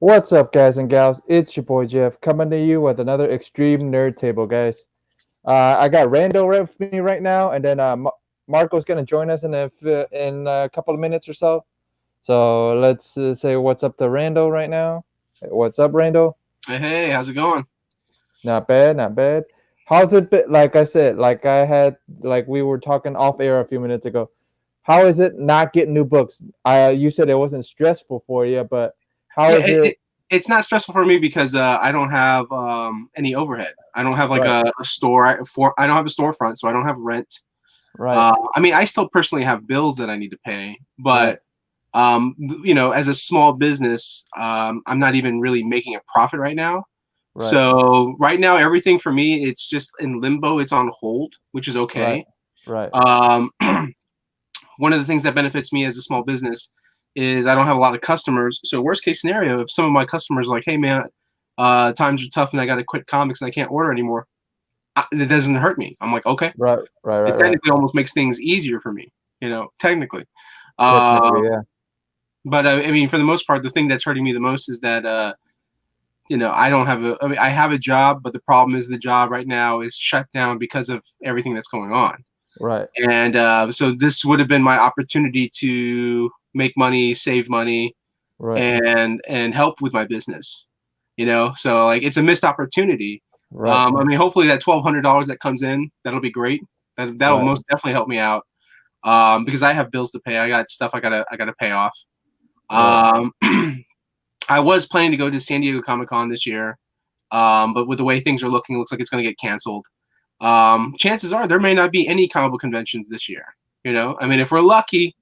What's up, guys and gals? It's your boy Jeff coming to you with another Extreme Nerd Table, guys. I got Rando right with me right now, and then Marco's gonna join us in a couple of minutes or so. So let's say what's up to Rando right now. What's up, Rando? Hey, how's it going? Not bad, not bad. How's it been? Like I said, like we were talking off air a few minutes ago. How is it not getting new books? You said it wasn't stressful for you, but how Yeah, is it? it's not stressful for me because I don't have any overhead. I don't have like Right, a store I don't have a storefront, so I don't have rent. right, I mean, I still personally have bills that I need to pay, right, but as a small business, I'm not even really making a profit right now. right, So right now, everything for me, it's just in limbo. It's on hold, which is right, okay. right. Um, one of the things that benefits me as a small business is I don't have a lot of customers. So worst case scenario, if some of my customers are like, "Hey man, times are tough and I got to quit comics and I can't order anymore," it doesn't hurt me. I'm like, okay, Right, right, right, it right. technically almost makes things easier for me, technically. Uh, Technically, yeah. but I mean, for the most part, the thing that's hurting me the most is that I don't have a. I mean, I have a job, but the problem is the job right now is shut down because of everything that's going on. Right, And so this would have been my opportunity to make money, save money, right, and help with my business. So like it's a missed opportunity. right, I mean, hopefully that $1,200 that comes in, that'll be great. That'll right, most definitely help me out. Because I have bills to pay. I got stuff I gotta pay off. right, Um, I was planning to go to San Diego Comic Con this year, but with the way things are looking, it looks like it's going to get canceled. Chances are there may not be any comic book conventions this year. I mean, if we're lucky,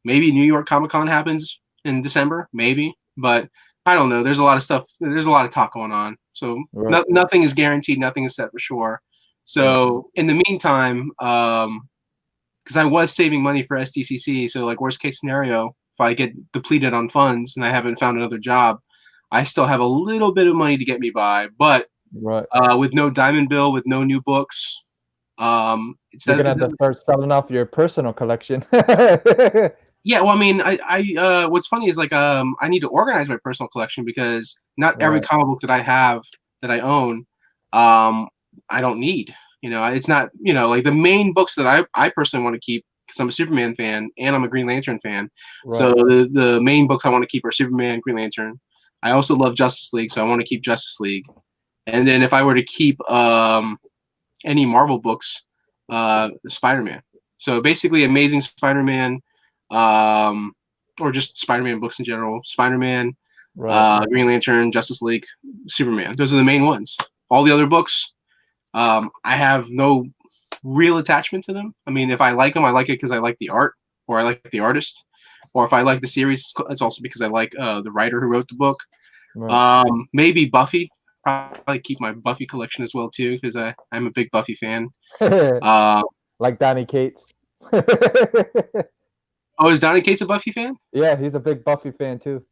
maybe New York Comic Con happens in December, maybe, but I don't know. There's a lot of stuff. There's a lot of talk going on, so right, nothing is guaranteed. Nothing is set for sure. right, So in the meantime, because I was saving money for SDCC, so like worst case scenario, if I get depleted on funds and I haven't found another job, I still have a little bit of money to get me by. But right. with no diamond bill, with no new books, You're gonna it have to doesn't. start selling off your personal collection. Yeah, well, I mean, what's funny is like I need to organize my personal collection because not every Right, comic book that I have that I own, um, I don't need. It's not like the main books that I personally want to keep because I'm a Superman fan and I'm a Green Lantern fan. So right, the main books I want to keep are Superman, Green Lantern. I also love Justice League, so I want to keep Justice League. And then if I were to keep any Marvel books, Spider-Man. So basically, Amazing Spider-Man, um, or just Spider-Man books in general. Spider-Man, right, Green Lantern, Justice League, Superman. Those are the main ones. All the other books, I have no real attachment to them. I mean, if I like them, I like it because I like the art or I like the artist. Or if I like the series, it's also because I like the writer who wrote the book. right. Maybe Buffy. Probably keep my Buffy collection as well too because I'm a big Buffy fan. Uh, Like Donny Cates. oh, is Donny Cates a Buffy fan? Yeah, he's a big Buffy fan too.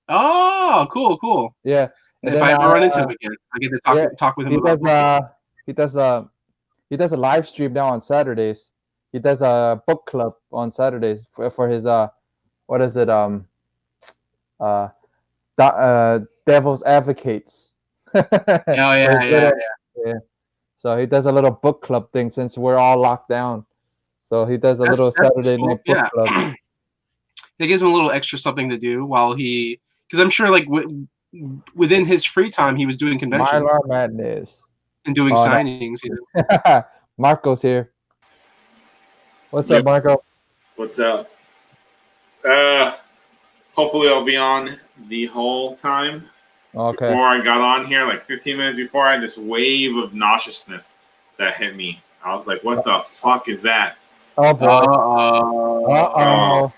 Oh, cool, cool. Yeah, and If then I ever run into him again, I get to talk yeah, talk with him he does about Buffy. he does uh he does a live stream now on Saturdays. He does a book club on Saturdays for his what is it uh Devil's Advocates. Oh For yeah, his yeah, little yeah. So he does a little book club thing since we're all locked down. So he does a little that's Saturday cool. night book Yeah, club. it gives him a little extra something to do while because I'm sure like within his free time he was doing conventions Mylar Madness. and doing Oh signings. no. Marco's here. What's up, Yep. Marco? What's up? Uh, Hopefully I'll be on the whole time. Okay. Before I got on here, like 15 minutes before, I had this wave of nauseousness that hit me. I was like, "What the fuck is that?" Oh boy. Uh Uh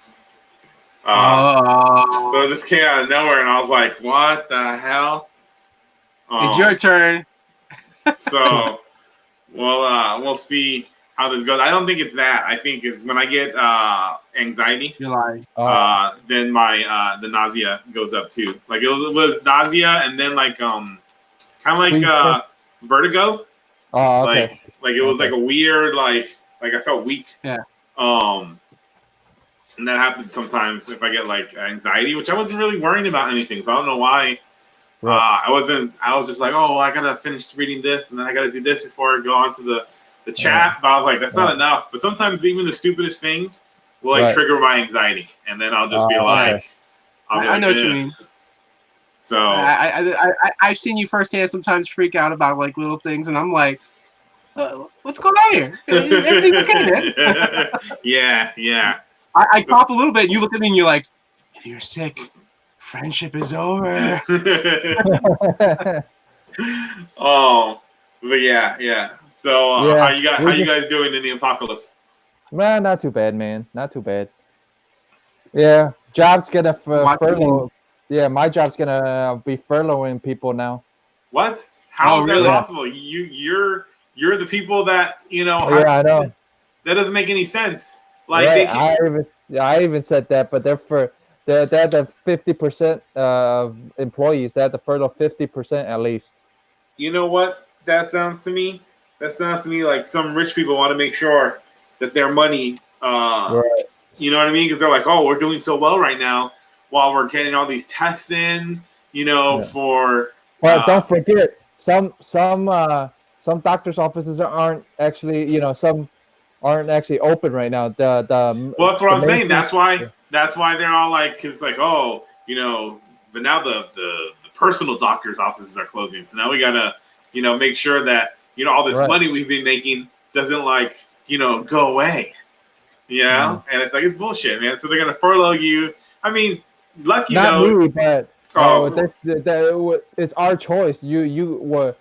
Oh, oh. so it oh. just came out of nowhere, and I was like, "What the hell?" It's your Um, turn. so we'll see how this goes. I don't think it's that. I think it's when I get anxiety. July. Then my the nausea goes up too. Like it was nausea, and then like kind of like Queasy. vertigo. Oh, okay. Like it was Okay. like a weird like I felt weak. Yeah. Um, And that happens sometimes if I get like anxiety, which I wasn't really worrying about anything. So I don't know why. Right. I was just like, oh, I gotta finish reading this, and then I gotta do this before I go on to the chat. But I was like, that's not enough. But sometimes even the stupidest things will like trigger my anxiety, and then I'll just be like, I know what you mean. So I've seen you firsthand sometimes freak out about like little things, and I'm like, what's going on here? Everything okay, man? yeah. I cough a little bit. You look at me and you're like, if you're sick, friendship is over. Oh, but yeah. So how you guys doing in the apocalypse? Man, not too bad, man. Not too bad. Yeah, job's gonna furlough. Yeah, my job's gonna be furloughing people now. What? How is that possible? You're the people that Yeah, I know. That doesn't make any sense. Like I even said that, but they're the 50% of employees. They have to furlough 50% at least. You know what? That sounds to me like some rich people want to make sure that their money, right. You know what I mean? Because they're like, oh, we're doing so well right now while we're getting all these tests in, for. But don't forget, some doctors' offices aren't actually, some aren't actually open right now. Well, that's what I'm saying. That's why they're all like, because like, oh, but now the personal doctors' offices are closing, so now we gotta, make sure that all this money we've been making doesn't like, go away, and it's like it's bullshit, man. So they're gonna furlough you. I mean, lucky not though. me, but it's our choice. You were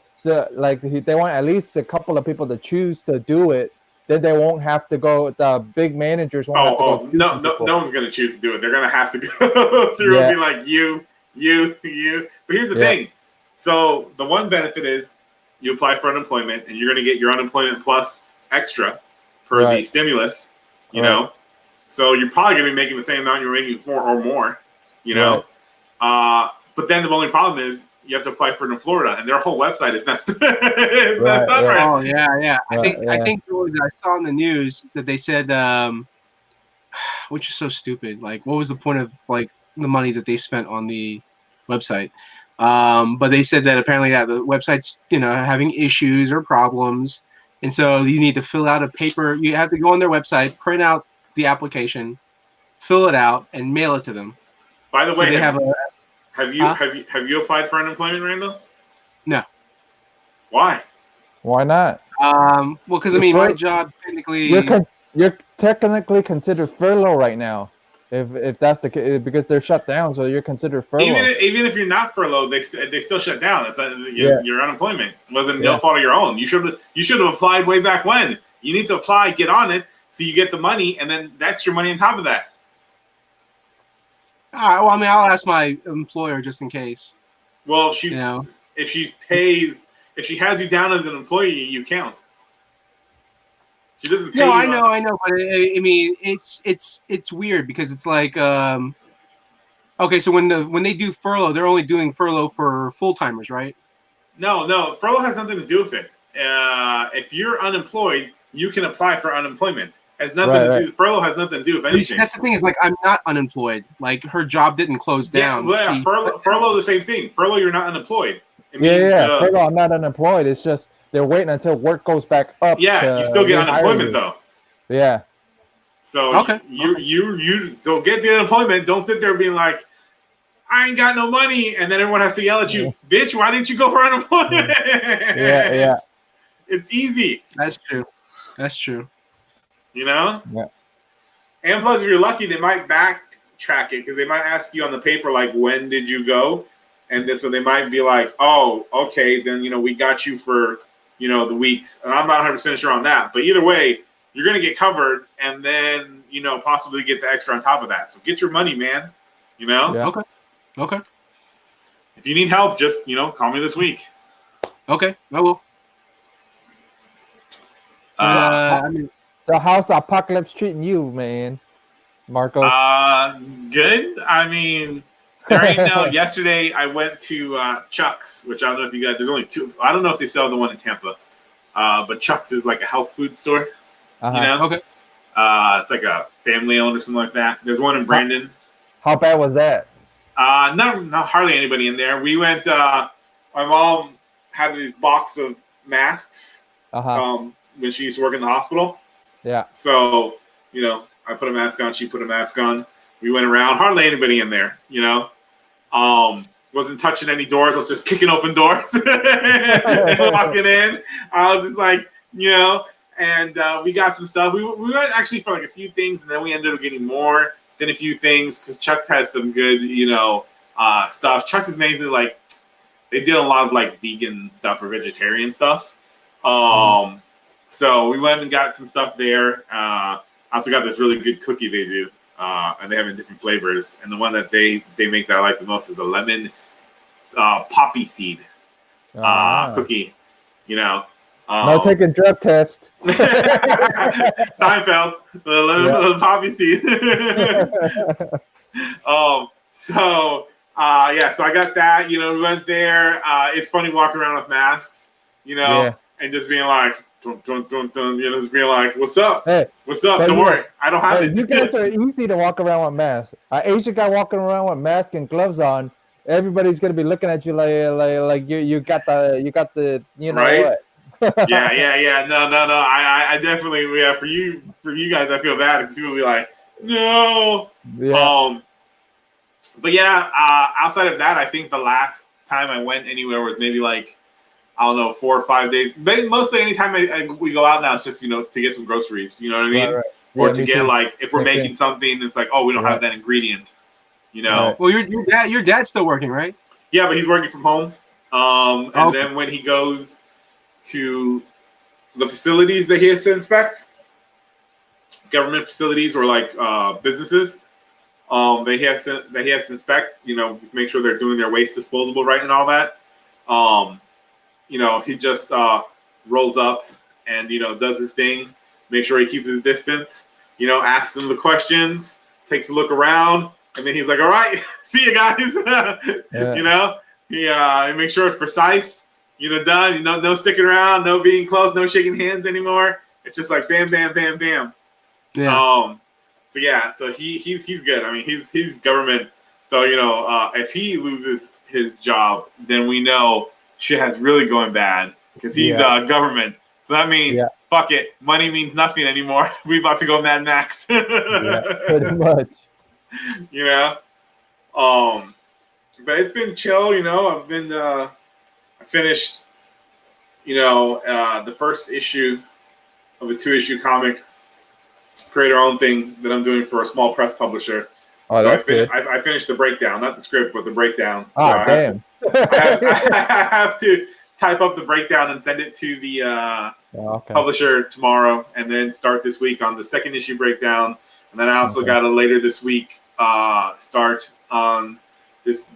like they want at least a couple of people to choose to do it. Then they won't have to go. The big managers won't have to go. No one's gonna choose to do it. They're gonna have to go through and be like you. But here's the thing. So the one benefit is you apply for unemployment, and you're gonna get your unemployment plus extra per the stimulus. You know, so you're probably gonna be making the same amount you were making before or more. But then the only problem is you have to apply for it in Florida, and their whole website is messed up. Messed up right. Oh yeah. I think I saw in the news that they said, which is so stupid. Like, what was the point of like the money that they spent on the website? But they said that apparently the website's having issues or problems, and so you need to fill out a paper. You have to go on their website, print out the application, fill it out, and mail it to them. By the way, they have you applied for unemployment, Randall? No. Why? Why not? Well, because I mean, my job technically. You're technically considered furlough right now, if that's the case, because they're shut down, so you're considered furlough. Even if you're not furloughed, they still shut down. It's your unemployment. It wasn't no fault of your own. You should have applied way back when. You need to apply, get on it, so you get the money, and then the extra money on top of that. All right. Well, I mean, I'll ask my employer just in case. Well, if she has you down as an employee, you count. She doesn't pay you. No, I know, but I mean, it's weird because it's like, okay, so when they do furlough, they're only doing furlough for full timers, right? No, furlough has nothing to do with it. If you're unemployed, you can apply for unemployment. Has nothing to do. Furlough has nothing to do with anything. That's the thing is like I'm not unemployed. Like her job didn't close down. Yeah, furlough the same thing. Furlough, you're not unemployed. It means, furlough, I'm not unemployed. It's just they're waiting until work goes back up. Yeah, you still get unemployment though. Yeah. So you still get the unemployment. Don't sit there being like, I ain't got no money, and then everyone has to yell at you, bitch. Why didn't you go for unemployment? Yeah. It's easy. That's true. Yeah. And plus, if you're lucky, they might backtrack it because they might ask you on the paper like, when did you go? And then so they might be like, oh, okay, then we got you for the weeks. And I'm not 100% sure on that, but either way, you're gonna get covered, and then possibly get the extra on top of that. So get your money, man. Yeah. Okay. If you need help, just call me this week. Okay, I will. So how's the apocalypse treating you, man, Marco? Good. I mean, there ain't no. Yesterday, I went to Chuck's, which I don't know if you guys. There's only two. I don't know if they sell the one in Tampa, but Chuck's is like a health food store. Okay. It's like a family owned or something like that. There's one in Brandon. How bad was that? Not hardly anybody in there. We went. My mom had these box of masks. When she used to work in the hospital. Yeah. So I put a mask on. She put a mask on. We went around. Hardly anybody in there. Wasn't touching any doors. I was just kicking open doors and walking in. I was just like, and we got some stuff. We went actually for like a few things, and then we ended up getting more than a few things because Chuck's has some good, stuff. Chuck's is mainly like they did a lot of like vegan stuff or vegetarian stuff. So we went and got some stuff there. I also got this really good cookie they do, and they have in different flavors. And the one that they make that I like the most is a lemon poppy seed cookie. No taking drug test. Seinfeld, the lemon poppy seed. So I got that. We went there. It's funny walking around with masks, and just being like, just being like, what's up? Hey, what's up? Don't worry, I don't have it. You guys are easy to walk around with masks. An Asian guy walking around with mask and gloves on, everybody's gonna be looking at you like you got the right? what. Yeah. No. I definitely for you guys. I feel bad because people be like, no. Yeah. But outside of that, I think the last time I went anywhere was maybe like, I don't know, 4 or 5 days. But mostly anytime we go out now, it's just, to get some groceries. You know what I mean? Right. Or Yeah, to me get too. like, if we're making something, it's like, oh, we don't have that ingredient. Right. Well, your dad's still working, right? Yeah, but he's working from home. And then when he goes to the facilities that he has to inspect, government facilities or like businesses, that he has to inspect, to make sure they're doing their waste disposable right and all that. He just rolls up and does his thing, make sure he keeps his distance, asks them the questions, takes a look around, and then he's like, all right, see you guys. He makes sure it's precise, done, no sticking around, no being close, no shaking hands anymore. It's just like bam, bam, bam, bam. Yeah. So he's good. I mean, he's government. So if he loses his job, then we know shit has really going bad because he's government. So that means fuck it, money means nothing anymore. We about to go Mad Max. Pretty much. But it's been chill. I've been I finished the first issue of a 2-issue comic. Create our own thing that I'm doing for a small press publisher. Oh, so that's good. I finished the breakdown, not the script, but the breakdown. So damn. I have to type up the breakdown and send it to the publisher tomorrow, and then start this week on the 2nd issue breakdown. And then I also got to later this week start on this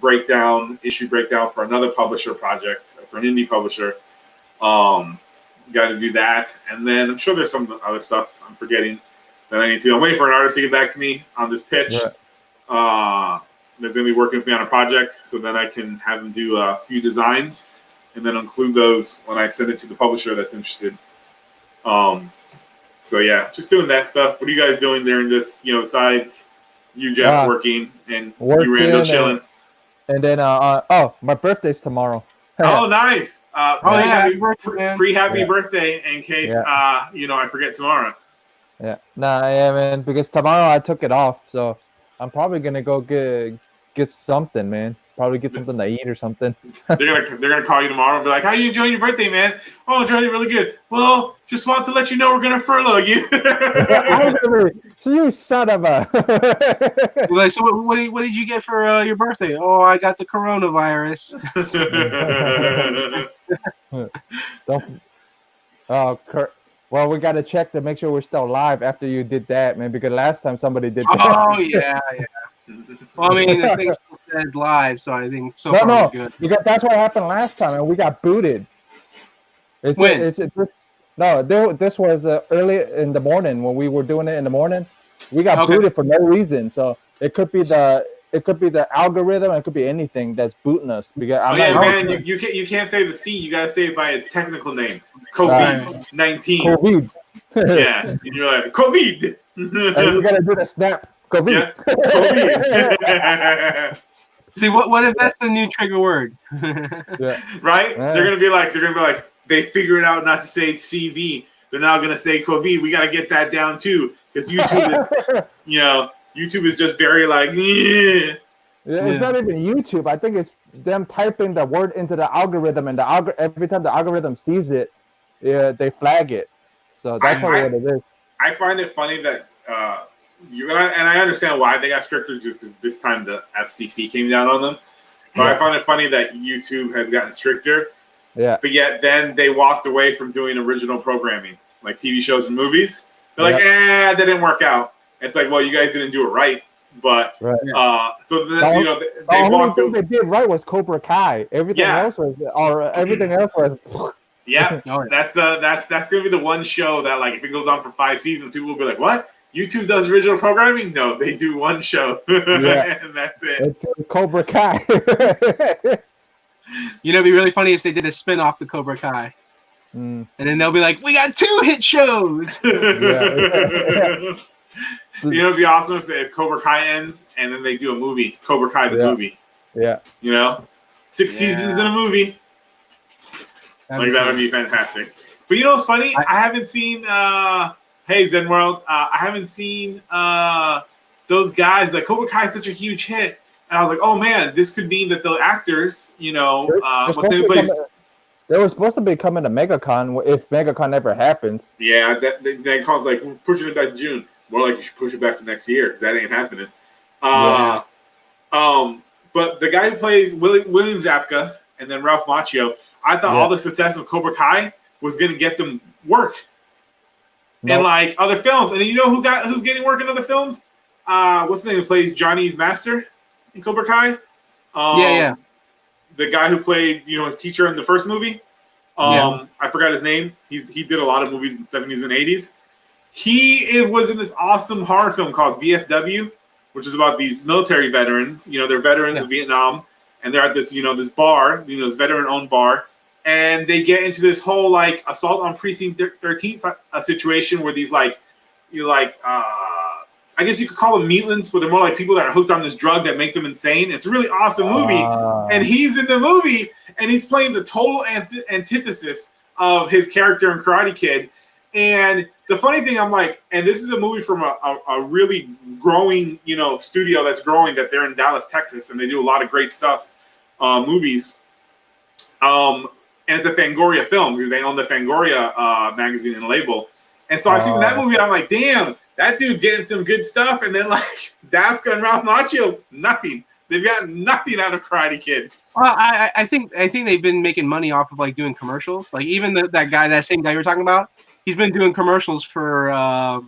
issue breakdown for another publisher project, for an indie publisher. Got to do that, and then I'm sure there's some other stuff I'm forgetting that I need to. I'm waiting for an artist to get back to me on this pitch. Right. That's going to be working with me on a project, so then I can have them do a few designs and then include those when I send it to the publisher that's interested. Just doing that stuff. What are you guys doing during this, besides you, Jeff, working and you, Randall, chilling? And then, my birthday's tomorrow. Oh, nice. Happy birthday, Happy birthday in case, I forget tomorrow. Yeah. Man, because tomorrow I took it off, so I'm probably gonna go get something, man. Probably get something to eat or something. They're gonna call you tomorrow and be like, "How are you enjoying your birthday, man?" "Oh, enjoying it really good." "Well, just want to let you know we're gonna furlough you." You son of a. Like, so what did you get for your birthday? "Oh, I got the coronavirus." Well, we got to check to make sure we're still live after you did that, man, because last time somebody did that. Oh, yeah. Well, I mean, the thing still says live, so I think so far good. Because that's what happened last time, and we got booted. This was early in the morning when we were doing it in the morning. We got booted for no reason, so it could be the algorithm. It could be anything that's booting us. Because you can't say the C. You gotta say it by its technical name. COVID-19. COVID. Yeah, and you're like COVID. And you gotta do the snap. COVID. Yeah, COVID. See, what if that's the new trigger word? Yeah. Right? Yeah. They're gonna be like, they figured out not to say CV. They're now gonna say COVID. We gotta get that down too, because YouTube is, YouTube is just very like, Yeah, it's not even YouTube. I think it's them typing the word into the algorithm, and every time the algorithm sees it, they flag it. So that's probably what it is. I find it funny that and I understand why they got stricter, just because this time the FCC came down on them. But I find it funny that YouTube has gotten stricter. Yeah. But yet then they walked away from doing original programming, like TV shows and movies. They're like, that didn't work out. It's like, well, you guys didn't do it right. But so then, the only thing they did right was Cobra Kai. Everything else was, yeah. That's gonna be the one show that, like, if it goes on for 5 seasons, people will be like, what? YouTube does original programming? No, they do one show. And that's it. It's Cobra Kai. It'd be really funny if they did a spin-off to Cobra Kai. And then they'll be like, we got 2 hit shows. It'd be awesome if Cobra Kai ends and then they do a movie, Cobra Kai the movie. Yeah. 6 seasons in a movie. That would be fantastic. But what's funny? I haven't seen hey, Zen World, I haven't seen those guys. Like, Cobra Kai is such a huge hit. And I was like, oh man, this could mean that the actors, they were supposed to be coming to MegaCon if MegaCon ever happens. Yeah, that calls like, we're pushing it back to June. More like you should push it back to next year, because that ain't happening. But the guy who plays William Zabka and then Ralph Macchio, I thought all the success of Cobra Kai was going to get them work in like other films. And then who's getting work in other films? What's the name who plays Johnny's master in Cobra Kai? The guy who played his teacher in the first movie. I forgot his name. He did a lot of movies in the 70s and 80s. He was in this awesome horror film called VFW, which is about these military veterans. They're veterans of Vietnam, and they're at this this bar, this veteran-owned bar. And they get into this whole like assault on precinct 13 situation where these I guess you could call them mutants, but they're more like people that are hooked on this drug that make them insane. It's a really awesome movie, and he's in the movie, and he's playing the total antithesis of his character in Karate Kid. And the funny thing, I'm like, and this is a movie from a really growing studio that's growing, that they're in Dallas, Texas, and they do a lot of great stuff, movies. And it's a Fangoria film, because they own the Fangoria magazine and label. And so I seen that movie, I'm like, damn, that dude's getting some good stuff. And then like Zabka and Ralph Macchio, nothing. They've got nothing out of Karate Kid. Well, I think they've been making money off of like doing commercials. Like even that same guy you were talking about, he's been doing commercials for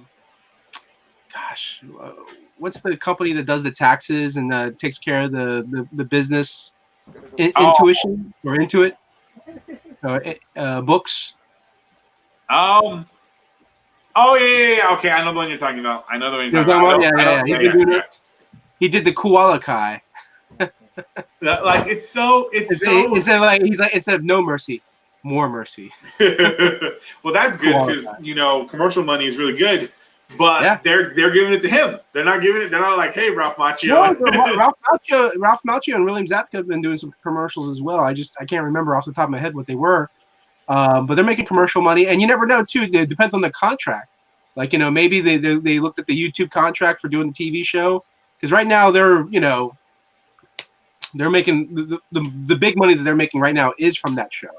what's the company that does the taxes and takes care of the business intuition or Intuit? Books. Oh yeah. Okay, I know the one you're talking about. He's been doing it. He did the Koala Kai. Like it's so instead of no mercy, more mercy. Well, that's good, because commercial money is really good, but they're giving it to him. They're not giving it. They're not like, hey, Ralph Macchio. No, Ralph Macchio and William Zabka have been doing some commercials as well. I can't remember off the top of my head what they were, but they're making commercial money, and you never know too. It depends on the contract. Like maybe they looked at the YouTube contract for doing the TV show, because right now they're making the big money that they're making right now is from that show.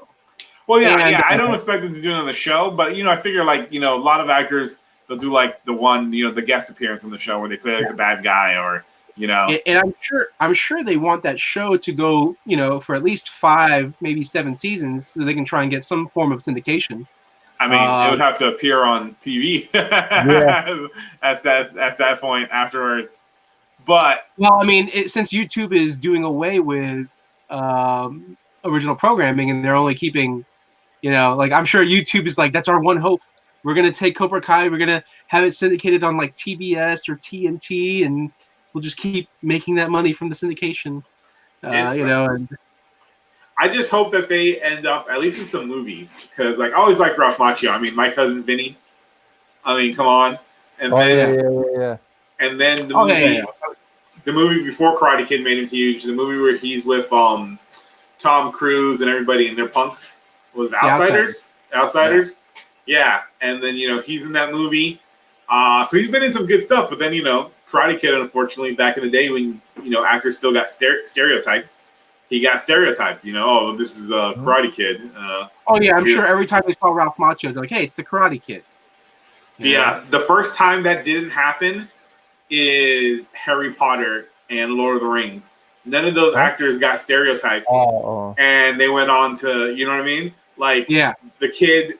Well, I don't expect them to do it on the show, but I figure like a lot of actors, they'll do like the one the guest appearance on the show where they play like the bad guy, or And I'm sure they want that show to go for at least 5, maybe 7 seasons, so they can try and get some form of syndication. I mean, it would have to appear on TV at that point afterwards. But well, I mean, since YouTube is doing away with original programming, and they're only keeping, like I'm sure YouTube is like, that's our one hope. We're gonna take Cobra Kai, we're gonna have it syndicated on like TBS or TNT, and we'll just keep making that money from the syndication. And I just hope that they end up at least in some movies, because like I always liked Ralph Macchio. I mean, My Cousin Vinny. I mean, come on. and Oh then yeah. and then the Oh, movie, yeah. the movie before Karate Kid made him huge. The movie where he's with Tom Cruise and everybody and their punks was The Outsiders. Outsiders, yeah. And then he's in that movie. So he's been in some good stuff. But then Karate Kid, unfortunately, back in the day when actors still got stereotyped, he got stereotyped. Oh, this is a Karate Kid. Oh yeah, I'm sure every time they saw Ralph Macchio, they're like, "Hey, it's the Karate Kid." Yeah, the first time that didn't happen is Harry Potter and Lord of the Rings. None of those actors got stereotyped, and they went on to, you know what I mean? Like, the kid,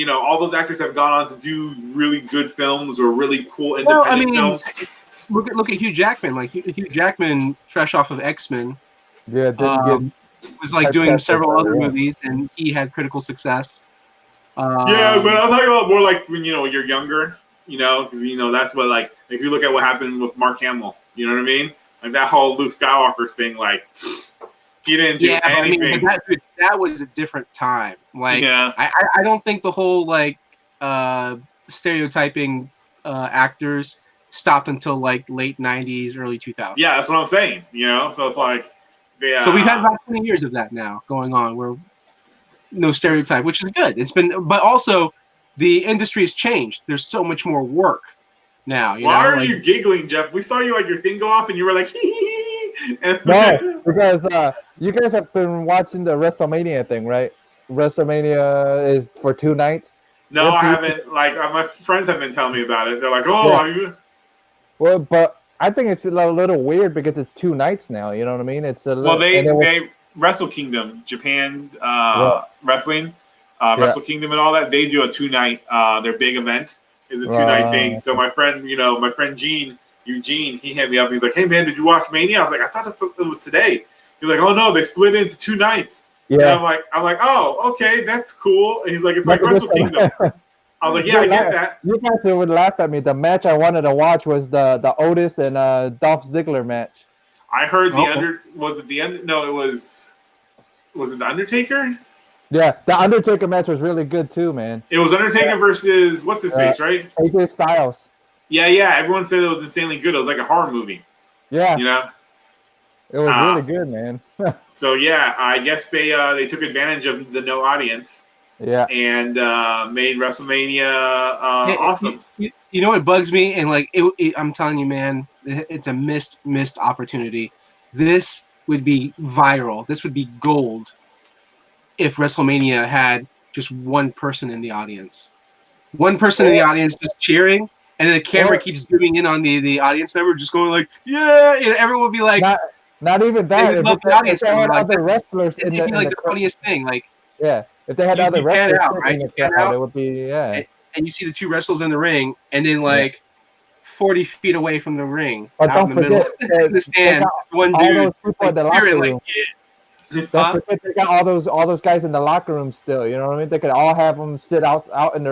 all those actors have gone on to do really good films or really cool independent films. Look at Hugh Jackman. Like Hugh Jackman, fresh off of X-Men, was like doing several other movies, and he had critical success. Yeah, but I'm talking about more like when you're younger, because that's what, like, if you look at what happened with Mark Hamill, you know what I mean? Like that whole Luke Skywalker thing, like he didn't do anything. That was a different time. Like, I don't think the whole like stereotyping actors stopped until like late '90s, early 2000s. Yeah, that's what I'm saying. So it's like, So we've had about 20 years of that now going on, where no stereotype, which is good. It's been, but also the industry has changed. There's so much more work now. Why are you giggling, Jeff? We saw you like your thing go off, and you were like, hee. No, because you guys have been watching the WrestleMania thing, right? WrestleMania is for 2 nights. No, I haven't. Like my friends have been telling me about it. They're like, "Oh, are you?" Well, but I think it's a little weird because it's 2 nights now. You know what I mean? It's they Wrestle Kingdom, Japan's wrestling, Wrestle Kingdom, and all that. They do a 2-night. Their big event is a 2-night thing. So my friend, Eugene, he hit me up. He's like, "Hey man, did you watch Mania?" I was like, "I thought it was today." He's like, "Oh no, they split it into 2 nights." Yeah. And I'm like, "Oh, okay, that's cool." And he's like, "It's like Wrestle Kingdom." I was like, "Yeah, I get that." You guys would laugh at me. The match I wanted to watch was the Otis and Dolph Ziggler match. I heard was it the Undertaker? Yeah, the Undertaker match was really good too, man. It was Undertaker versus what's his face, right? AJ Styles. Yeah. Everyone said it was insanely good. It was like a horror movie. Yeah. It was really good, man. So yeah, I guess they took advantage of the no audience. Yeah. And made WrestleMania awesome. You know what bugs me? And like I'm telling you, man, it's a missed opportunity. This would be viral. This would be gold if WrestleMania had just one person in the audience. One person in the audience just cheering, and then the camera keeps zooming in on the audience member, just going like, "Yeah!" And everyone would be like, "Not even that." If the audience they had other wrestlers in the funniest thing, like, yeah, if they had other wrestlers in the crowd, it would be And you see the 2 wrestlers in the ring, and then like 40 feet away from the ring, but out in the middle of the stand, one dude those people in the locker room. Don't forget they got all those guys in the locker room still. You know what I mean? They could all have them sit out in the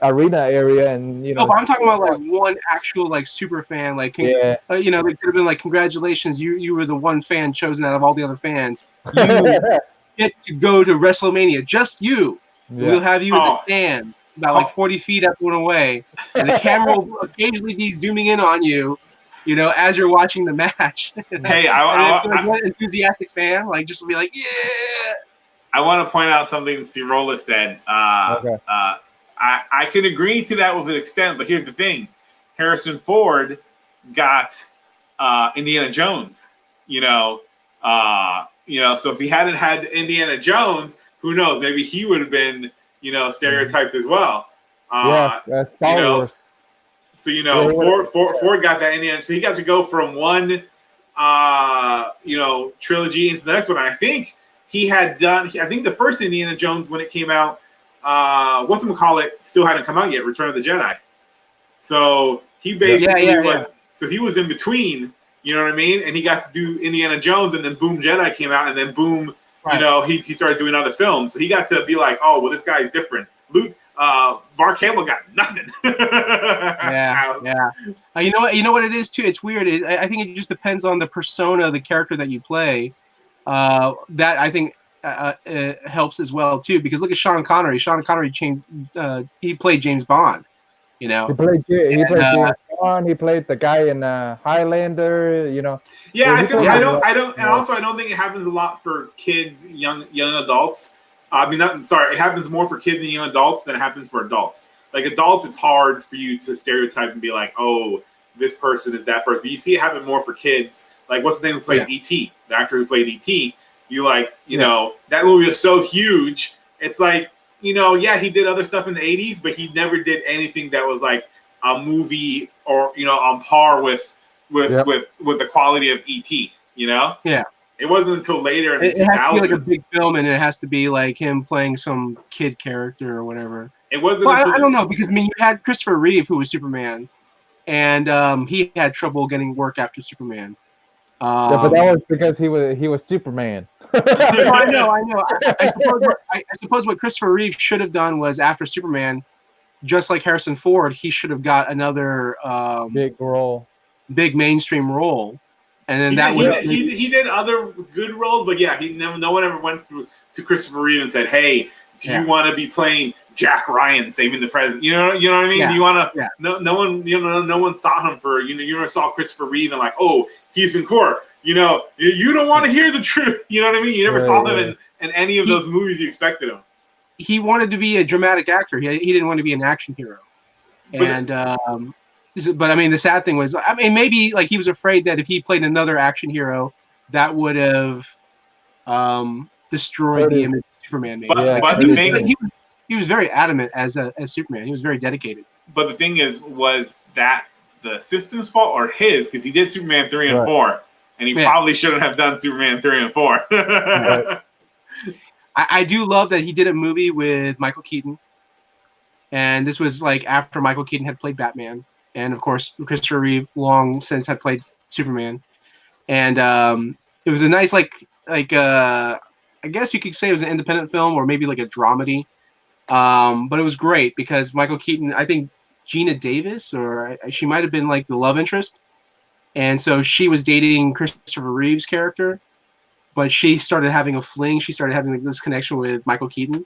arena area, and No, but I'm talking about like one actual like super fan. Like, they could have been like, "Congratulations, you were the one fan chosen out of all the other fans. You get to go to WrestleMania. Just you. We'll have you in the stand." About like 40 feet up and away, and the camera will occasionally be zooming in on you, as you're watching the match. Hey, I'm an enthusiastic fan, like, just be like, "Yeah." I want to point out something Cirola said. I can agree to that with an extent, but here's the thing: Harrison Ford got Indiana Jones. So if he hadn't had Indiana Jones, who knows? Maybe he would have been stereotyped as well. That's So Ford got that Indiana. So he got to go from one trilogy into the next one. I think he had done. I think the first Indiana Jones, when it came out, still hadn't come out yet. Return of the Jedi. So he basically So he was in between. You know what I mean? And he got to do Indiana Jones, and then boom, Jedi came out, and then boom. Right. He started doing other films, so he got to be like, "Oh, well, this guy is different." Mark Hamill got nothing. Yeah. You know what it is too. It's weird. I think it just depends on the persona, the character that you play. That I think helps as well too. Because look at Sean Connery. Sean Connery he played James Bond. He played James Bond. He played the guy in Highlander. You know. Yeah, he I feel played I a don't lot. I don't and also I don't think it happens a lot for kids, young adults. I mean, sorry, it happens more for kids and young adults than it happens for adults. Like adults, it's hard for you to stereotype and be like, oh, this person is that person. But you see it happen more for kids. Like what's the name who played E.T., the actor who played E.T. You like, you know, that movie was so huge. It's like, you know, yeah, he did other stuff in the 80s, but he never did anything that was like a movie or, you know, on par with the quality of E.T., you know? Yeah. It wasn't until later in the 2000s. It has to be like a big film, and it has to be like him playing some kid character or whatever. It wasn't Well, until I don't know, because I mean, you had Christopher Reeve, who was Superman, and he had trouble getting work after Superman. Yeah, but that was because he was Superman. I know. I suppose what Christopher Reeve should have done was after Superman, just like Harrison Ford, he should have got another big mainstream role, and then he did other good roles, but yeah, no one ever went to Christopher Reeve and said, "Hey, do you want to be playing Jack Ryan saving the president?" You know what I mean? Yeah. Do you want to? Yeah. No one, no one saw him for you never saw Christopher Reeve and like, oh, he's in court. You know, you don't want to hear the truth. You know what I mean? You never saw him in any of those movies you expected him. He wanted to be a dramatic actor. He didn't want to be an action hero. But I mean, the sad thing was, I mean, maybe like he was afraid that if he played another action hero, that would have destroyed the image of Superman. Maybe. But he was very adamant as Superman. He was very dedicated. But the thing is, was that the system's fault or his? Because he did Superman 3 and 4, and he probably shouldn't have done Superman 3 and 4. I do love that he did a movie with Michael Keaton, and this was like after Michael Keaton had played Batman. And of course, Christopher Reeve long since had played Superman, and it was a nice I guess you could say it was an independent film or maybe like a dramedy, but it was great because Michael Keaton, I think Gina Davis or she might have been like the love interest, and so she was dating Christopher Reeve's character, but she started having a fling. She started having like, this connection with Michael Keaton.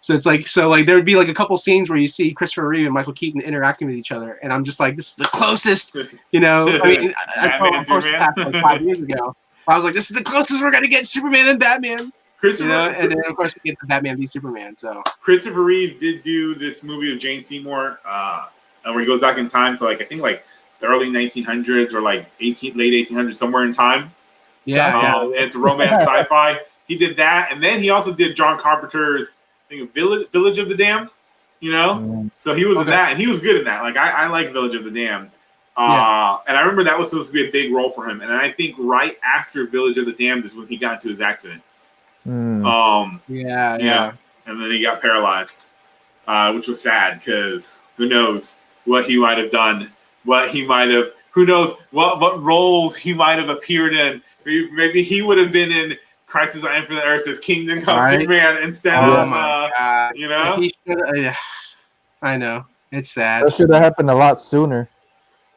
So it's like there would be like a couple scenes where you see Christopher Reeve and Michael Keaton interacting with each other, and I'm just like, this is the closest, you know. I mean, I saw it passed like 5 years ago. I was like, this is the closest we're gonna get Superman and Batman. You know? And then of course we get the Batman v Superman. So Christopher Reeve did do this movie with Jane Seymour, where he goes back in time to like I think like the early 1900s or like late 1800s, somewhere in time. Yeah, it's a romance sci-fi. He did that, and then he also did John Carpenter's. I think Village of the Damned, you know? So he was in that, and he was good in that. Like, I like Village of the Damned. And I remember that was supposed to be a big role for him. And I think right after Village of the Damned is when he got into his accident. Yeah. And then he got paralyzed, which was sad because who knows what he might have done, who knows what roles he might have appeared in. Maybe he would have been in Crisis on Infinite Earths as Kingdom Come Superman instead of, you know? I know. It's sad. That should have happened a lot sooner.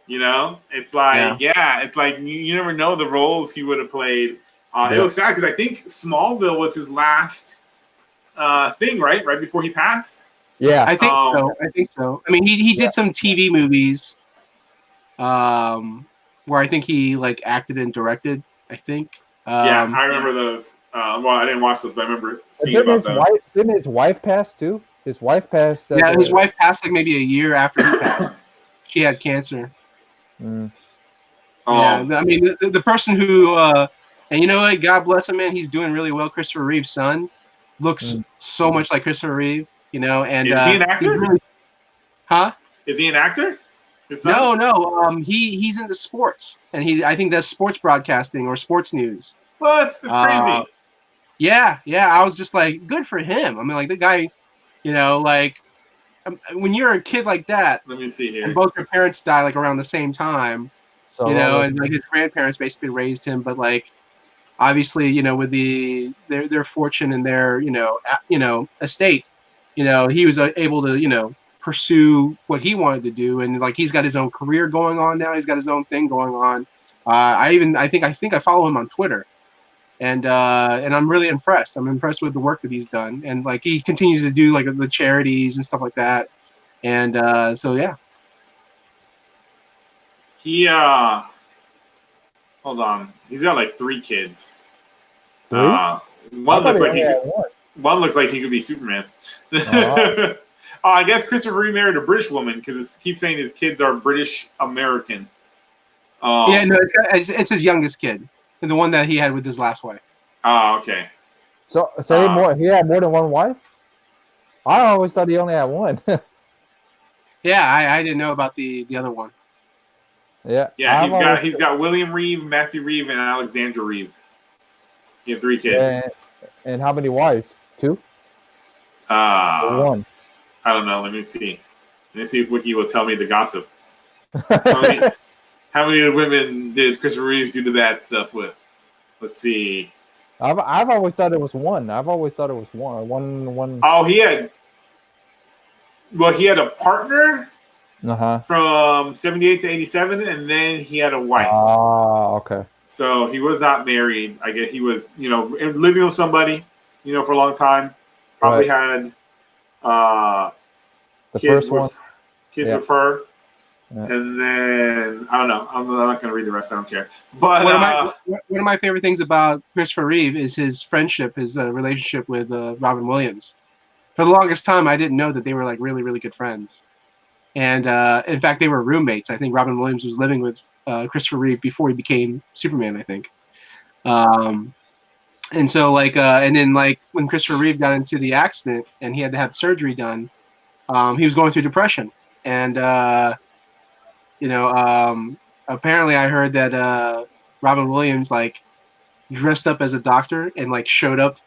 You know? It's like, it's like you never know the roles he would have played. It was sad because I think Smallville was his last thing, right? Right before he passed? Yeah. I think so. I mean, he did some TV movies where I think he like acted and directed, I think. I remember those. Well, I didn't watch those, but I remember seeing about those. Didn't his wife pass too? His wife passed. His wife passed like maybe a year after he passed. She had cancer. Yeah, I mean, the person who, and you know what? God bless him, man. He's doing really well. Christopher Reeve's son looks so much like Christopher Reeve, you know. And is he an actor? Is he an actor? No. He's into sports, and I think that's sports broadcasting or sports news. What? That's crazy. Yeah. I was just like, good for him. I mean, like the guy, you know, like when you're a kid like that. Let me see here. And both your parents die like around the same time, you know, and like his grandparents basically raised him, but like obviously, you know, with their fortune and their you know estate, you know, he was able to, you know, pursue what he wanted to do, and like he's got his own career going on now. He's got his own thing going on. I think I follow him on Twitter, and I'm really impressed. I'm impressed with the work that he's done, and like he continues to do like the charities and stuff like that. And so yeah, He hold on. He's got like 3 kids. Three? One looks like one looks like he could be Superman. Oh. I guess Christopher Reeve married a British woman because it keeps saying his kids are British American. Yeah, no, it's his youngest kid, and the one that he had with his last wife. Oh, okay. So he had more than one wife? I always thought he only had one. Yeah, I didn't know about the other one. Yeah. Yeah, he's got William Reeve, Matthew Reeve, and Alexandra Reeve. He had 3 kids. And how many wives? 2? Or 1? I don't know. Let me see. Let me see if Wiki will tell me the gossip. How many women did Christopher Reeve do the bad stuff with? Let's see. I've always thought it was 1. I've always thought it was one. Oh, he had a partner from 78 to 87, and then he had a wife. Oh, okay. So he was not married. I guess he was, living with somebody, for a long time. Probably had the kids first one. Kids with her. Yeah. And then I don't know. I'm not going to read the rest. I don't care. But one of my favorite things about Christopher Reeve is his friendship, his relationship with Robin Williams. For the longest time, I didn't know that they were like really, really good friends. And in fact, they were roommates. I think Robin Williams was living with Christopher Reeve before he became Superman, I think. And so and then when Christopher Reeve got into the accident and he had to have surgery done, he was going through depression. And apparently I heard that Robin Williams dressed up as a doctor and showed up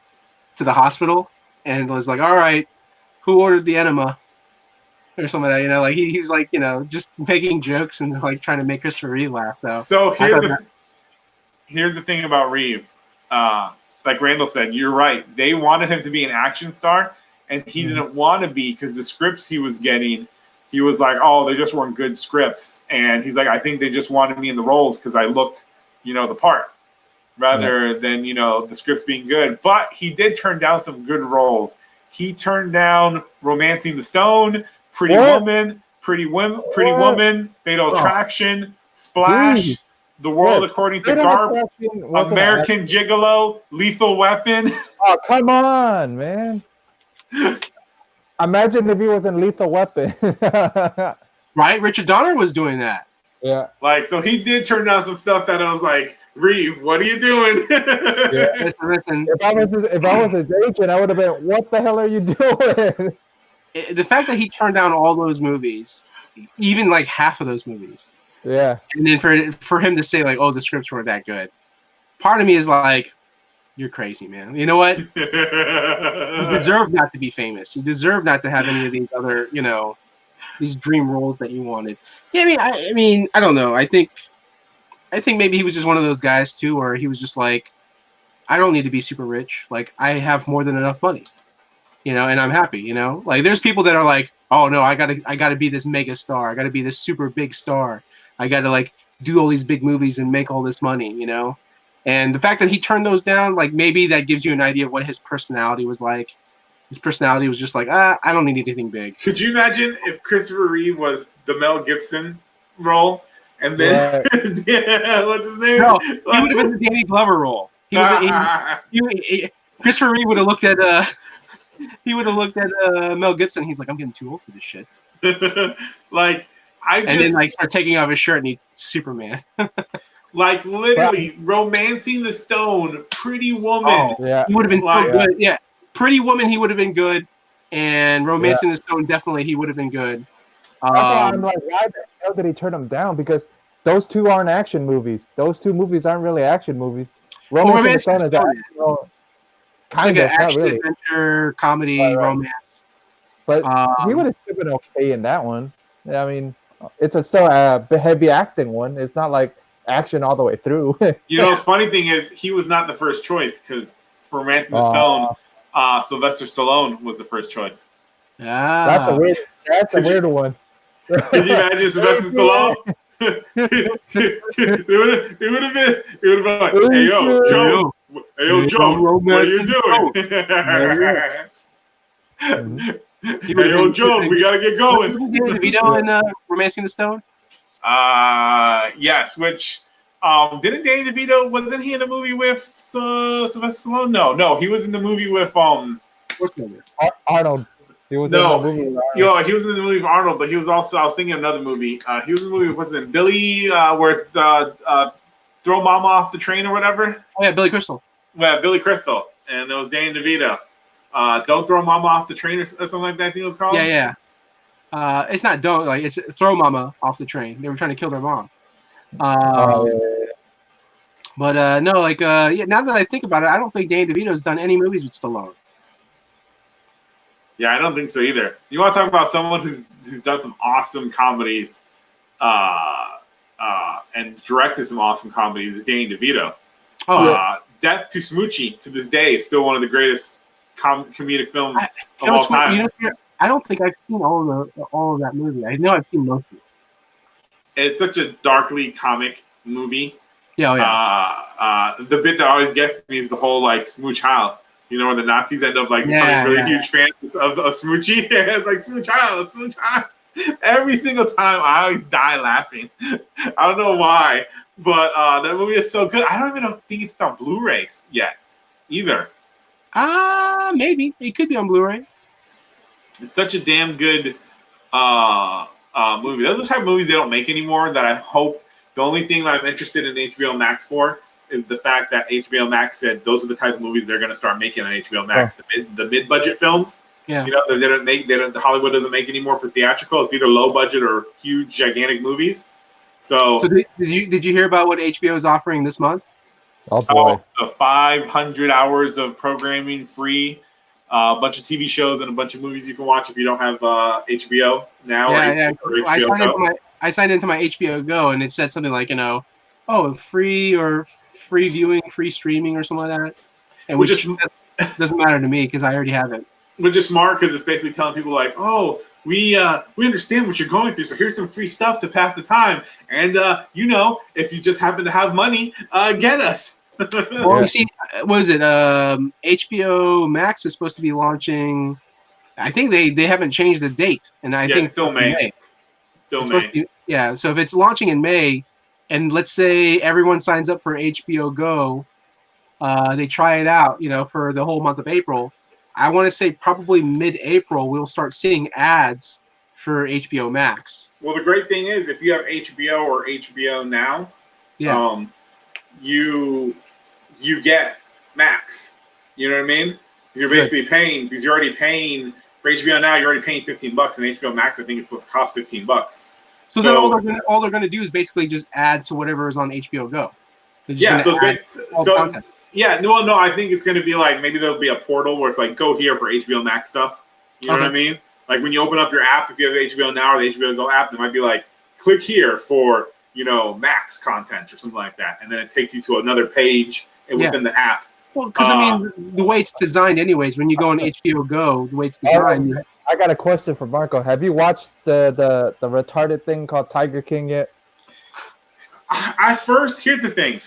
to the hospital and was like, "All right, who ordered the enema?" or something like that. He was just making jokes and trying to make Christopher Reeve laugh. So here's the thing about Reeve. Like Randall said, you're right. They wanted him to be an action star, and he didn't want to be because the scripts he was getting. He was like, "Oh, they just weren't good scripts," and he's like, "I think they just wanted me in the roles because I looked, the part, rather than the scripts being good." But he did turn down some good roles. He turned down *Romancing the Stone*, *Pretty Woman*, *Pretty Woman*, *Fatal Attraction*, *Splash*, *The World According to Garp*, *American Gigolo*, *Lethal Weapon*. Oh, come on, man! Imagine if he was in *Lethal Weapon*. Right? Richard Donner was doing that. Yeah. So he did turn down some stuff that I was like, "Reeve, what are you doing?" Yeah. Listen. If I was his agent, I would have been, "What the hell are you doing?" The fact that he turned down all those movies, even half of those movies. Yeah. And then for him to say "Oh, the scripts weren't that good," part of me is "You're crazy, man. You know what? You deserve not to be famous. You deserve not to have any of these other, these dream roles that you wanted." Yeah, I mean, I don't know. I think maybe he was just one of those guys too, where he was just I don't need to be super rich. I have more than enough money, and I'm happy. There's people that are "Oh no, I gotta be this mega star. I gotta be this super big star. I gotta do all these big movies and make all this money." And the fact that he turned those down, maybe that gives you an idea of what his personality was like. His personality was just I don't need anything big. Could you imagine if Christopher Reeve was the Mel Gibson role, and then what's his name? No, he would have been the Danny Glover role. Christopher Reeve would have looked at Mel Gibson. He's "I'm getting too old for this shit." And then start taking off his shirt and he's Superman. Literally, *Romancing the Stone*, *Pretty Woman*. Oh, yeah. He would have been so good. Yeah. *Pretty Woman*, he would have been good. And *Romancing the Stone*, definitely he would have been good. I'm why the hell did he turn them down? Because those two aren't action movies. Those two movies aren't really action movies. *Romancing the Stone* is action. Kind of, action, really. Adventure, comedy, romance. But he would have still been okay in that one. I mean, it's still a heavy acting one. It's not action all the way through. The funny thing is, he was not the first choice because for *Romancing the Stone*, Sylvester Stallone was the first choice. Yeah, that's a weird one. Could you imagine Sylvester Stallone? It would have been "Hey yo, Joe, what are you doing?" "Hey yo, Joe, we gotta get going." DeVito in *Romancing the Stone*. Yes, which didn't Danny DeVito, wasn't he in a movie with Sylvester Stallone? No, he was in the movie with Arnold. He was No. in the movie with Arnold. He was in the movie with Arnold, but he was also, I was thinking of another movie. He was in the movie with, what's it, Billy, where it's Throw Mama Off the Train or whatever? Oh, yeah, Billy Crystal. Yeah, Billy Crystal. And it was Danny DeVito. Don't Throw Mama Off the Train or something like that, I think it was called? Yeah. It's not don't, like, it's Throw Mama Off the Train. They were trying to kill their mom. Yeah. But no, like, now that I think about it, I don't think Danny DeVito's done any movies with Stallone. Yeah, I don't think so either. You want to talk about someone who's done some awesome comedies and directed some awesome comedies is Danny DeVito. Death to Smoochie, to this day, is still one of the greatest comedic films of all time. I don't think I've seen all of that movie. I know I've seen most of it. It's such a darkly comic movie. Yeah. The bit that always gets me is the whole like Smooch Heil. You know, where the Nazis end up like becoming really huge fans of Smoochie. It's like Smooch Heil. Every single time, I always die laughing. I don't know why, but that movie is so good. I don't even think it's on Blu-ray yet, either. Maybe it could be on Blu-ray. It's such a damn good movie. Those are the type of movies they don't make anymore. That I hope. The only thing that I'm interested in HBO Max for is the fact that HBO Max said those are the type of movies they're going to start making on HBO Max. Yeah. The mid-budget films. Yeah. You know, Hollywood doesn't make anymore for theatrical. It's either low budget or huge, gigantic movies. So did you hear about what HBO is offering this month? Oh boy, 500 hours of programming free, a bunch of TV shows and a bunch of movies you can watch if you don't have HBO now. Yeah. Or HBO I signed into my HBO Go and it said something like, free viewing, free streaming or something like that. And which doesn't matter to me because I already have it. Which is smart because it's basically telling people like, oh, we understand what you're going through, so here's some free stuff to pass the time. And if you just happen to have money, get us. Well, you see, what is it? HBO Max is supposed to be launching. I think they haven't changed the date, and I think it's still May. Still May. Yeah. So if it's launching in May, and let's say everyone signs up for HBO Go, they try it out, for the whole month of April. I want to say probably mid-April we'll start seeing ads for HBO Max. Well, the great thing is if you have HBO or HBO Now, you get Max. You know what I mean? You're basically paying because you're already paying for HBO Now. You're already paying $15, and HBO Max I think it's supposed to cost $15. So then all they're going to do is basically just add to whatever is on HBO Go. Yeah, so it's great. Yeah, no, I think it's going to be like maybe there'll be a portal where it's like go here for HBO Max stuff. You know what I mean? Like when you open up your app, if you have HBO Now or the HBO Go app, it might be like click here for Max content or something like that, and then it takes you to another page within the app. Well, because the way it's designed, anyways, when you go on HBO Go, the way it's designed. I got a question for Marco. Have you watched the retarded thing called Tiger King yet? Here's the thing.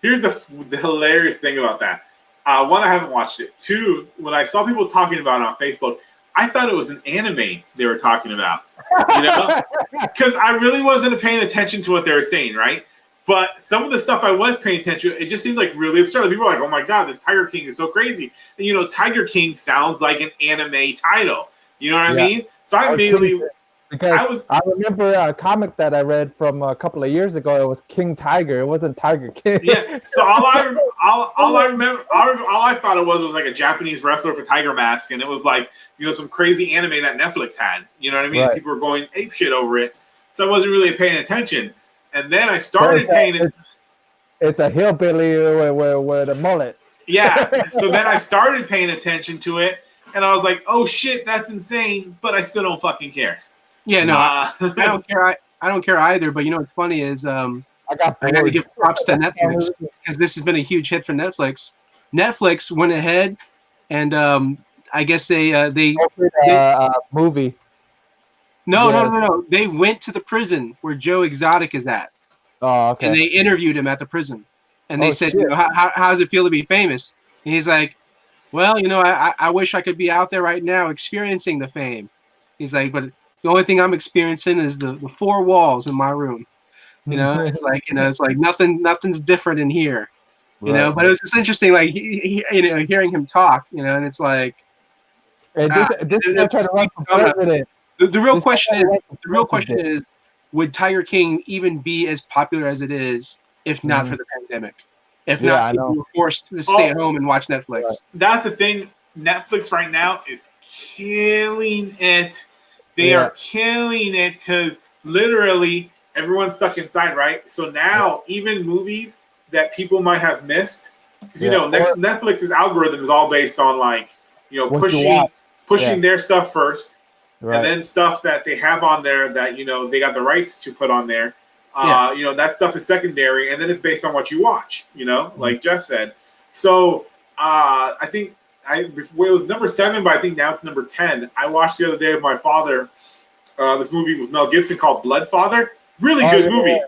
Here's the hilarious thing about that. One, I haven't watched it. Two, when I saw people talking about it on Facebook, I thought it was an anime they were talking about. Because I really wasn't paying attention to what they were saying, right? But some of the stuff I was paying attention to, it just seemed like really absurd. People were like, oh my God, this Tiger King is so crazy. And, Tiger King sounds like an anime title. You know what I mean? So I immediately... Because I remember a comic that I read from a couple of years ago. It was King Tiger. It wasn't Tiger King. Yeah. So all I remember, all I thought it was like a Japanese wrestler for Tiger Mask, and it was like some crazy anime that Netflix had. You know what I mean? Right. People were going apeshit over it, so I wasn't really paying attention. And then I started paying it. It's a hillbilly with a mullet. Yeah. So then I started paying attention to it, and I was like, "Oh shit, that's insane!" But I still don't fucking care. Yeah, no, I don't care. I don't care either. But what's funny is I got to give props to Netflix because this has been a huge hit for Netflix. Netflix went ahead and I guess they movie. No. They went to the prison where Joe Exotic is at. Oh, okay. And they interviewed him at the prison, and they said, how does it feel to be famous? And he's like, well, I wish I could be out there right now experiencing the fame. He's like, but the only thing I'm experiencing is the four walls in my room. You know, it's like it's like nothing's different in here. You know, but it was just interesting, like hearing him talk. You know, and it's like Hey, this guy trying to run for president. The real question is, would Tiger King even be as popular as it is if not for the pandemic? If not, people were forced to stay at home and watch Netflix. Right. That's the thing. Netflix right now is killing it. They are killing it because literally everyone's stuck inside, right? So now even movies that people might have missed, because Netflix's algorithm is all based on like pushing their stuff first, and then stuff that they have on there that they got the rights to put on there. That stuff is secondary, and then it's based on what you watch. Like Jeff said. So I think before it was number 7, but I think now it's number 10. I watched the other day with my father this movie with Mel Gibson called Bloodfather. Really good movie.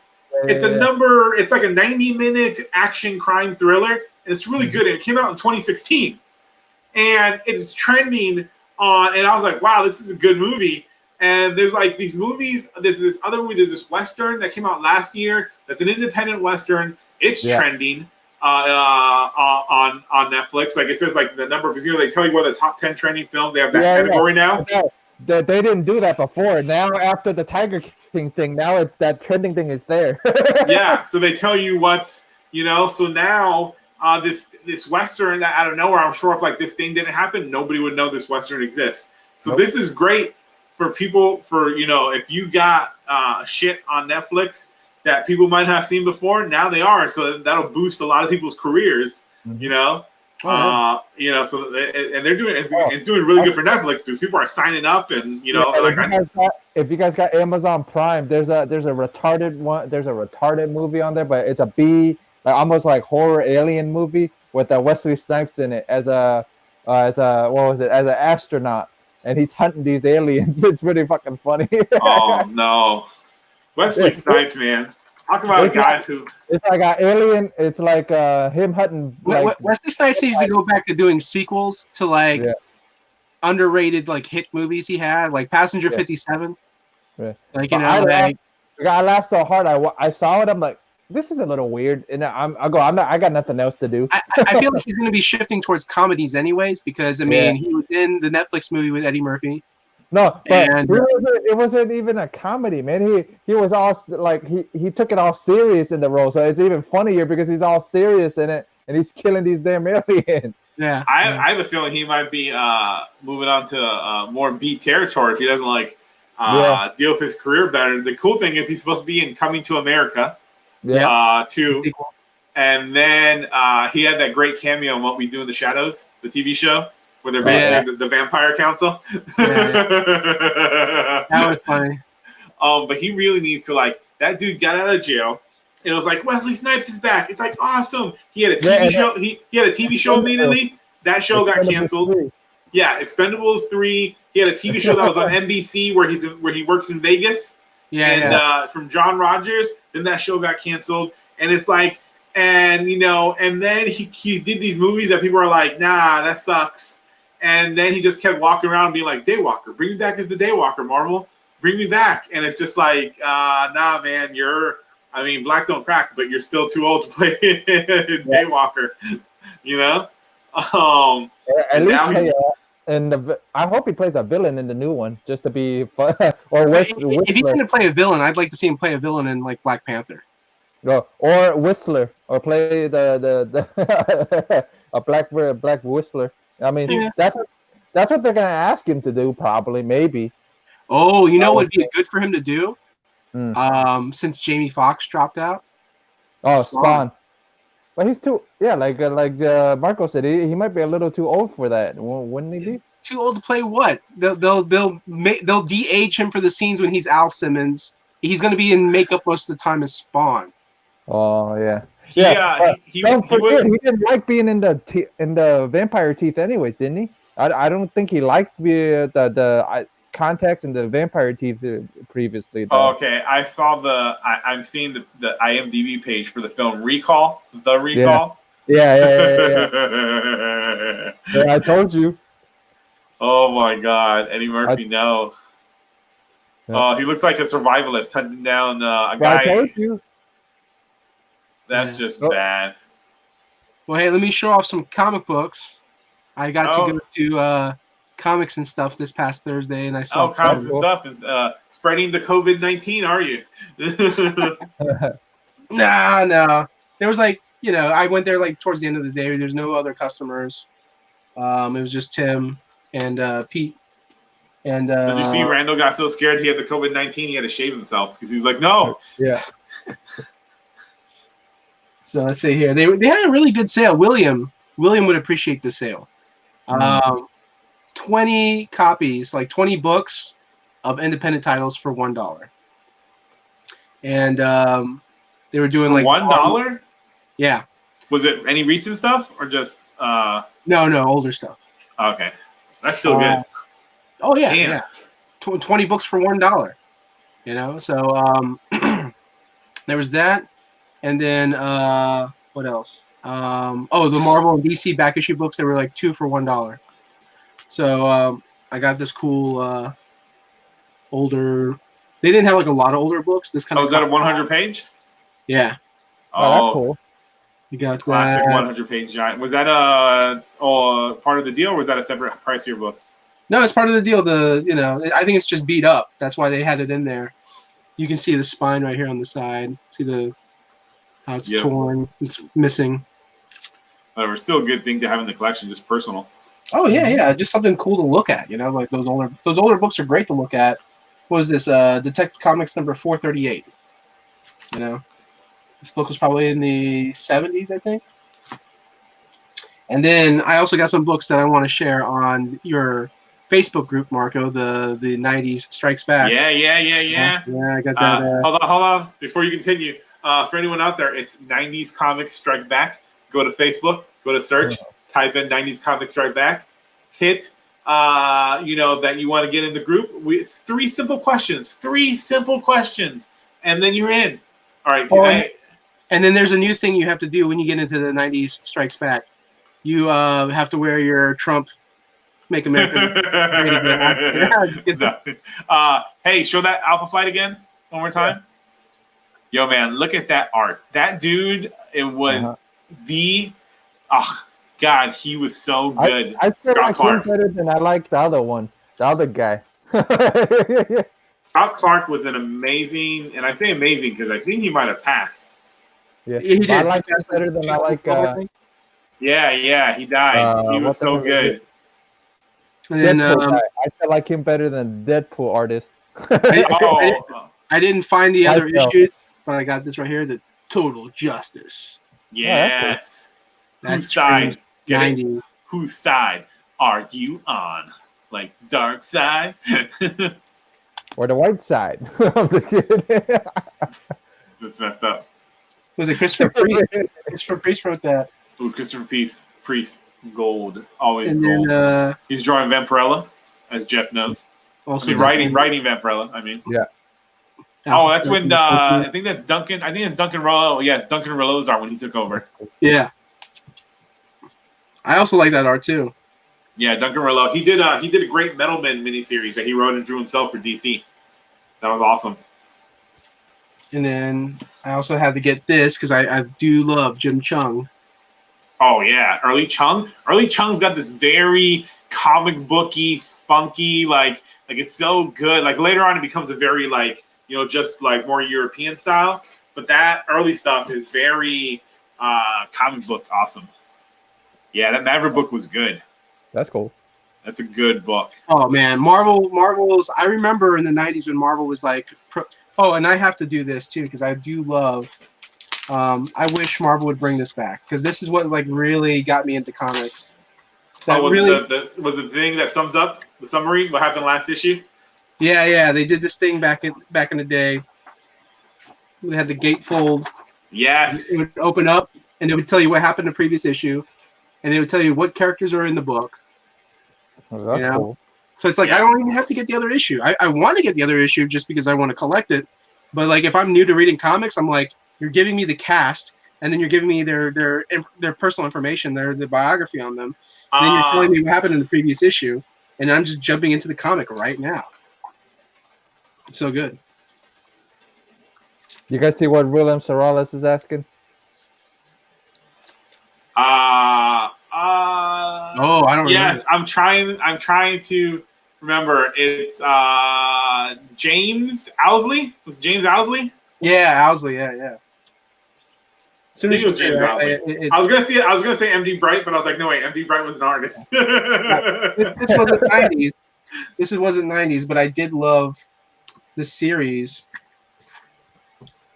It's like a 90-minute action crime thriller, and it's really good. And it came out in 2016, and it's trending on. And I was like, wow, this is a good movie. And there's like these movies. There's this other movie. There's this Western that came out last year. That's an independent Western. It's trending on Netflix. Like it says, like the number, because they tell you what the top 10 trending films. They have that category now. They didn't do that before. Now after the Tiger King thing, now it's that trending thing is there. So they tell you what's So now this Western that out of nowhere, I'm sure if like this thing didn't happen, nobody would know this Western exists. So this is great for people if you got shit on Netflix that people might have seen before. Now they are, so that'll boost a lot of people's careers. So and they're doing it's doing really good for Netflix because people are signing up and if you guys got Amazon Prime, there's a retarded one. There's a retarded movie on there, but it's a B, like almost like horror alien movie with Wesley Snipes in it as an astronaut, and he's hunting these aliens. It's pretty fucking funny. Oh no, Wesley Snipes, man. Talk about a guy who... It's like an alien. It's like him hunting... Wesley Snipes needs to go back to doing sequels to underrated hit movies he had, like Passenger 57. Yeah. I laughed so hard. I saw it. I'm like, this is a little weird. And I got nothing else to do. I feel like he's going to be shifting towards comedies anyways because, he was in the Netflix movie with Eddie Murphy. No, but it wasn't even a comedy, man. He was all like he took it all serious in the role, so it's even funnier because he's all serious in it and he's killing these damn aliens. Yeah, I have a feeling he might be moving on to more B territory if he doesn't deal with his career better. The cool thing is he's supposed to be in Coming to America, too, and then he had that great cameo in What We Do in the Shadows, the TV show. Where they're basically the Vampire Council. That was funny. But he really needs to that dude got out of jail. It was like Wesley Snipes is back. It's like awesome. He had a TV show. He had a TV show immediately. That show got canceled. 3. Yeah, Expendables 3. He had a TV show that was on NBC where he works in Vegas. From John Rogers. Then that show got canceled, and it's like, and then he did these movies that people are like, nah, that sucks. And then he just kept walking around being like, Daywalker, bring me back as the Daywalker, Marvel. Bring me back. And it's just like, nah, man, black don't crack, but you're still too old to play Daywalker, At least I hope he plays a villain in the new one, just to be fun. If he's going to play a villain, I'd like to see him play a villain in Black Panther. Or Whistler, or play the a black Whistler. I mean, that's what they're gonna ask him to do, probably, maybe. Oh, what would be good for him to do? Since Jamie Foxx dropped out. Oh, Spawn. But he's too, like Marco said, he might be a little too old for that, wouldn't he be? Too old to play what? They'll de-age him for the scenes when he's Al Simmons. He's gonna be in makeup most of the time as Spawn. Oh yeah. He didn't like being in the vampire teeth anyways, didn't he? I don't think he liked the contacts and the vampire teeth previously. Oh, okay, I saw I'm seeing the IMDb page for the film Recall. The Recall. Yeah. I told you. Oh my God, Eddie Murphy, no. Oh, he looks like a survivalist hunting down a guy. I told you. That's just Oh. bad. Well, hey, let me show off some comic books. I got to go to comics and stuff this past Thursday, and I saw Comics and cool. stuff is spreading the COVID-19. Are you? No. There was like, I went there like towards the end of the day. There's no other customers. It was just Tim and Pete. And Did you see Randall got so scared he had the COVID-19 he had to shave himself because he's like, no. Yeah. So let's see here. They had a really good sale. William would appreciate the sale. 20 copies, like 20 books of independent titles for $1. And they were doing For like $1? Yeah. Was it any recent stuff or just No, older stuff. Okay. That's still good. Oh yeah, Damn. yeah. 20 books for $1. So there was that, and then what else? The Marvel and DC back issue books. They were like 2 for $1. So I got this cool older. They didn't have like a lot of older books. This kind of. Is that a 100 page? Yeah. Oh, that's cool. You got Classic that. 100 page giant. Was that part of the deal, or was that a separate pricier book? No, it's part of the deal. I think it's just beat up. That's why they had it in there. You can see the spine right here on the side. See how it's torn. It's missing. Whatever. Still a good thing to have in the collection, just personal. Oh yeah. Just something cool to look at. Like those older books are great to look at. What was this? Detective Comics number 438. This book was probably in the 70s, I think. And then I also got some books that I want to share on your Facebook group, Marco, the 90s Strikes Back. Yeah. Yeah, I got that. Hold on. Before you continue, for anyone out there, it's 90s Comics Strike Back. Go to Facebook, go to search, type in 90s Comics Strike Back, hit, that you want to get in the group. It's 3 simple questions, and then you're in. All right. And then there's a new thing you have to do when you get into the 90s Strikes Back. You have to wear your Trump Make America Great Again. Hey, show that Alpha Flight again one more time. Yeah. Yo, man, look at that art. That dude, it was God, he was so good. I feel Scott like Clark. him better than I like the other one, the other guy. Scott Clark was an amazing, and I say amazing because I think he might have passed. Yeah, he did. I like that better than I like. Yeah, he died. He was so good. And then, Deadpool guy. I feel like him better than Deadpool artist. I didn't find the other felt. issues, but I got this right here, the Total Justice. Yes. That's Whose side? Get it? 90. Whose side are you on? Like dark side? Or the white side. I'm just kidding. That's messed up. Was it Christopher Priest? Christopher Priest wrote that. Ooh, Christopher Priest, gold, always And gold. then He's drawing Vampirella, as Jeff knows. also Writing Vampirella. I mean, Yeah. Oh, that's when I think that's Duncan. I think it's Duncan Rollo. Yes, Duncan Rollo's art when he took over. Yeah. I also like that art too. Yeah, Duncan Rollo. He did a great Metal Men miniseries that he wrote and drew himself for DC. That was awesome. And then I also had to get this because I do love Jim Chung. Oh yeah, Early Chung. Early Chung's got this very comic booky, funky, like it's so good. Like later on, it becomes a very just like more European style. But that early stuff is very comic book awesome. Yeah, that Maverick book was good. That's cool. That's a good book. Oh man, Marvel's. I remember in the 90s when Marvel was like. And I have to do this too because I do love. I wish Marvel would bring this back because this is what really got me into comics. Was it the thing that sums up the summary? What happened last issue? Yeah. They did this thing back in the day. They had the gatefold. Yes. It would open up and it would tell you what happened in the previous issue, and it would tell you what characters are in the book. Oh, that's cool. So it's like I don't even have to get the other issue. I want to get the other issue just because I want to collect it. But if I'm new to reading comics, I'm like, you're giving me the cast, and then you're giving me their personal information, their biography on them, and then you're telling me what happened in the previous issue, and I'm just jumping into the comic right now. It's so good. You guys see what William Sorales is asking? Oh, I don't Yes, I'm trying to remember. It's James Owsley. Was it James Owsley? remember. Yeah, Owsley. Yeah. As soon I as think it you was say James that, Owsley. it's- I was gonna say MD Bright, but I was like, no wait, MD Bright was an artist. this wasn't 90s. This wasn't 90s, but I did love this series.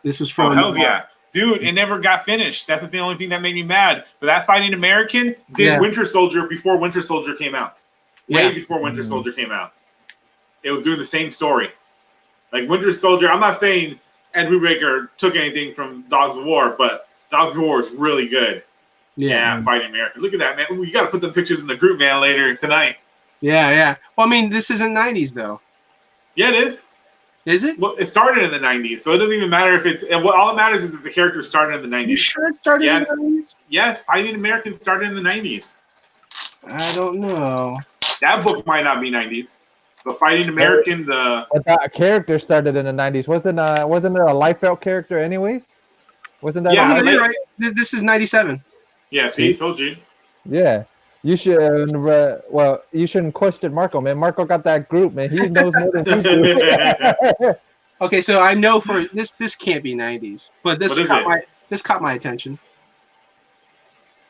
This was Oh from hell's yeah, dude! It never got finished. That's the only thing that made me mad. But that Fighting American did Yeah. Winter Soldier before Winter Soldier came out. Way Yeah. before Winter Soldier came out. It was doing the same story. Like Winter Soldier. I'm not saying Ed Brubaker took anything from Dogs of War, but Dogs of War is really good. Yeah, Fighting American. Look at that, man. We got to put them pictures in the group, man, later tonight. Yeah. Well, I mean, this isn't 90s though, Yeah, it is. is it? Well, it started in the 90s, so it doesn't even matter if it's. All that matters is that the character started in the 90s. You sure it started Yes. in the 90s? Yes, Fighting American started in the 90s. I don't know. That book might not be 90s, but Fighting American, the But that character started in the 90s. Wasn't there a Liefeld character anyways? Wasn't that? Yeah, a No, Liefeld- you're right. This is 97. yeah. See, told you. Yeah. You should. You shouldn't question Marco, man. Marco got that group, man. He knows more than we do. Okay, so I know for this can't be 90s, but What is it? this caught my attention.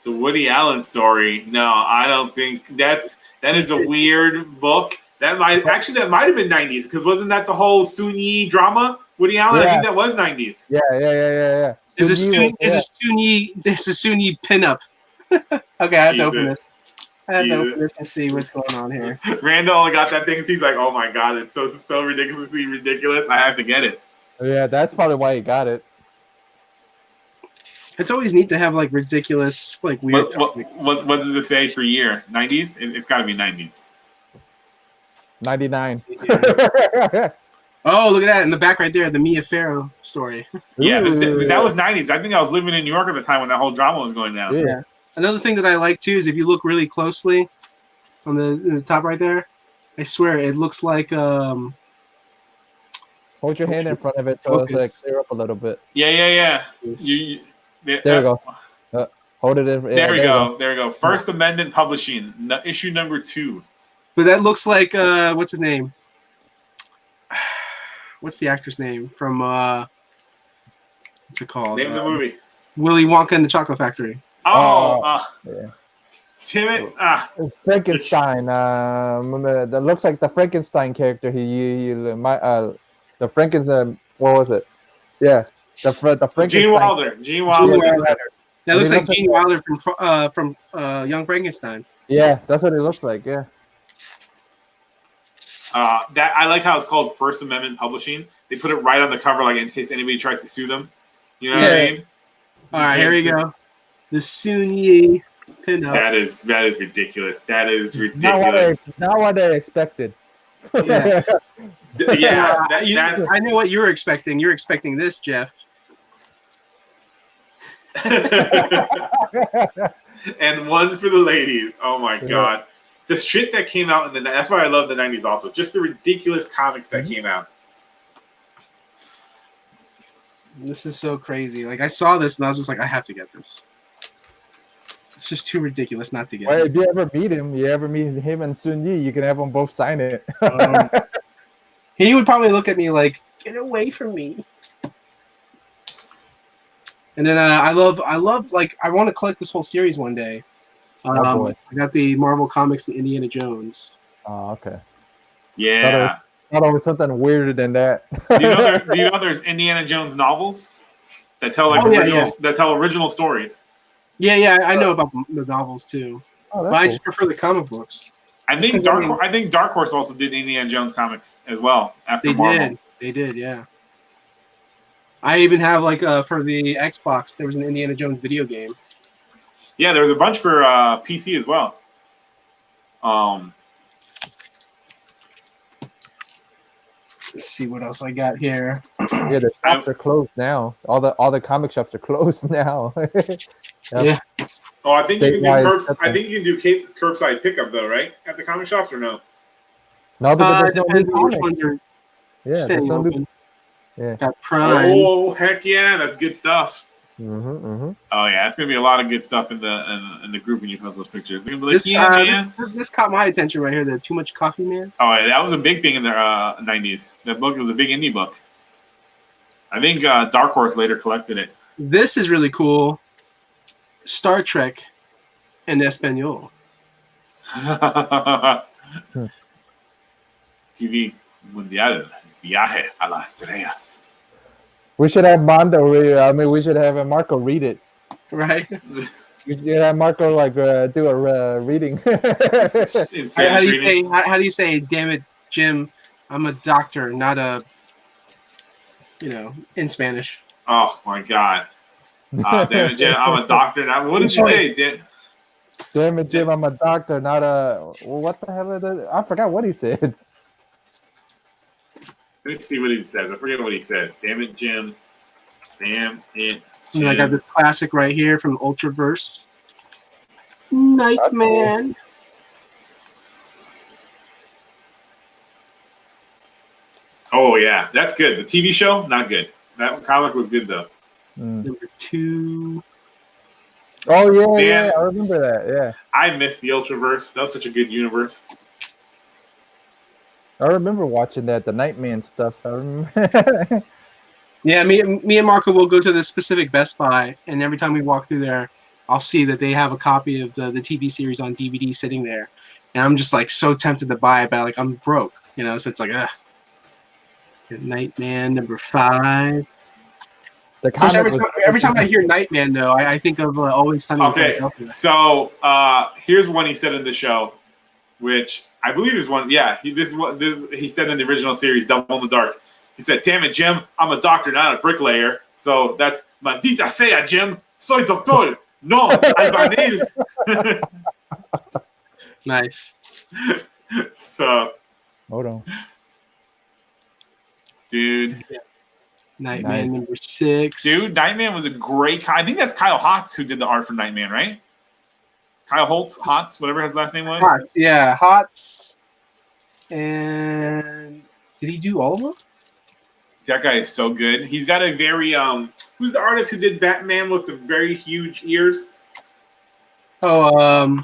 The Woody Allen story. No, I don't think that is a weird book. That might have been 90s because wasn't that the whole Sun Yi drama? Woody Allen, I Yeah. think that was 90s. Yeah. There's a Sun Yi, Sun Yi pinup. Okay, I have to open this. Jesus. I have to open Jesus. this and see what's going on here. Randall only got that thing because he's like, oh my god, it's so ridiculously ridiculous. I have to get it. Yeah, that's probably why he got it. It's always neat to have like ridiculous, like weird. What does it say for year? 90s? It's got to be 90s. 99. Oh, look at that in the back right there, the Mia Farrow story. Yeah, but Ooh. that was 90s. I think I was living in New York at the time when that whole drama was going down. Yeah. Another thing that I like too is if you look really closely on the top right there, I swear it looks like Hold your hand in front of it so it's like clear up a little bit. Yeah. There we go. Hold it in. There we go. There we go. First Amendment Publishing, issue number 2. but that looks like what's his name? What's the actor's name from what's it called? Name the movie. Willy Wonka and the Chocolate Factory. Yeah. Timmy. Frankenstein. That looks like the Frankenstein character. The Frankenstein. What was it? Yeah, the Frankenstein. Gene Wilder. Gene Wilder. That looks It like looks Gene Wilder from Young Frankenstein. Yeah, that's what it looks like. Yeah. That I like how it's called First Amendment Publishing. They put it right on the cover, like in case anybody tries to sue them. You know what I mean? All right, here we go. The Sun Yi pinup. That is ridiculous. That is ridiculous. Not what they expected. Yeah. Yeah, that's. I know what you were expecting. You're expecting this, Jeff. And one for the ladies. Oh my god. The shit that came out in that's why I love the 90s also. Just the ridiculous comics that came out. This is so crazy. Like I saw this and I was just like, I have to get this. It's just too ridiculous not to get Well, it. if you ever meet him and Sun Yi, you can have them both sign it. He would probably look at me like, "Get away from me." And then I love like I want to collect this whole series one day. boy. I got the Marvel Comics, the Indiana Jones. Oh, okay. Yeah. Thought it was something weirder than that. Do you know there's Indiana Jones novels that tell that tell original stories? Yeah, I know about the novels too, Oh, but that's I cool. just prefer the comic books. I think Dark Horse also did Indiana Jones comics as well after They Marvel. did, yeah. I even have like for the Xbox, there was an Indiana Jones video game. Yeah, there was a bunch for PC as well. Let's see what else I got here. Yeah, the shops are closed now. All the comic shops are closed now. Yeah. Oh, I think you can do Statewide, I think you can do curbside pickup though, right? At the comic shops or no? No, because there's no new Depends on which comics. ones are Yeah, there's staying no new. open. Yeah. Got Prime. Oh heck yeah, that's good stuff. Oh yeah, it's gonna be a lot of good stuff in the group when you post those pictures. They're gonna be like, man. This caught my attention right here. The Too Much Coffee Man. Oh, yeah, that was a big thing in the 90s. That book was a big indie book. I think Dark Horse later collected it. This is really cool. Star Trek in Espanol. TV Mundial, Viaje a las Estrellas. We should have Mondo read it. I mean, we should have Marco read it. Right? We should have Marco do a reading. In How Spanish do you say, damn it, Jim, I'm a doctor, not a, in Spanish. Oh my God. Damn it, Jim, I'm a doctor. Now, what did you say? Damn it, Jim, I'm a doctor, not a. What the hell is it? I forgot what he said. Let's see what he says. I forget what he says. Damn it, Jim. Damn it, Jim. And I got this classic right here from Ultraverse. Nightman. Oh yeah, that's good. The TV show, not good. That comic was good though. Number 2. Oh yeah, Man. yeah, I remember that. Yeah, I missed the Ultraverse. That was such a good universe. I remember watching that, the Nightman stuff. I remember. Yeah, me and Marco will go to this specific Best Buy, and every time we walk through there, I'll see that they have a copy of the TV series on DVD sitting there, and I'm just like so tempted to buy it, but like I'm broke, so it's like, ugh. Nightman number 5. The Which comic every time I hear Nightman, though, I think of Always Sunny in Okay, Philadelphia. so here's one he said in the show, which I believe is one. Yeah, he said in the original series, Double in the Dark. He said, "Damn it, Jim, I'm a doctor, not a bricklayer." So that's maldita sea, Jim. Soy doctor, no albañil. Nice. So, Hold on. dude, Nightman number 6. dude, Nightman was a great. I think that's Kyle Hotz who did the art for Nightman, right? Kyle Hotz, whatever his last name was. Hotz, yeah, Hotz. And did he do all of them? That guy is so good. He's got a very who's the artist who did Batman with the very huge ears? Oh,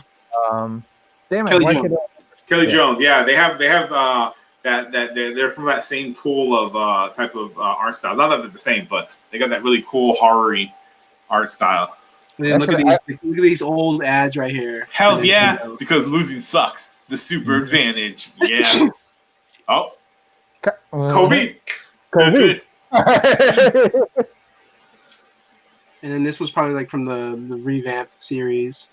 Damn it, Kelly why Jones. could I- Kelly Yeah. Jones. Yeah, they have that they're from that same pool of type of art styles. Not that they're the same, but they got that really cool horror-y art style. and then look at these old ads right here. Hells And yeah, then, because losing sucks. The super advantage. Yes. Oh, COVID. COVID. And then this was probably like from the revamped series.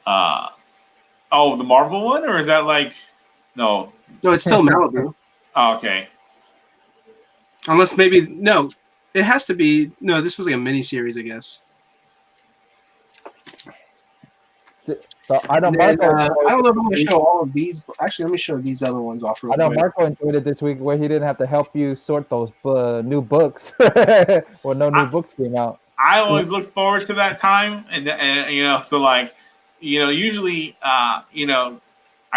Oh, the Marvel one, or is that like no? No, it's still Malibu. Oh, okay. Unless maybe no, it has to be no. This was like a mini series, I guess. So I know And then, Marco. I don't know if I'm gonna show all of these. But actually, let me show these other ones off real I know quick. Marco enjoyed it this week where he didn't have to help you sort those new books. Well, no new books came out. I always look forward to that time, and so like, usually, I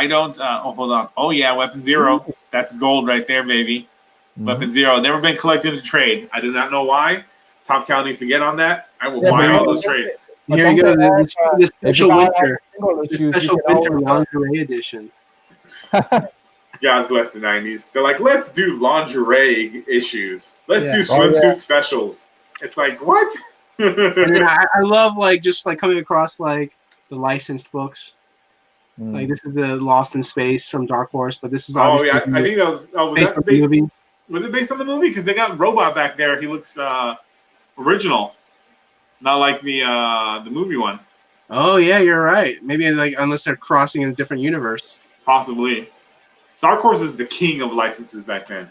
don't. Oh, hold on. Oh yeah, Weapon Zero. That's gold right there, baby. Weapon Zero. Never been collected in trade. I do not know why. Top Cow needs to get on that. I will buy all those trades. Here you go. The special winter, Single the issues, you special can winter always- lingerie edition. God bless the 90s. They're like, let's do lingerie issues. Let's do Oh, swimsuit yeah. specials. It's like, what? And then I love just coming across the licensed books. Like this is the Lost in Space from Dark Horse, but this is Oh obviously yeah, I think that was. Oh, was based that on the based? movie. Was it based on the movie? Because they got Robot back there. He looks original, not like the movie one. Oh yeah, you're right. Maybe unless they're crossing in a different universe. Possibly. Dark Horse is the king of licenses back then.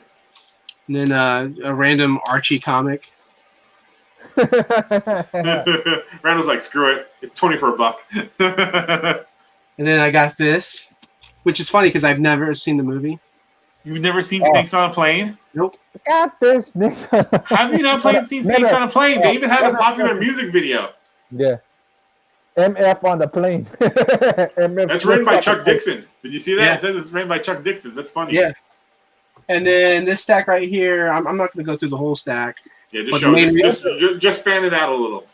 And then a random Archie comic. Randall's like, screw it. It's 20 for $1. And then I got this, which is funny because I've never seen the movie. You've never seen Snakes on a Plane? Nope. Got this, Nick. Have you not seen Snakes on a Plane? They even had a popular music video. Yeah. MF on the plane. MF That's written by flips Chuck up the- Dixon. Did you see that? Yeah. It says it's written by Chuck Dixon. That's funny. Yeah. And then this stack right here, I'm not going to go through the whole stack. Yeah, But the main just fan it out a little.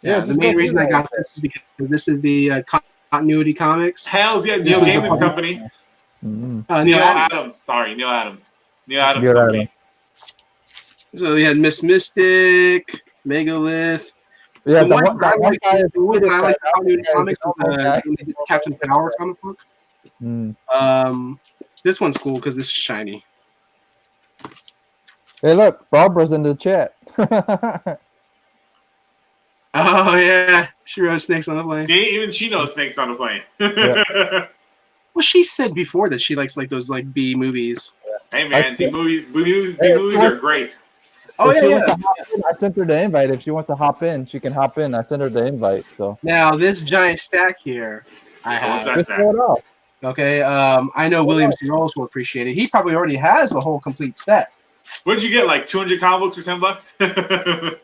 Yeah, the main reason I got this is because this is the Continuity Comics. Hell's yeah, Neil Gaiman's company. Neil Adams. Sorry, Neil Adams. Neil Adams company. So we had Miss Mystic, Megalith. Yeah, the one I like Continuity Comics was Captain Power comic book. This one's cool because this is shiny. Hey, look, Barbara's in the chat. Oh yeah, she wrote Snakes on a Plane. See, even she knows Snakes on a Plane. Yeah. Well, she said before that she likes like those like B movies. Hey man, the movies are great. Oh yeah. I sent her the invite. If she wants to hop in, she can hop in. I sent her the invite. So now this giant stack here, I have. What's that stack? Okay, I know William C. Rolls will appreciate it. He probably already has the whole complete set. What did you get? Like 200 comic books for $10?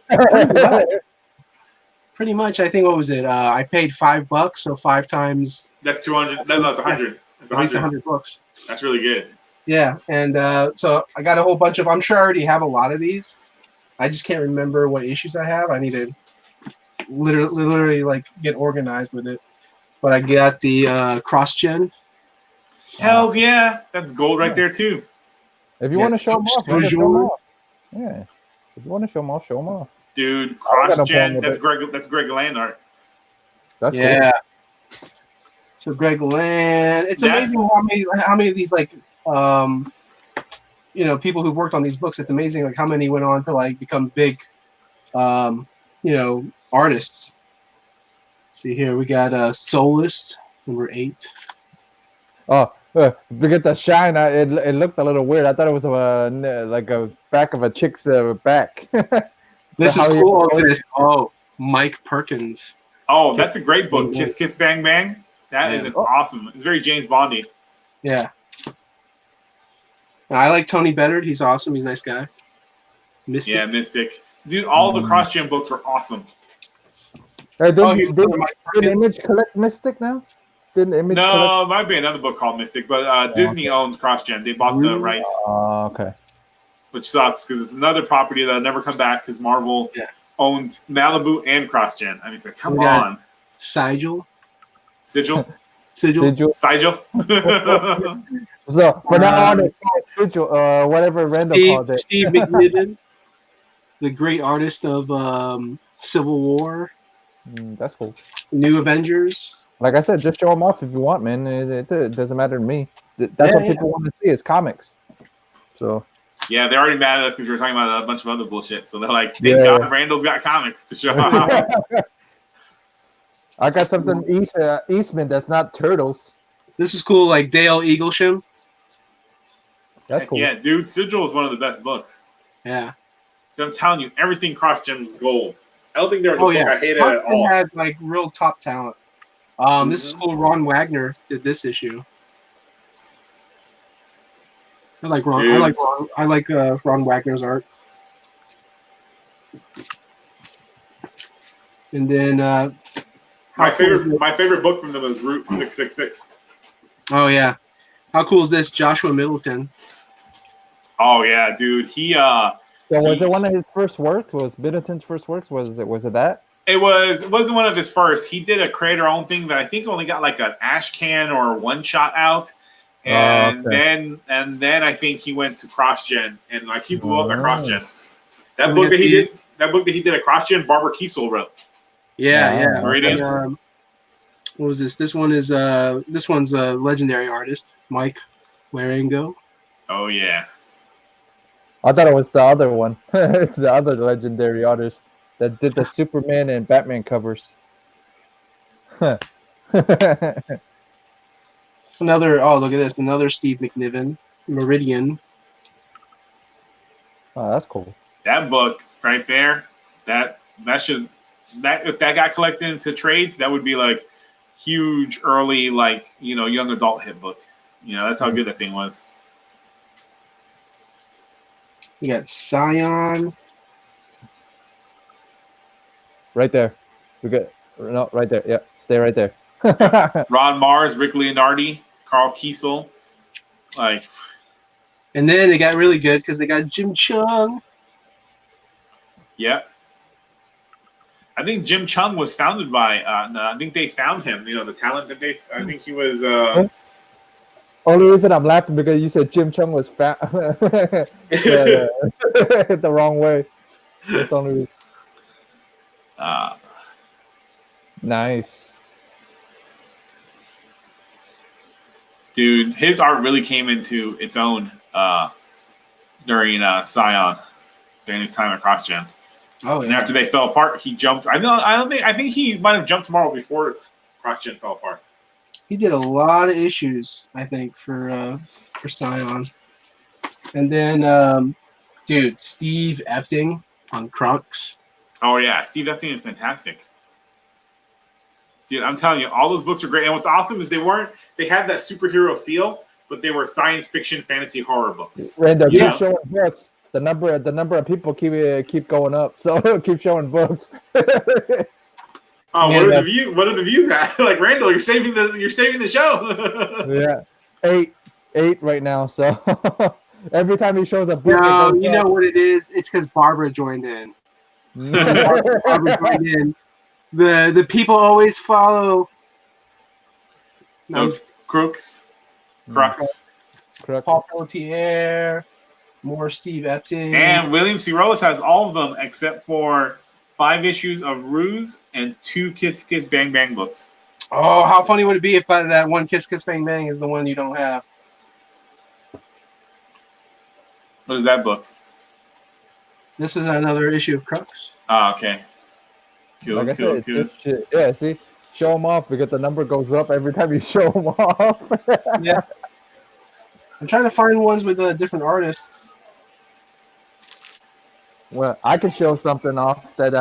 Pretty much. I think what was it? I paid $5, so 5 times. That's 200. No, that's 100. That's at least 100 books. That's really good. Yeah, and so I got a whole bunch of. I'm sure I already have a lot of these. I just can't remember what issues I have. I need to literally like get organized with it. But I got the cross gen. Hells yeah, that's gold right there too. If you want to show them off, show them off. Yeah. If you want to show them off, show them off. Dude, cross gen. That's Greg Land art. That's cool. So Greg Land. It's amazing how many of these like people who've worked on these books. It's amazing like how many went on to like become big artists. See here, we got Soulist, number 8. Oh, forget the shine. It looked a little weird. I thought it was like a back of a chick's back. This is cool. Oh, Mike Perkins. Oh, that's a great book. Kiss Kiss Bang Bang. That is awesome. It's very James Bondy. Yeah. I like Tony Bedard. He's awesome. He's a nice guy. Mystic. Yeah, Mystic. Dude, all the cross-gen books were awesome. Did Image collect Mystic now? Didn't Image collect? It might be another book called Mystic, but Disney owns cross-gen. They bought the rights. Okay. Which sucks because it's another property that'll never come back because Marvel owns Malibu and cross-gen. I mean, it's like, come on. Sigil. Sigil. So, for now on, it's Sigil, whatever Randall called it. Steve McNiven, the great artist of Civil War. That's cool. New Avengers. Like I said, just show them off if you want, man. It doesn't matter to me. That's what people want to see is comics. So. Yeah, they're already mad at us because we're talking about a bunch of other bullshit. So they're like, thank God Randall's got comics to show off. I got something Eastman that's not Turtles. This is cool, like Dale Eaglesham. That's cool. Yeah, dude, Sigil is one of the best books. Yeah. So I'm telling you, everything cross-gen was gold. I don't think there was a book I hated at all. Had like real top talent. This is cool. Ron Wagner did this issue. I like Ron. Dude. I like Ron Wagner's art. And then my favorite book from them was Route 666. Oh yeah, how cool is this? Joshua Middleton. Oh yeah, dude. Was it one of his first works? Was Middleton's first works? Was it that? It wasn't one of his first. He did a creator-owned thing that I think only got like an ash can or one shot out. And then I think he went to CrossGen and like he blew up at CrossGen. That book that he did at CrossGen, Barbara Kiesel wrote. Yeah. What was this? This one's a legendary artist, Mike Waringo. Oh yeah. I thought it was the other one. It's the other legendary artist that did the Superman and Batman covers. Look at this. Another Steve McNiven, Meridian. Oh, that's cool. That book right there, if that got collected into trades, that would be like huge early, like, young adult hit book. That's how good that thing was. We got Scion. Right there. Right there. Yeah, stay right there. Ron Mars, Rick Leonardi, Carl Kiesel. And then they got really good because they got Jim Chung. Yep. I think Jim Chung was founded by. No, I think they found him. You know, the talent that they. I think he was. Only reason I'm laughing because you said Jim Chung was fat the wrong way. That's the only reason. Nice. Dude, his art really came into its own during Scion, during his time at CrossGen. Oh, And yeah. after they fell apart, he jumped. I think he might have jumped tomorrow before CrossGen fell apart. He did a lot of issues, I think, for Scion. And then, dude, Steve Epting on Crux. Oh yeah, Steve Epting is fantastic. Dude, I'm telling you, all those books are great. And what's awesome is they had that superhero feel, but they were science fiction, fantasy, horror books. Randall, You keep know? showing books. The number of people keep going up. So keep showing books. Oh, Yeah, what are the views at? Like Randall, you're saving the show. Yeah, eight right now. So every time he shows a book, No, it goes you know what it is? It's because Barbara joined in. up. Barbara joined in. The people always follow. So Crux. Paul Pelletier, more Steve Epting. And William C. Rose has all of them except for 5 issues of Ruse and 2 Kiss Kiss Bang Bang books. Oh, how funny would it be if that one Kiss Kiss Bang Bang is the one you don't have? What is that book? This is another issue of Crux. Oh, okay. Cool, Like I cool, said, cool. it's just shit. Yeah, see, show them off because the number goes up every time you show them off. Yeah. I'm trying to find ones with different artists. Well, I can show something off that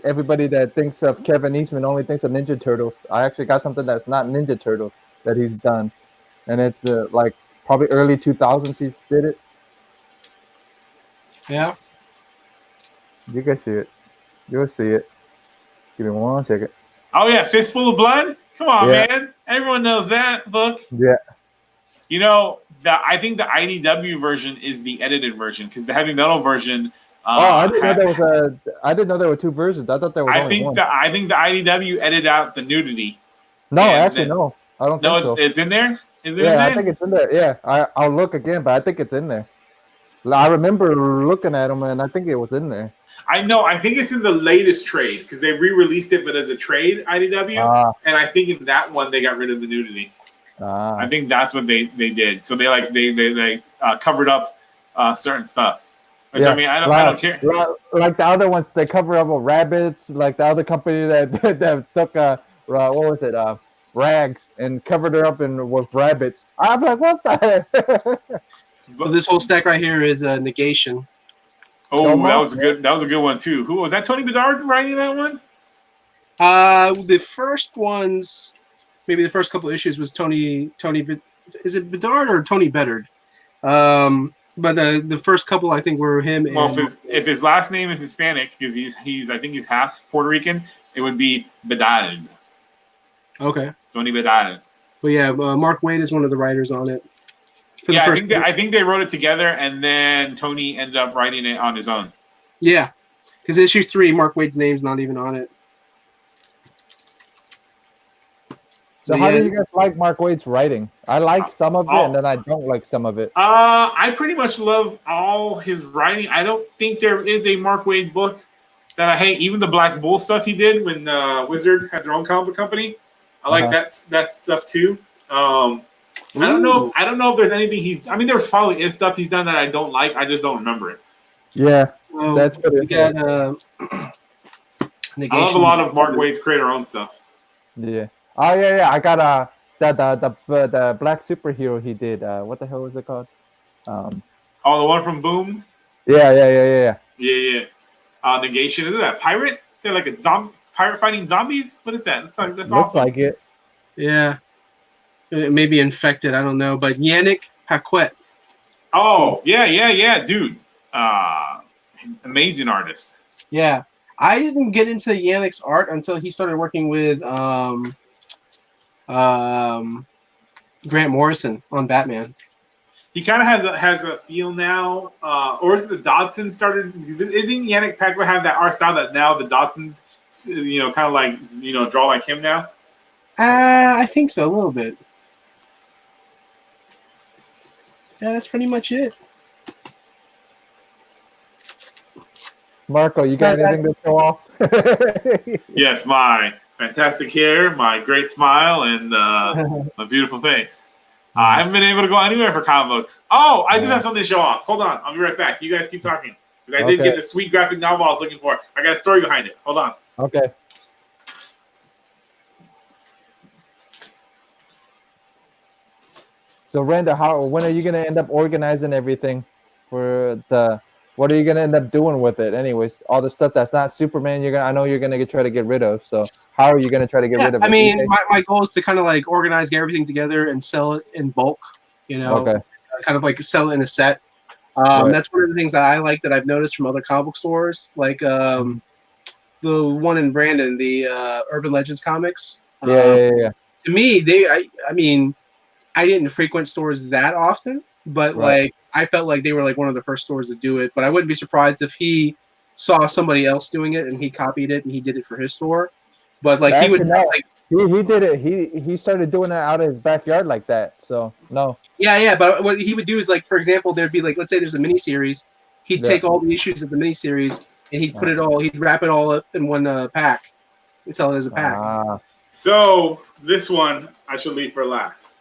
everybody that thinks of Kevin Eastman only thinks of Ninja Turtles. I actually got something that's not Ninja Turtles that he's done, and it's like probably early 2000s he did it. Yeah. You can see it. You'll see it. Give me 1 second. Oh yeah, Fistful of Blood? Come on, Yeah. man. Everyone knows that book. Yeah. You know, I think the IDW version is the edited version because the heavy metal version. I didn't know there were 2 versions. I thought there was only one. I think the IDW edited out the nudity. No, and actually, then- no. I don't No, think so. it's in there. Is it in Yeah, there? I think it's in there. Yeah, I'll look again, but I think it's in there. I remember looking at them, and I think it was in there. I know. I think it's in the latest trade because they re-released it, but as a trade IDW. And I think in that one they got rid of the nudity. I think that's what they did. So they covered up certain stuff. Which Yeah, I mean, I don't care. Like the other ones, they cover up with rabbits. Like the other company that took what was it? Rags and covered her up with rabbits. I'm like, what the heck? So this whole stack right here is Negation. Oh, Come that on. was a good. That was a good one too. Who was that? Tony Bedard writing that one? The first ones, maybe the first couple of issues was Tony. Is it Bedard or Tony Bedard? But the first couple I think were him. Well, and, if his last name is Hispanic, because he's I think he's half Puerto Rican, it would be Bedard. okay, Tony Bedard. but yeah, Mark Waid is one of the writers on it. For the Yeah, first I think they wrote it together, and then Tony ended up writing it on his own. yeah, because issue 3, Mark Waid's name's not even on it. So But how yeah. do you guys like Mark Waid's writing? I like some of it, and then I don't like some of it. I pretty much love all his writing. I don't think there is a Mark Waid book that I hate. Even the Black Bull stuff he did when Wizard had their own comic book company. I like that stuff too. I don't know. I don't know if there's anything he's. I mean, there's probably stuff he's done that I don't like. I just don't remember it. Yeah, Well, that's what we it got is. Negation. I love a lot of Mark Waid's creator own stuff. Yeah. Oh yeah. I got the black superhero he did. What the hell was it called? Oh, the one from Boom. Yeah. Yeah. Negation. Is that pirate? Is that like a pirate fighting zombies? What is that? That's Looks awesome. like it. Yeah, it may be infected. I don't know, but Yannick Paquette. Oh, yeah, dude. Amazing artist. Yeah, I didn't get into Yannick's art until he started working with Grant Morrison on Batman. he kind of has a feel now, or is it the Dodsons started? Isn't Yannick Paquin have that art style that now the Dodsons, kind of like draw like him now? I think so, a little bit. Yeah, that's pretty much it. Marco, you got anything to show off? Yes, my fantastic hair, my great smile, and my beautiful face. I haven't been able to go anywhere for comic books. Oh, I do have something to show off. Hold on. I'll be right back. You guys keep talking. Because I did get the sweet graphic novel I was looking for. I got a story behind it. Hold on. Okay. So, Randa, when are you going to end up organizing everything for what are you going to end up doing with it? Anyways, all the stuff that's not Superman, I know you're going to try to get rid of. So how are you going to try to get rid of it? I mean, my goal is to kind of like organize everything together and sell it in bulk, kind of like sell it in a set. That's one of the things that I like that I've noticed from other comic book stores, like the one in Brandon, the Urban Legends comics. Yeah. To me, I mean, I didn't frequent stores that often, but like I felt like they were like one of the first stores to do it. But I wouldn't be surprised if he saw somebody else doing it and he copied it and he did it for his store. But like he would, he did it. He started doing it out of his backyard like that. So no. Yeah. But what he would do is like, for example, there'd be like, let's say there's a miniseries. He'd take all the issues of the miniseries and he'd put it all. He'd wrap it all up in one pack and sell it as a pack. So this one I should leave for last.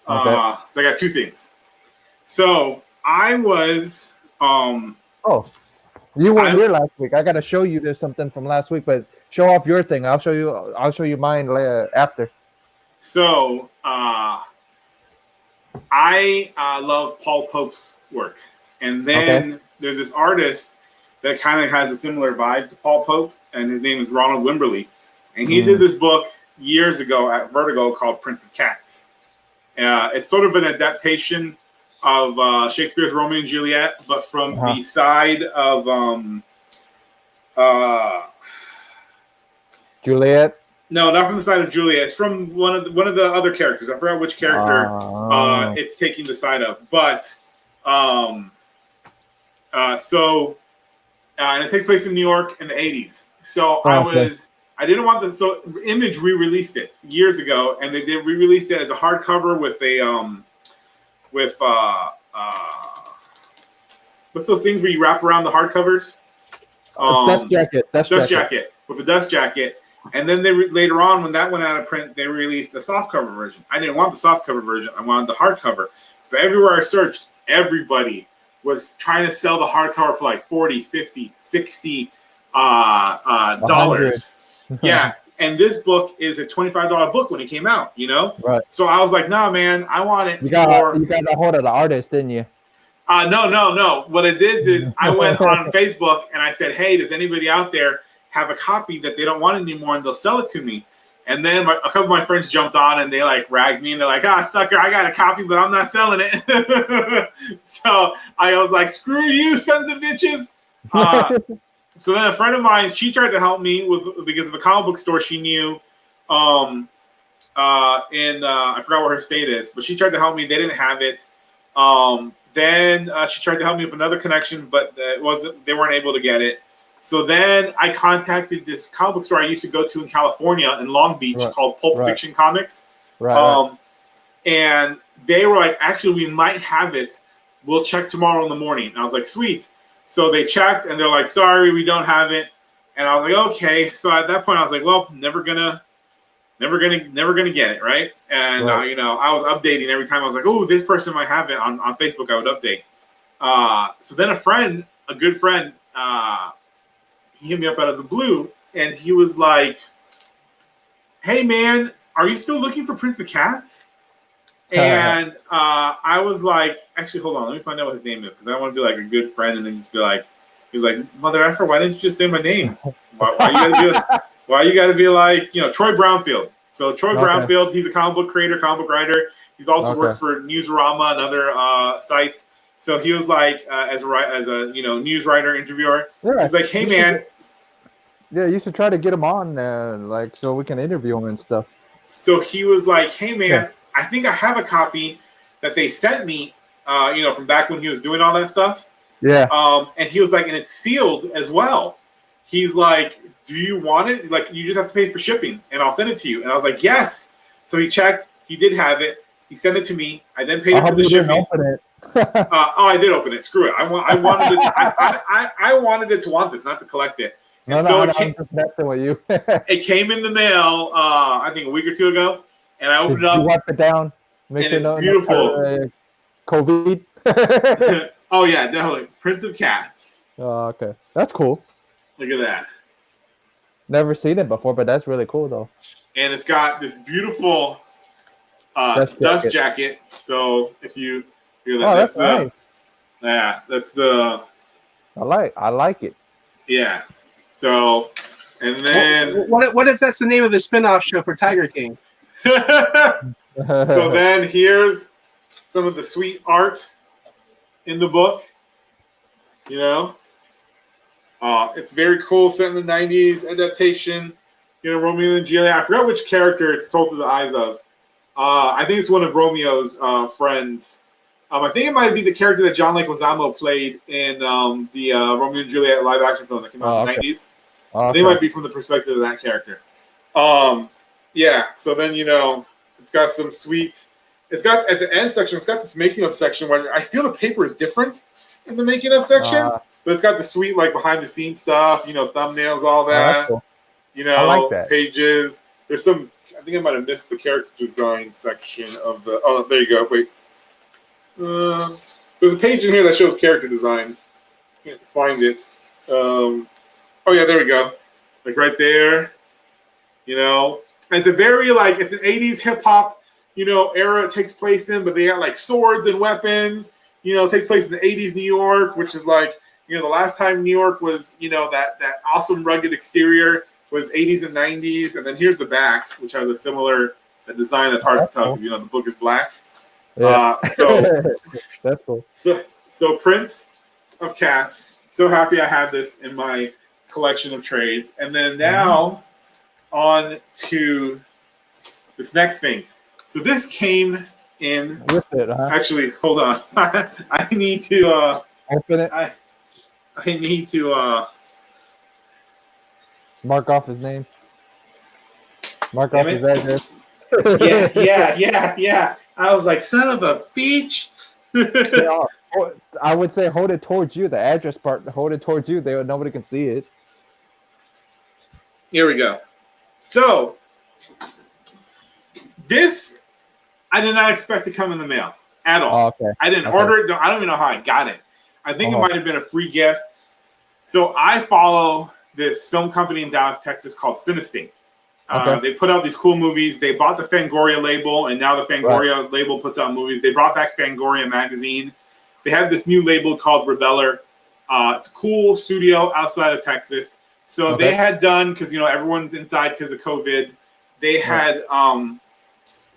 So I got two things. So I was you weren't here last week. I got to show you there's something from last week, but show off your thing. I'll show you mine after. So I love Paul Pope's work, and then there's this artist that kind of has a similar vibe to Paul Pope, and his name is Ronald Wimberly, and he did this book years ago at Vertigo called Prince of Cats. It's sort of an adaptation of Shakespeare's Romeo and Juliet, but from the side of Juliet. No, not from the side of Juliet. It's from one of the other characters. I forgot which character it's taking the side of, but and it takes place in New York in the 80s. So I didn't want the Image re-released it years ago, and they did re-release it as a hardcover with a what's those things where you wrap around the hardcovers? Dust jacket. Dust jacket with a dust jacket. And then later on, when that went out of print, they released the softcover version. I didn't want the softcover version. I wanted the hardcover. But everywhere I searched, everybody was trying to sell the hardcover for like $40, $50, $60 dollars. Yeah. And this book is a $25 book when it came out, Right. So I was like, nah, man, I want it. You got a hold of the artist, didn't you? No. What it is I went on Facebook and I said, hey, does anybody out there have a copy that they don't want anymore and they'll sell it to me? And then a couple of my friends jumped on and they like ragged me and they're like, sucker, I got a copy, but I'm not selling it. So I was like, screw you, sons of bitches. So then a friend of mine, she tried to help me because of a comic book store she knew I forgot where her state is, but she tried to help me. They didn't have it. Then she tried to help me with another connection, but they weren't able to get it. So then I contacted this comic book store I used to go to in California in Long Beach called Pulp Fiction Comics. And they were like, actually, we might have it. We'll check tomorrow in the morning. And I was like, sweet. So they checked and they're like, sorry, we don't have it. And I was like, okay. So at that point I was like, well, never gonna get it, right? And I was updating every time. I was like, oh, this person might have it on Facebook. I would update. So then a good friend, he hit me up out of the blue, and he was like, hey man, are you still looking for Prince of Cats? And I was like, actually, hold on, let me find out what his name is, because I want to be like a good friend and then just be like, mother effer, why didn't you just say my name? Why you gotta be like, Troy Brownfield. So Troy Brownfield, he's a comic book creator, comic book writer. He's also worked for Newsarama and other sites. So he was like, as a news writer, interviewer. Yeah, he's like, hey man. You should try to get him on, so we can interview him and stuff. So he was like, hey man, I think I have a copy that they sent me from back when he was doing all that stuff. Yeah. And he was like, and it's sealed as well. He's like, do you want it? Like, you just have to pay for shipping, and I'll send it to you. And I was like, yes. So he checked. He did have it. He sent it to me. I then paid for the shipping. Open it. I did open it. Screw it. I wanted it. I wanted it to want this, not to collect it. And I'm just messing with you. it came in the mail. I think a week or two ago, and I opened it up. You wipe it down. Make and it's beautiful. COVID. Oh yeah, definitely. Prince of Cats. Oh, okay, that's cool. Look at that. Never seen it before, but that's really cool though. And it's got this beautiful dust jacket. So if you hear that, that's nice. Yeah, that's the. I like it. Yeah. So, and then what if that's the name of the spin-off show for Tiger King? So then here's some of the sweet art in the book. It's very cool, set in the 90s, adaptation. Romeo and Juliet. I forgot which character it's told through the eyes of. I think it's one of Romeo's friends. I think it might be the character that John Leguizamo played in the Romeo and Juliet live action film that came out in the 90s. They might be from the perspective of that character. Yeah, so then, it's got some sweet... It's got, at the end section, it's got this making of section where I feel the paper is different in the making of section, but it's got the sweet, like, behind-the-scenes stuff, thumbnails, all that. Cool. I like that. Pages. There's some... I think I might have missed the character design section of the... Oh, there you go. Wait. There's a page in here that shows character designs. Can't find it. Oh yeah, there we go. Like right there. And it's a very it's an 80s hip hop, era it takes place in, but they got like swords and weapons. It takes place in the 80s New York, which is the last time New York was, that awesome rugged exterior was 80s and 90s. And then here's the back, which has a similar design that's hard to tell because the book is black. Yeah. So that's cool. So Prince of Cats. So happy I have this in my collection of trades. And then now on to this next thing. So this came in. With it, huh? Actually, hold on. I need to open it. I need to mark off his name. Mark off his address. Yeah. I was like, son of a bitch. I would say hold it towards you. The address part, hold it towards you. Nobody can see it. Here we go. So, this I did not expect to come in the mail at all. Oh, okay. I didn't order it. I don't even know how I got it. I think it might have been a free gift. So, I follow this film company in Dallas, Texas called Cinestate. They put out these cool movies. They bought the Fangoria label, and now the Fangoria label puts out movies. They brought back Fangoria magazine. They have this new label called Rebeller. It's a cool studio outside of Texas. So they had done, because everyone's inside because of COVID, they had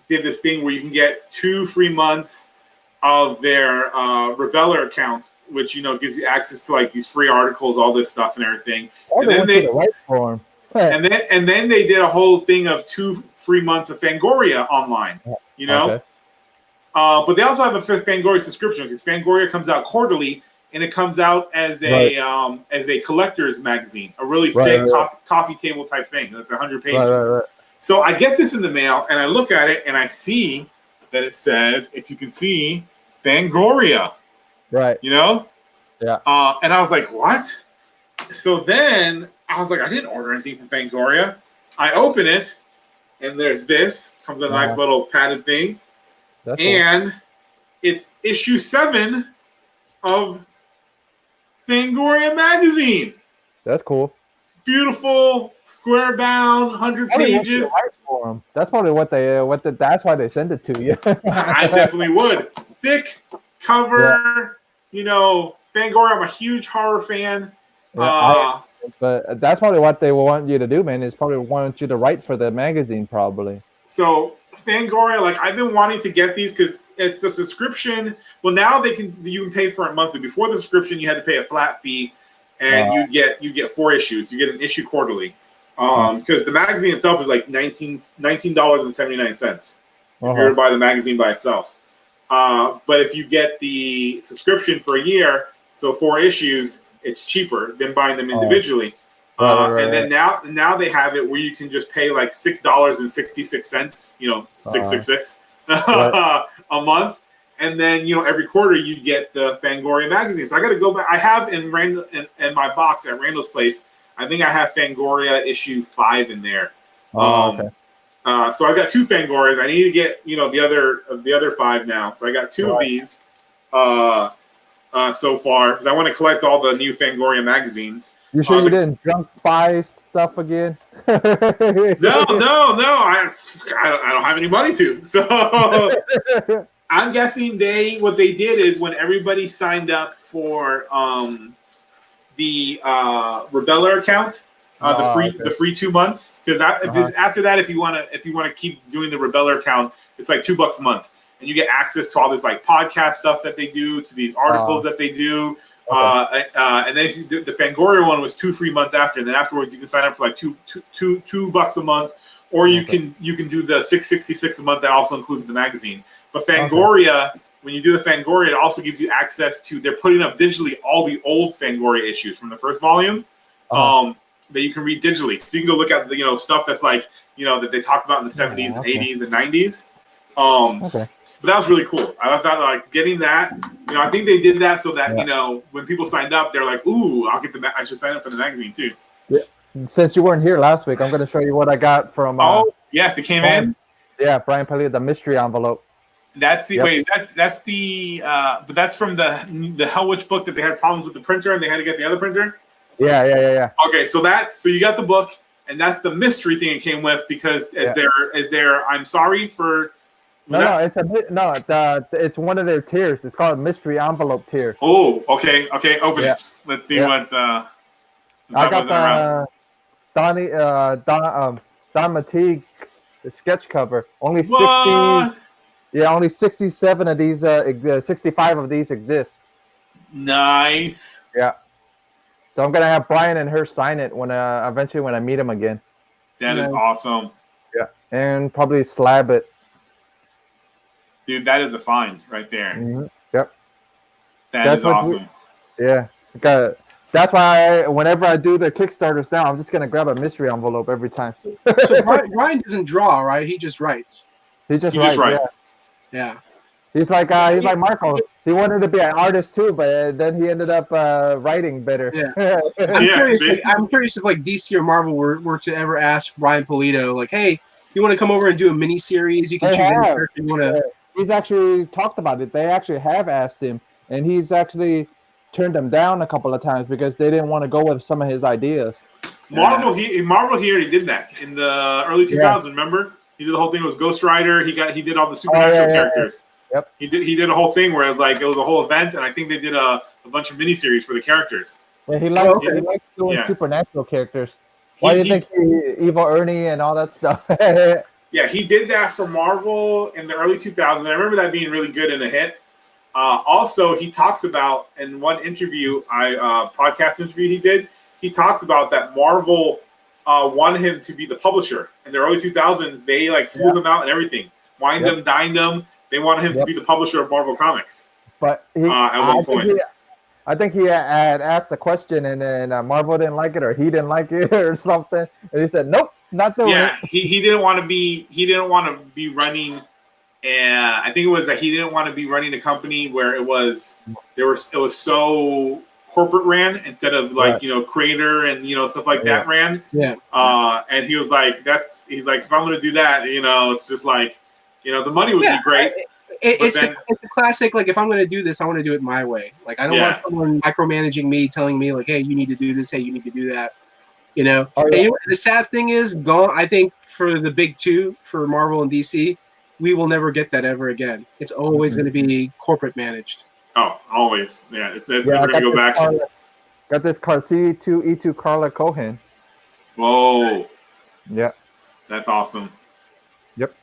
did this thing where you can get 2 free months of their Rebeller account, which gives you access to like these free articles, all this stuff and everything. And then they And then they did a whole thing of 2 free months of Fangoria online, Okay. But they also have a Fangoria subscription because Fangoria comes out quarterly, and it comes out as a collector's magazine, a really thick coffee table type thing. That's 100 pages. Right. So I get this in the mail, and I look at it, and I see that it says, if you can see, Fangoria. Right. Yeah. And I was like, what? So then I was like, I didn't order anything from Fangoria. I open it, and there's this. Comes in a nice little padded thing. And it's issue 7 of Fangoria magazine. That's cool. It's beautiful, square bound, 100 pages. That's probably that's why they send it to you. I definitely would. Thick cover, Fangoria. I'm a huge horror fan. But that's probably what they want you to do, man. Is probably want you to write for the magazine, probably. So Fangoria, I've been wanting to get these because it's a subscription. Well, now you can pay for it monthly. Before the subscription, you had to pay a flat fee, and you get 4 issues. You get an issue quarterly, because the magazine itself is like $19.79 if you were to buy the magazine by itself. But if you get the subscription for a year, so 4 issues, it's cheaper than buying them individually. Right. And then now they have it where you can just pay like $6.66, 666 a month. And then, every quarter you get the Fangoria magazine. So I got to go back. I have in my box at Randall's place, I think I have Fangoria issue 5 in there. Okay. So I've got 2 Fangorias. I need to get, the other 5 now. So I got 2 of these so far because I want to collect all the new Fangoria magazines. You sure you didn't drunk buy stuff again? No. I don't have any money to. So I'm guessing what they did is when everybody signed up for the Rebeller account, the free 2 months, because after that, if you want to keep doing the Rebeller account, it's like $2 a month, and you get access to all this like podcast stuff that they do, to these articles that they do. And then the Fangoria one was 2 free months after, and then afterwards you can sign up for like $2 a month, or you can do the $6.66 a month that also includes the magazine. But Fangoria, when you do the Fangoria, it also gives you access to. They're putting up digitally all the old Fangoria issues from the first volume that you can read digitally. So you can go look at the stuff that's like that they talked about in the 70s and 80s and 90s. But that was really cool. I thought like getting that. I think they did that so that when people signed up, they're like, "Ooh, I should sign up for the magazine too." Yeah. Since you weren't here last week, I'm going to show you what I got from. Yes, it came in. Yeah, Brian Palillo, the mystery envelope. That's the that's the but that's from the Hell Witch book that they had problems with the printer and they had to get the other printer. Yeah. Okay, so you got the book and that's the mystery thing it came with because as their I'm sorry for. It's one of their tiers. It's called mystery envelope tier. Oh, okay, open it. Let's see what. I got the Don Mateague sketch cover. Only 60. Yeah, only 67 of these. 65 of these exist. Nice. Yeah. So I'm gonna have Brian and her sign it eventually when I meet him again. That is awesome. Yeah, and probably slab it. Dude, that is a find right there. Mm-hmm. Yep. That's awesome. That's why whenever I do the Kickstarters now, I'm just gonna grab a mystery envelope every time. So Brian doesn't draw, right? He just writes. He just writes. Yeah. He's like Marco. He wanted to be an artist too, but then he ended up writing better. Yeah. I'm curious if like DC or Marvel were to ever ask Brian Pulido, like, hey, you want to come over and do a mini series? You can choose any character you want to. He's actually talked about it. They actually have asked him, and he's actually turned them down a couple of times because they didn't want to go with some of his ideas. Marvel here, he did that in the early 2000s. Remember, he did the whole thing. It was Ghost Rider. He did all the supernatural characters. Yep. He did a whole thing where it was a whole event, and I think they did a bunch of miniseries for the characters. Yeah, he likes doing supernatural characters. Why do you think Evil Ernie and all that stuff? Yeah, he did that for Marvel in the early 2000s. I remember that being really good and a hit. Also, he talks about in one interview, podcast interview he did, he talks about that Marvel wanted him to be the publisher. In the early 2000s, they flew him out and everything. Wined him, dined him. They wanted him to be the publisher of Marvel Comics. But at one point. I think he had asked a question and then Marvel didn't like it or he didn't like it or something. And he said, nope, not doing it. Yeah, he didn't want to be running. I think it was that he didn't want to be running a company where it was so corporate ran instead of creator and stuff like that ran. Yeah. And he was like, he's like, if I'm going to do that, it's just like, the money would be great. It's the classic, like, if I'm going to do this, I want to do it my way. Like, I don't want someone micromanaging me, telling me, like, hey, you need to do this, hey, you need to do that. And the sad thing is, I think for the big two, for Marvel and DC, we will never get that ever again. It's always going to be corporate managed. Oh, always. Yeah, it's never going to go back. Got this C2E2 Carla Cohen. Whoa. Yeah. That's awesome. Yep.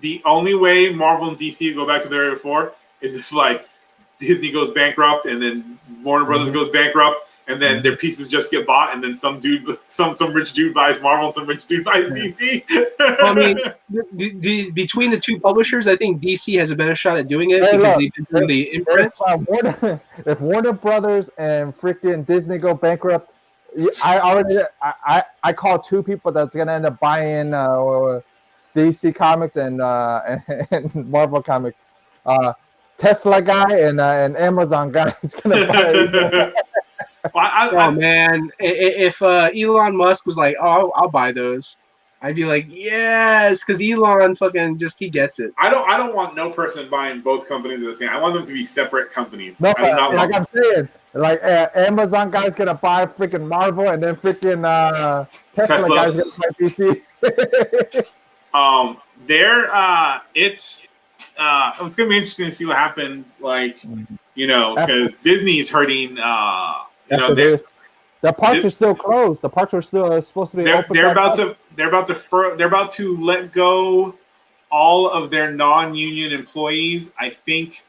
The only way Marvel and DC go back to their before is if Disney goes bankrupt and then Warner Brothers goes bankrupt and then their pieces just get bought, and then some rich dude buys Marvel, and some rich dude buys DC. Well, I mean, between the two publishers, I think DC has a better shot at doing it because they've been doing the imprints. If Warner Brothers and freaking Disney go bankrupt, I call two people that's gonna end up buying DC Comics and Marvel Comics. Tesla guy and Amazon guy is gonna buy. Oh man, if Elon Musk was like, "Oh, I'll buy those," I'd be like, "Yes," because Elon fucking he gets it. I don't want no person buying both companies at the same. I want them to be separate companies. No, I'm saying, like Amazon guy's gonna buy freaking Marvel, and then freaking Tesla guy's gonna buy DC. It's gonna be interesting to see what happens. Like, because Disney's hurting. The parks are still closed. The parks are still supposed to be open. They're about to let go all of their non-union employees. I think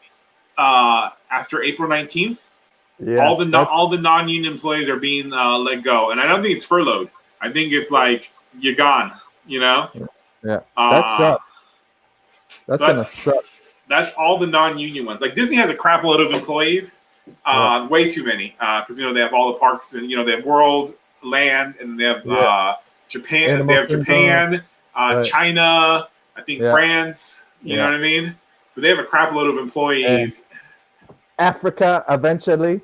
after April 19th, all the non-union employees are being let go, and I don't think it's furloughed. I think it's like you're gone. Yeah, that sucks. That's gonna suck. That's all the non-union ones. Like Disney has a crap load of employees. Way too many, because they have all the parks, and they have World, Land, and they have Japan. They have Japan, China, I think France. You know what I mean? So they have a crap load of employees. Africa eventually.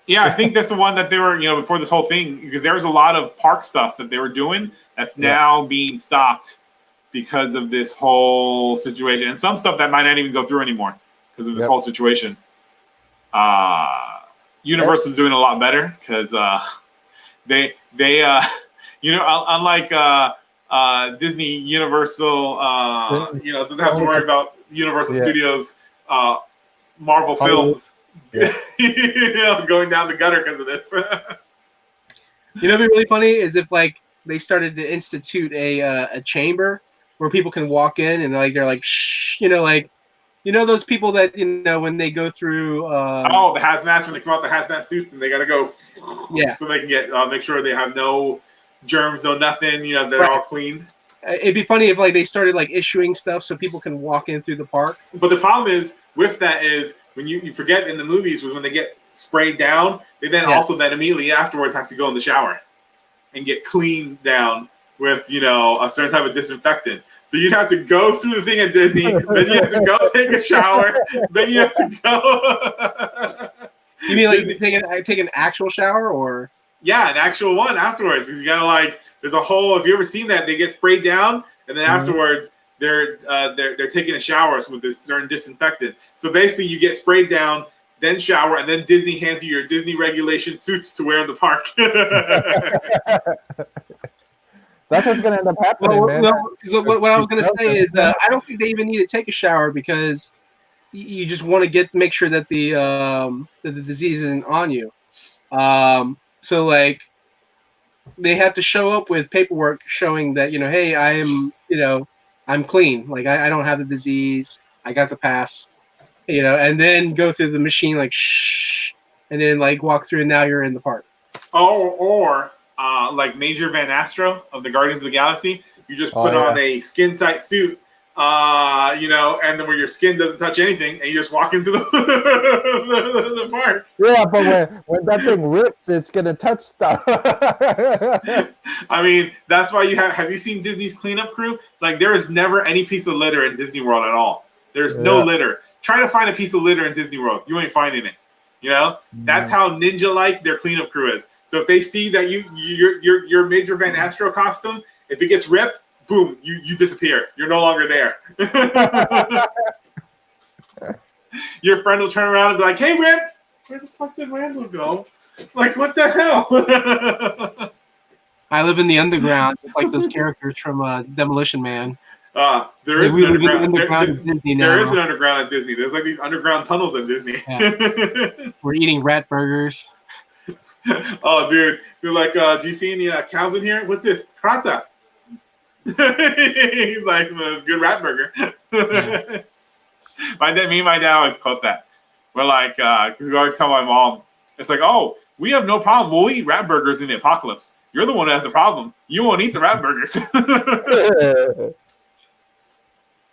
Yeah, I think that's the one that they were, before this whole thing, because there was a lot of park stuff that they were doing that's now being stopped because of this whole situation, and some stuff that might not even go through anymore because of this whole situation. Universal is doing a lot better because they unlike Disney, Universal doesn't have to worry about Universal Studios Marvel films going down the gutter because of this. What'd be really funny is if they started to institute a chamber where people can walk in and they're like shh, those people that when they go through the hazmats, when they come out the hazmat suits and they gotta go so they can get make sure they have no germs, no nothing, they're all clean. It'd be funny if they started issuing stuff so people can walk in through the park. But the problem is with that is when you forget in the movies was when they get sprayed down, they then also then immediately afterwards have to go in the shower and get cleaned down with a certain type of disinfectant. So you'd have to go through the thing at Disney, then you have to go take a shower, then you have to go. You mean take an actual shower, or? Yeah, an actual one afterwards. Because you gotta there's a whole. If you ever seen that, they get sprayed down, and then afterwards they're taking a shower with this certain disinfectant. So basically, you get sprayed down, then shower, and then Disney hands you your Disney regulation suits to wear in the park. That's what's gonna end up happening, man. What I was gonna say is that I don't think they even need to take a shower because you just want to make sure that the disease isn't on you. So they have to show up with paperwork showing that hey, I am I'm clean. I don't have the disease. I got the pass. And then go through the machine shh, and then walk through, and now you're in the park. Or Major Van Astro of the Guardians of the Galaxy, you just put on a skin tight suit, and then where your skin doesn't touch anything, and you just walk into the park. Yeah, but when that thing rips, it's gonna touch stuff. I mean, that's why have you seen Disney's cleanup crew? There is never any piece of litter in Disney World at all. There's no litter. Try to find a piece of litter in Disney World. You ain't finding it. That's how ninja-like their cleanup crew is. So if they see that your Major Van Astro costume, if it gets ripped, boom, you disappear. You're no longer there. Your friend will turn around and be like, "Hey, Rand, where the fuck did Randall go? What the hell?" I live in the underground, like those characters from Demolition Man. There is an underground at Disney now. There is an underground at Disney. There's these underground tunnels at Disney. Yeah. We're eating rat burgers. Oh, dude. They're like, do you see any cows in here? What's this? Prata. He's like, well, it's a good rat burger. Yeah. Me and my dad always quote that. We're like, because we always tell my mom, It's like, oh, we have no problem. We'll eat rat burgers in the apocalypse. You're the one that has the problem. You won't eat the rat burgers.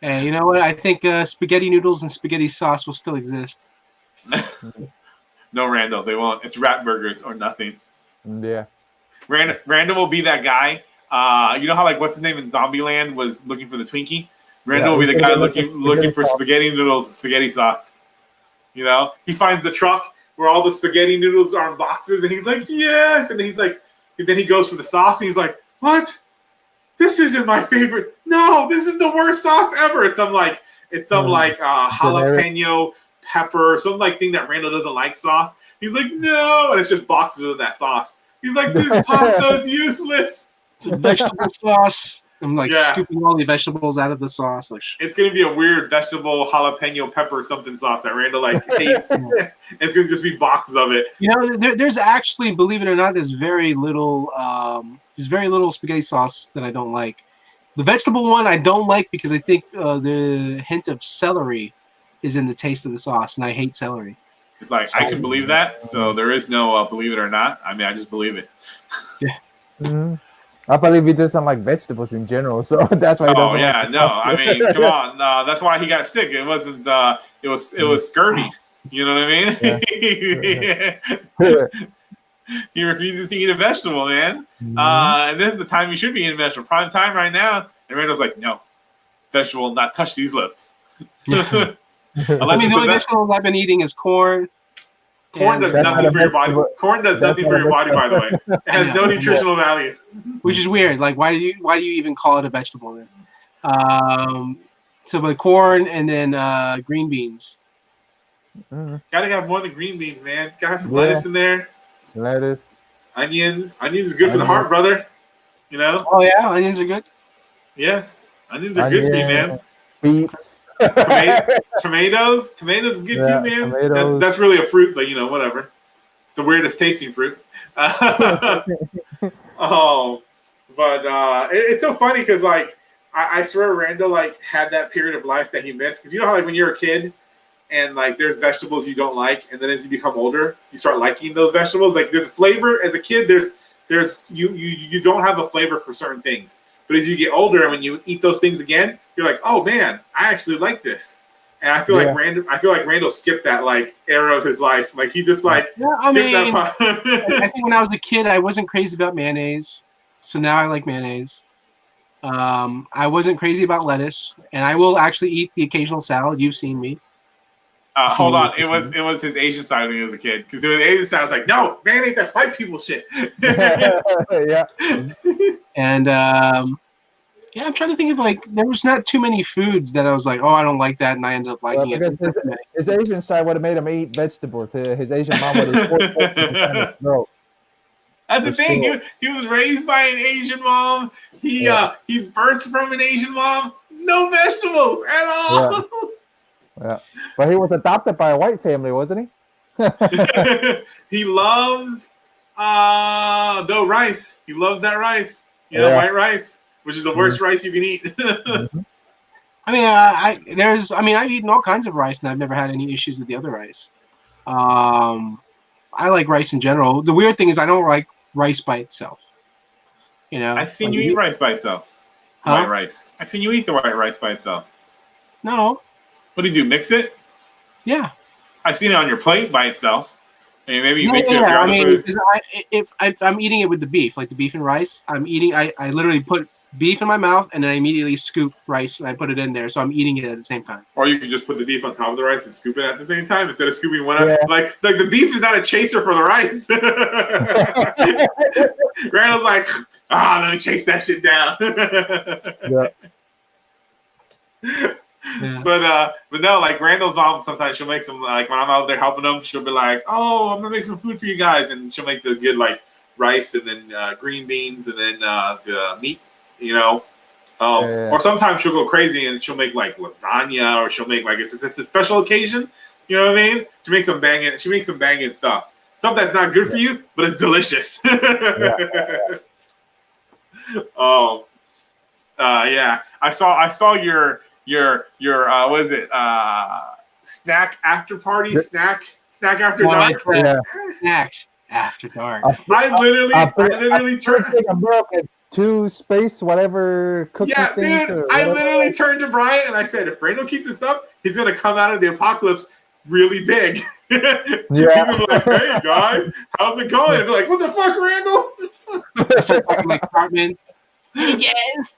Hey, you know what? I think spaghetti noodles and spaghetti sauce will still exist. No, Randall, they won't. It's rat burgers or nothing. Yeah. Randall will be that guy. You know how like what's his name in Zombieland was looking for the Twinkie? Randall will be the guy looking for spaghetti noodles and spaghetti sauce. You know, he finds the truck where all the spaghetti noodles are in boxes, and he's like, yes, and he's like, and then he goes for the sauce, and he's like, what? This isn't my favorite. No, this is the worst sauce ever. It's some jalapeno pepper, some like thing that Randall doesn't like sauce. He's like, no, and it's just boxes of that sauce. He's like, this pasta is useless. Vegetable sauce. I'm like scooping all the vegetables out of the sauce. Like, it's gonna be a weird vegetable jalapeno pepper something sauce that Randall like hates. It's gonna just be boxes of it. You know, there's actually, believe it or not, there's very little spaghetti sauce that I don't like. The vegetable one I don't like because I think the hint of celery is in the taste of the sauce, and I hate celery. It's like, I can believe that, so there is no believe it or not. I mean, I just believe it. Yeah. Mm-hmm. I believe he doesn't like vegetables in general, so that's why. Oh yeah, no, I mean, come on, that's why he got sick. It wasn't. It was scurvy. You know what I mean? He refuses to eat a vegetable, man. And this is the time you should be eating a vegetable. Prime time right now. And Randall's like, no, vegetable will not touch these lips. I mean, the only vegetables I've been eating is corn. Corn does nothing for your body. Corn does nothing for your body, by the way. It has no nutritional value. Which is weird. Like, why do you even call it a vegetable then? So, but corn and then green beans. Gotta have more than green beans, man. Gotta have some lettuce in there. Lettuce. Onions. Onions is good for the heart, brother. You know? Oh, yeah? Onions are good? Yes. Onions are good for you, man. Beets. Tomatoes is good too, man. That's really a fruit, but you know, whatever. It's the weirdest tasting fruit. It's so funny because like I swear Randall like had that period of life that he missed, because you know how like when you're a kid and like there's vegetables you don't like, and then as you become older you start liking those vegetables. Like there's flavor as a kid. There's you don't have a flavor for certain things. But as you get older and when you eat those things again, you're like, oh man, I actually like this. And I feel like Randall skipped that like era of his life. Like he just like skipped that part. I think when I was a kid, I wasn't crazy about mayonnaise, so now I like mayonnaise. I wasn't crazy about lettuce, and I will actually eat the occasional salad. You've seen me. Hold on, it was his Asian side when he was a kid, because it was Asian side. I was like, no, mayonnaise, that's white people shit. Yeah. And I'm trying to think of like there was not too many foods that I was like, oh, I don't like that, and I ended up liking it. His Asian side would have made him eat vegetables. His Asian mom would have. No. That's the thing. Sure. He was raised by an Asian mom. He's birthed from an Asian mom. No vegetables at all. Yeah, but he was adopted by a white family, wasn't he? He loves the rice. He loves that rice. You know, white rice, which is the worst rice you can eat. I mean, I've eaten all kinds of rice, and I've never had any issues with the other rice. I like rice in general. The weird thing is I don't like rice by itself. You know, I've seen you eat rice by itself. White rice. I've seen you eat the white rice by itself. No. What do you do? Mix it? Yeah. I've seen it on your plate by itself. I mean, maybe you mix it with your other food. If I'm eating it with the beef, like the beef and rice, I literally put beef in my mouth and then I immediately scoop rice and I put it in there. So I'm eating it at the same time. Or you can just put the beef on top of the rice and scoop it at the same time instead of scooping one up. Yeah. Like the beef is not a chaser for the rice. Randall's like, let me chase that shit down. Yeah. But no, like Randall's mom, sometimes she'll make some, like when I'm out there helping them, she'll be like, oh, I'm gonna make some food for you guys, and she'll make the good like rice and then green beans and then the meat, you know. Or sometimes she'll go crazy and she'll make like lasagna, or she'll make like if it's a special occasion, you know what I mean? She makes some banging stuff. Stuff that's not good for you, but it's delicious. I saw your what is it? Snack after party, snack Snack after Well, dark. it's, Yeah. snacks after dark. I literally turned. Take a milk and 2 space whatever cookie Yeah, things. dude. or I whatever. literally turned to Brian and I said, if Randall keeps this up, he's gonna come out of the apocalypse really big. He's gonna be like, hey guys, how's it going? And be like, what the fuck, Randall? I started talking like Cartman. Yes.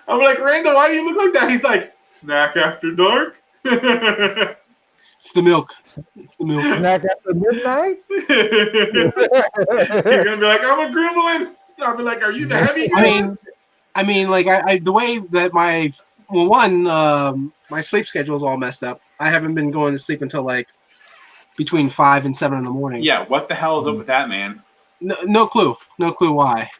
I'm like, Randall, why do you look like that? He's like, snack after dark. It's the milk. It's the milk. Snack after midnight. He's gonna be like, I'm a gremlin. I'll be like, are you the heavy gremlin? I mean, like I the way that my my sleep schedule is all messed up. I haven't been going to sleep until like between 5 and 7 in the morning. Yeah, what the hell is up with that, man? No clue why.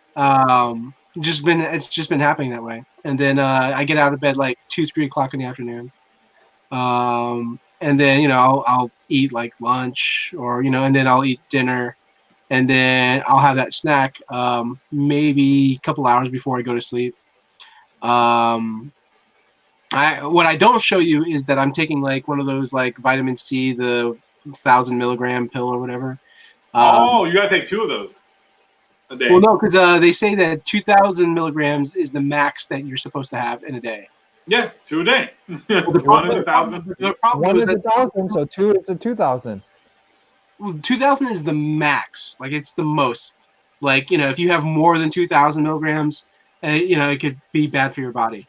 It's just been happening that way. And then I get out of bed like 2-3 o'clock in the afternoon. And then I'll eat like lunch or and then I'll eat dinner, and then I'll have that snack maybe a couple hours before I go to sleep. What I don't show you is that I'm taking like one of those like vitamin C, the 1,000 milligram pill or whatever. You gotta take 2 of those a day. Well, no, because they say that 2,000 milligrams is the max that you're supposed to have in a day. Yeah, 2 a day. The 1 is 1,000. The problem 1 is is that 1,000, so 2 is a 2,000. 2,000 is the max. Like it's the most. Like if you have more than 2,000 milligrams, it could be bad for your body.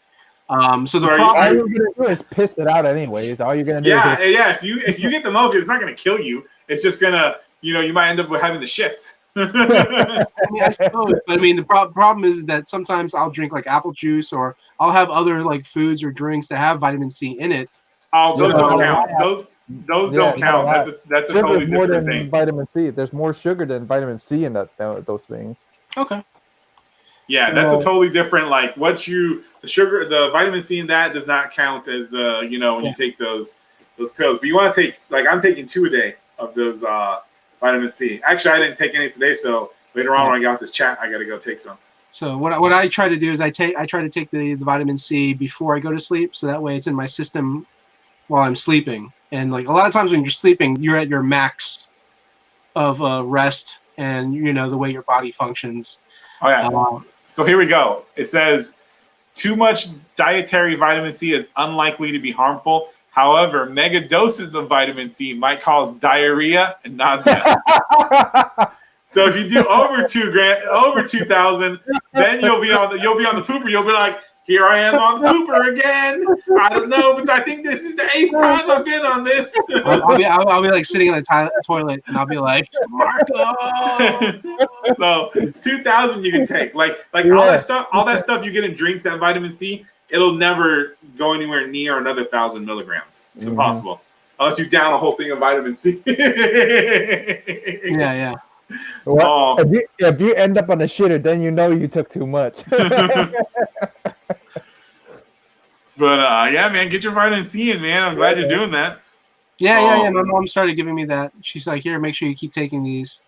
So So the are you- All problem. you're gonna do is piss it out anyways. All you're gonna do Yeah, is yeah. If you get the most, it's not gonna kill you. It's just gonna, you might end up with having the shits. I mean, I suppose, but I mean, the problem is that sometimes I'll drink like apple juice, or I'll have other like foods or drinks that have vitamin C in it. Oh, those No, don't no, count. no. Those Yeah, don't count. no, That's a sugar totally is more different than thing. vitamin C. There's more sugar than vitamin C in those things. Okay. Yeah, that's a No. totally different. Like the sugar, the vitamin C in that does not count as the when you take those pills. But you want to take, like, I'm taking 2 a day of those vitamin C. Actually, I didn't take any today, so later on when I get off this chat, I got to go take some. So what I try to do is I try to take the vitamin C before I go to sleep, so that way it's in my system while I'm sleeping. And like a lot of times when you're sleeping, you're at your max of rest and the way your body functions. Oh yeah. So here we go. It says too much dietary vitamin C is unlikely to be harmful. However, mega doses of vitamin C might cause diarrhea and nausea. So if you do over 2,000, then you'll be on the pooper. You'll be like, here I am on the pooper again. I don't know, but I think this is the 8th time I've been on this. I'll be like sitting in a toilet and I'll be like, Marco. So 2,000 you can take. Like Yeah. all that stuff you get in drinks, that vitamin C, it'll never go anywhere near another 1,000 milligrams. It's impossible. Unless you down a whole thing of vitamin C. Yeah. Well, if you end up on the shitter, then you know you took too much. But yeah, man, get your vitamin C in, man. I'm glad you're doing that. Yeah. My mom started giving me that. She's like, here, make sure you keep taking these.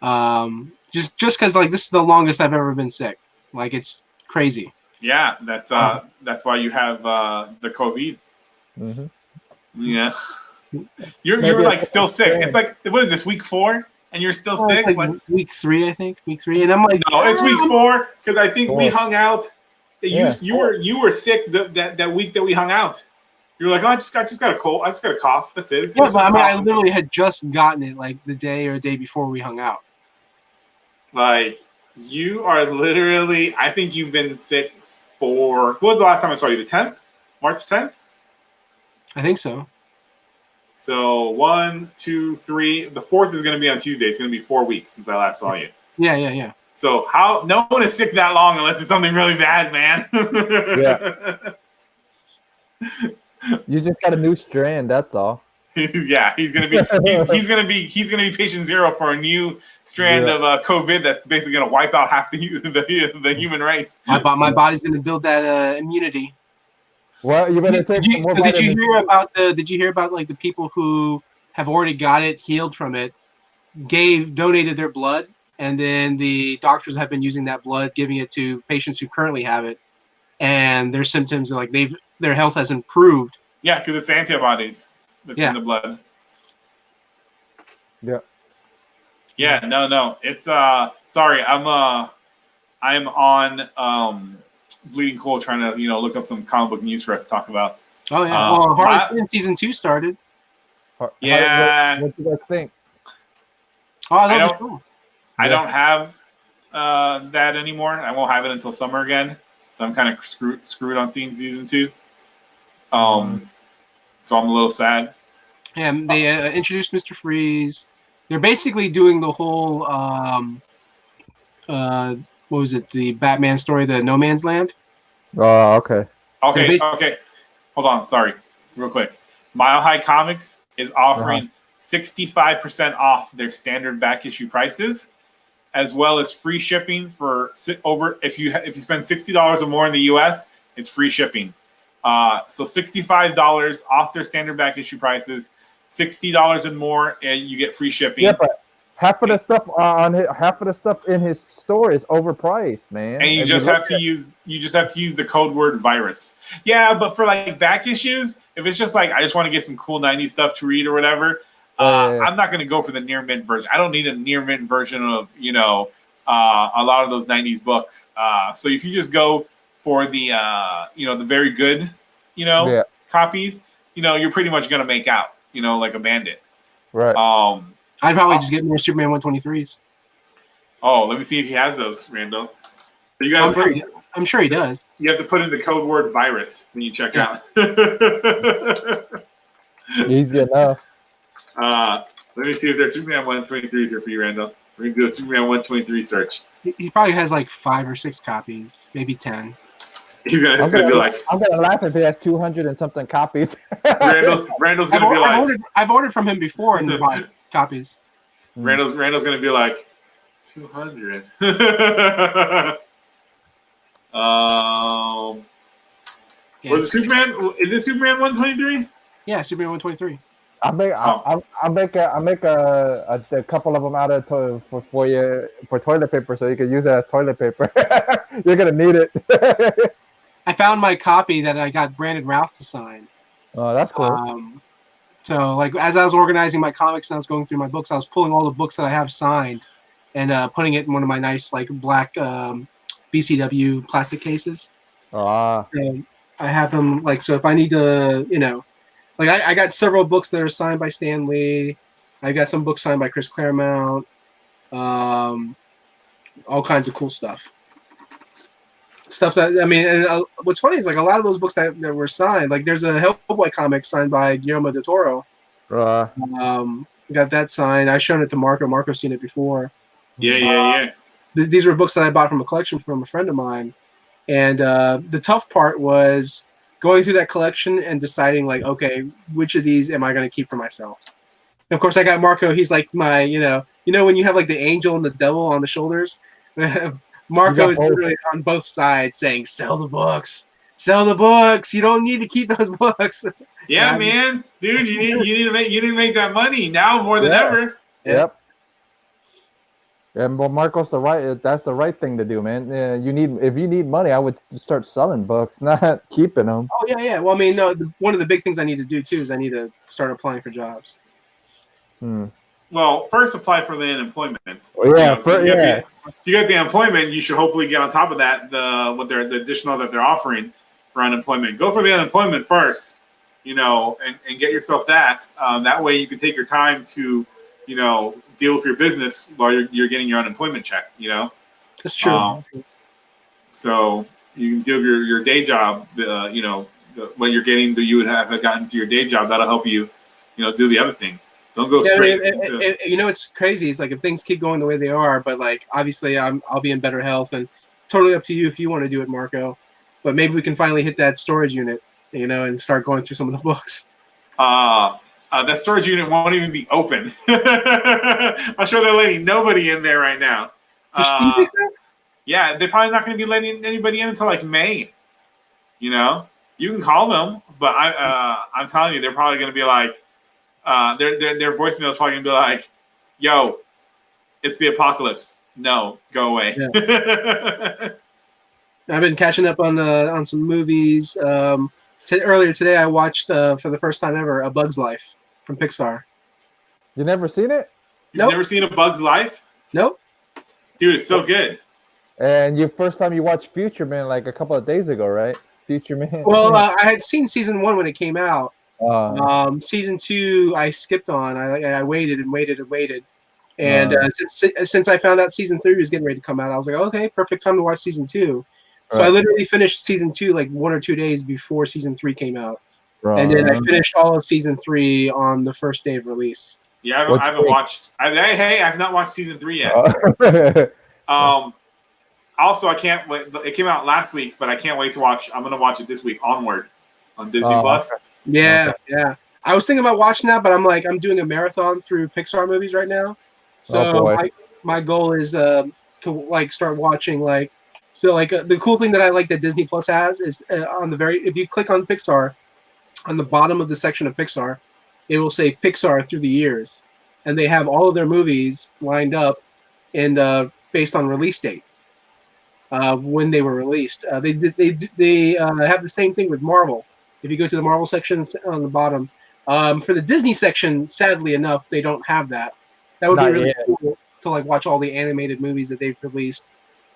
Just because like this is the longest I've ever been sick. Like it's crazy. Yeah, that's why you have the COVID. Mm-hmm. Yeah, you're like still sick. It's like, what is this, week 4, and you're still sick? It's like week 3, I think. Week 3, and I'm like, no, it's week 4 because I think we hung out. Yeah. You were sick that week that we hung out. You were like, oh, I just got a cold. I just got a cough. That's it. Yeah, but I mean, I literally had just gotten it like the day before we hung out. Like, you are literally, I think you've been sick for, what was the last time I saw you? The 10th? March 10th? I think so. So 1, 2, 3. The 4th is going to be on Tuesday. It's going to be 4 weeks since I last saw you. Yeah. So no one is sick that long unless it's something really bad, man. Yeah. You just got a new strand. That's all. Yeah, he's gonna be patient 0 for a new strand of COVID that's basically gonna wipe out half the human race. My body's gonna build that immunity. Well, you better take some more Did you vitamin hear C. about Did you hear about like the people who have already got it, healed from it, donated their blood, and then the doctors have been using that blood, giving it to patients who currently have it, and their symptoms are like their health has improved. Yeah, because it's antibodies that's in the blood. Yeah, no. It's sorry, I'm on Bleeding Cool trying to, look up some comic book news for us to talk about. Oh yeah. Well, Harley Quinn season 2 started. Yeah. What do you guys think? Oh, I love the show. I don't have that anymore. I won't have it until summer again. So I'm kind of screwed on seeing season 2. So I'm a little sad. Yeah, they introduced Mr. Freeze. They're basically doing the whole what was it? The Batman story, the No Man's Land. Oh, okay. Okay. Hold on. Sorry. Real quick. Mile High Comics is offering 65% off their standard back issue prices, as well as free shipping for if you spend $60 or more in the US, it's free shipping. So $65 off their standard back issue prices, $60 and more, and you get free shipping. Yeah, but half of the stuff in his store is overpriced, man. And you just have to use the code word virus. Yeah, but for like back issues, if it's just like I just want to get some cool 90s stuff to read or whatever, I'm not going to go for the near mint version. I don't need a near mint version of a lot of those 90s books. So if you just go for the the very good copies, you're pretty much going to make out like a bandit. Right. I'd probably just get more Superman 123s. Oh, let me see if he has those, Randall. You I'm sure he does. You have to put in the code word virus when you check out. Easy enough. Let me see if there's Superman 123s here for you, Randall. We're going to do a Superman 123 search. He probably has like 5 or 6 copies, maybe 10. He's gonna be like, I'm gonna laugh if he has 200 and something copies. Randall's gonna be like, I've ordered from him before and bought copies. Randall's gonna be like 200. Was it Superman? Is it Superman 123? Yeah, Superman 123. I make a couple of them out of for toilet paper, so you can use it as toilet paper. You're gonna need it. I found my copy that I got Brandon Routh to sign. Oh, that's cool. So, like, as I was organizing my comics and I was going through my books, I was pulling all the books that I have signed and putting it in one of my nice, like, black BCW plastic cases. And I have them, like, so if I need to, like, I got several books that are signed by Stan Lee. I got some books signed by Chris Claremont. All kinds of cool stuff. Stuff that, I mean, and what's funny is like a lot of those books that were signed, like there's a Hellboy comic signed by Guillermo del Toro. Got that signed. I've shown it to Marco. Marco's seen it before. Yeah. These were books that I bought from a collection from a friend of mine. And the tough part was going through that collection and deciding like, okay, which of these am I going to keep for myself? And of course, I got Marco. He's like my, when you have like the angel and the devil on the shoulders. Marco is literally on both sides saying, "Sell the books, sell the books. You don't need to keep those books." Yeah, man, dude, you need to make that money now more than ever. Yep. And well, Marco's that's the right thing to do, man. If you need money, I would start selling books, not keeping them. Oh yeah. Well, I mean, no. One of the big things I need to do too is I need to start applying for jobs. Well, first apply for the unemployment. If you get the employment, you should hopefully get on top of that the additional that they're offering for unemployment. Go for the unemployment first, and get yourself that. That way you can take your time to, deal with your business while you're getting your unemployment check. That's true. So you can deal with your day job. What you're getting that you would have gotten to your day job. That'll help you, do the other thing. Don't go straight. It's crazy. It's like if things keep going the way they are, but like obviously I'll be in better health, and it's totally up to you if you want to do it, Marco. But maybe we can finally hit that storage unit, and start going through some of the books. That storage unit won't even be open. I'm sure they're letting nobody in there right now. Yeah, they're probably not going to be letting anybody in until like May. You can call them, but I'm telling you, they're probably going to be like. Their voicemail is probably gonna be like, "Yo, it's the apocalypse. No, go away." Yeah. I've been catching up on some movies. Earlier today, I watched for the first time ever A Bug's Life from Pixar. You never seen it? You've never seen A Bug's Life? Nope. Dude, it's so good. And your first time you watched Future Man like a couple of days ago, right? Future Man. Well, I had seen season 1 when it came out. Season 2, I skipped on. I waited and waited and waited. And since I found out season 3 was getting ready to come out, I was like, okay, perfect time to watch season 2. So I literally finished season 2 like 1 or 2 days before season 3 came out. And then I finished all of season 3 on the first day of release. Yeah, I haven't watched. I've not watched season 3 yet. Also, I can't wait. It came out last week, but I can't wait to watch. I'm going to watch it this week. Onward on Disney Plus. Yeah. I was thinking about watching that, but I'm doing a marathon through Pixar movies right now. So my goal is to like start watching like. So like the cool thing that I like that Disney Plus has is if you click on Pixar, on the bottom of the section of Pixar, it will say Pixar through the years, and they have all of their movies lined up and based on release date when they were released. They have the same thing with Marvel. If you go to the Marvel section on the bottom, for the Disney section, sadly enough, they don't have that. That would be really cool to like watch all the animated movies that they've released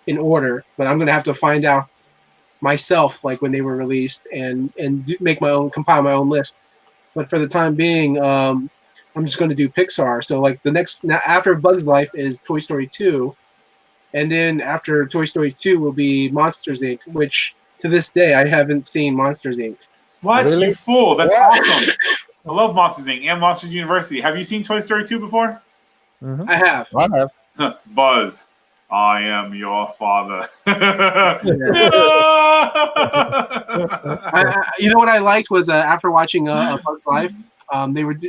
in order, but I'm gonna have to find out myself like when they were released and compile my own list. But for the time being, I'm just going to do Pixar. So like after Bug's Life is Toy Story 2, and then after Toy Story 2 will be Monsters Inc., which to this day I haven't seen Monsters Inc. What? Really? You fool! That's awesome. I love Monsters Inc. and Monsters University. Have you seen Toy Story 2 before? Mm-hmm. I have. Buzz, I am your father. You know what I liked was after watching A Bug's Life,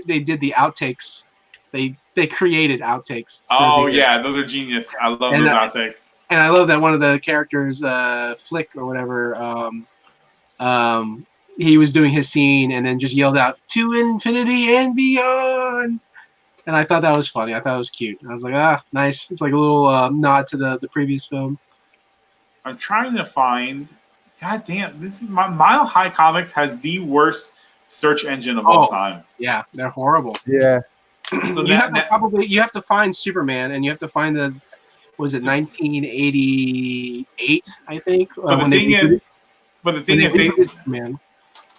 they did the outtakes. They created outtakes. Oh yeah, those are genius. I love those outtakes. And I love that one of the characters, Flick or whatever, he was doing his scene and then just yelled out "To infinity and beyond." And I thought that was funny. I thought it was cute. I was like, nice. It's like a little nod to the previous film. I'm trying to find. God damn, this is Mile High Comics has the worst search engine of all time. Yeah, they're horrible. Yeah. So you have to find Superman, and you have to find 1988, I think. But the thing is,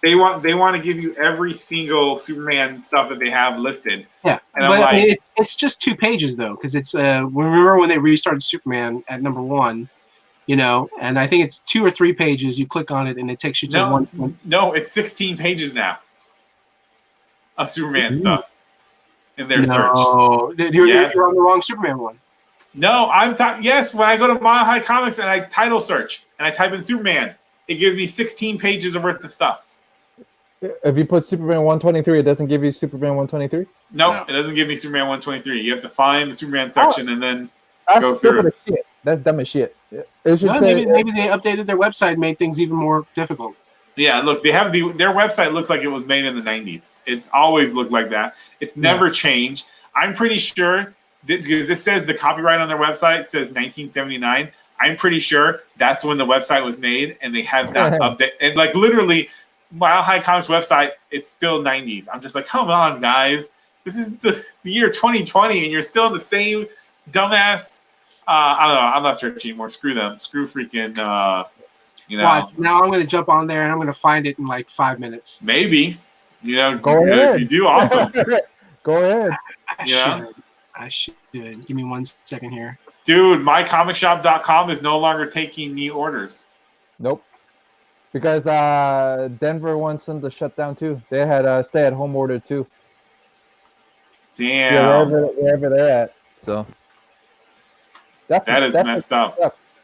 they want to give you every single Superman stuff that they have listed. Yeah, and it's just 2 pages though, because it's remember when they restarted Superman at number 1, and I think it's 2 or 3 pages. You click on it and it takes you to one. No, it's 16 pages now of Superman stuff in their search. You're on the wrong Superman one. No, yes. When I go to Mile High Comics and I title search and I type in Superman, it gives me 16 pages of worth of stuff. If you put Superman 123, it doesn't give you Superman 123? No, it doesn't give me Superman 123. You have to find the Superman section and then go through. Shit. That's dumb as shit. Maybe they updated their website and made things even more difficult. Yeah, look, they have their website looks like it was made in the 90s. It's always looked like that. It's never changed. I'm pretty sure, because this says the copyright on their website says 1979. I'm pretty sure that's when the website was made, and they have not updated. And like literally, Mile High Comics website, it's still 90s. I'm just like, come on, guys. This is the year 2020, and you're still in the same dumbass. I don't know. I'm not searching anymore. Screw them. Screw freaking. Watch. Now I'm going to jump on there and I'm going to find it in like 5 minutes. Maybe. Go ahead. If you do, awesome. Go ahead. I should. Give me 1 second here. Dude, mycomicshop.com is no longer taking new orders. Nope. Because Denver wants them to shut down too. They had a stay-at-home order too. Damn. Yeah, wherever they're at. So. That is messed up.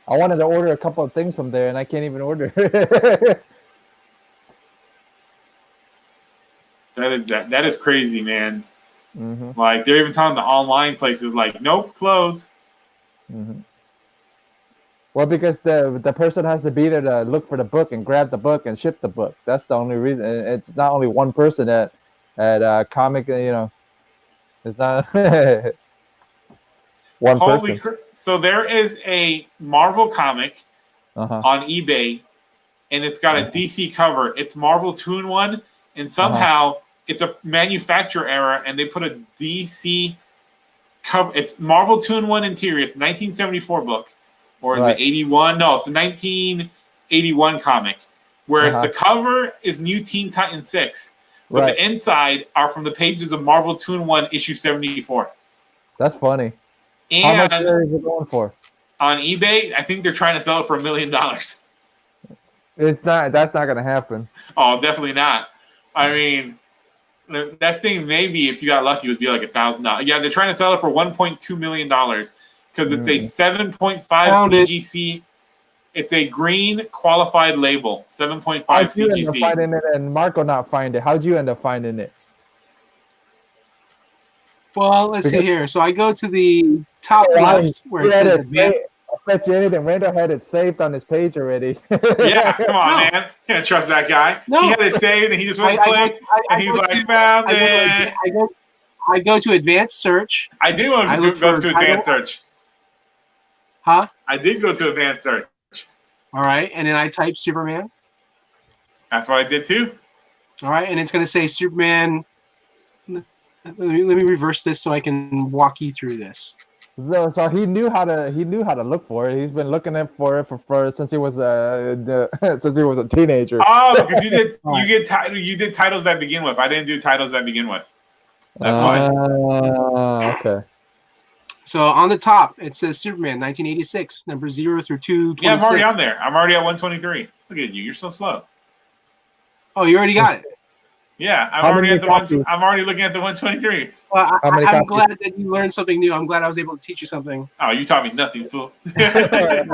I wanted to order a couple of things from there, and I can't even order. That is crazy, man. Mm-hmm. Like they're even telling the online places, like, nope, close. Mm-hmm. Well, because the person has to be there to look for the book and grab the book and ship the book. That's the only reason. And it's not only one person at comic. It's not one person. So there is a Marvel comic on eBay, and it's got a DC cover. It's Marvel Toon One, and somehow it's a manufacturer error, and they put a DC cover. It's Marvel 2-in-1 interior. It's a 1974 book, or is Right. it 81? No, it's a 1981 comic. Whereas Uh-huh. the cover is New Teen Titans 6, but Right. the inside are from the pages of Marvel 2-in-1 issue 74. That's funny. How much And is it going for? on eBay, I think they're trying to sell it for $1 million. It's not. That's not gonna happen. Oh, definitely not. I mean, that thing maybe if you got lucky would be like $1,000. Yeah, they're trying to sell it for $1.2 million because it's a 7.5 Found it. CGC. It's a green qualified label, 7.5 How'd you end up CGC. finding it and Marco not find it? How'd you end up finding it? Well, let's see Because- here. So I go to the top Oh, left where it He had says it advanced. saved. I bet you anything. Randall had it saved on his page already. Yeah, come on, No. man. Can't trust that guy. No. He had it saved and he just went I click and he's go like, to- found I go to- it. I go to advanced search. I did want I to look go for to title. advanced search. Huh? I did go to advanced search. All right. And then I type Superman. That's what I did too. All right. And it's going to say Superman. Let me reverse this so I can walk you through this. So he knew how to look for it. He's been looking for it for since he was since he was a teenager. Oh, because you did titles that begin with. I didn't do titles that begin with. That's why. Okay. So on the top, it says Superman 1986, number 0 through 226. Yeah, I'm already on there. I'm already at 123. Look at you. You're so slow. Oh, you already got it. Yeah, I'm How already many at the copies? I'm already looking at the 123s. Well, How many I'm copies? glad that you learned something new. I'm glad I was able to teach you something. Oh, you taught me nothing, fool. Yeah, Hey,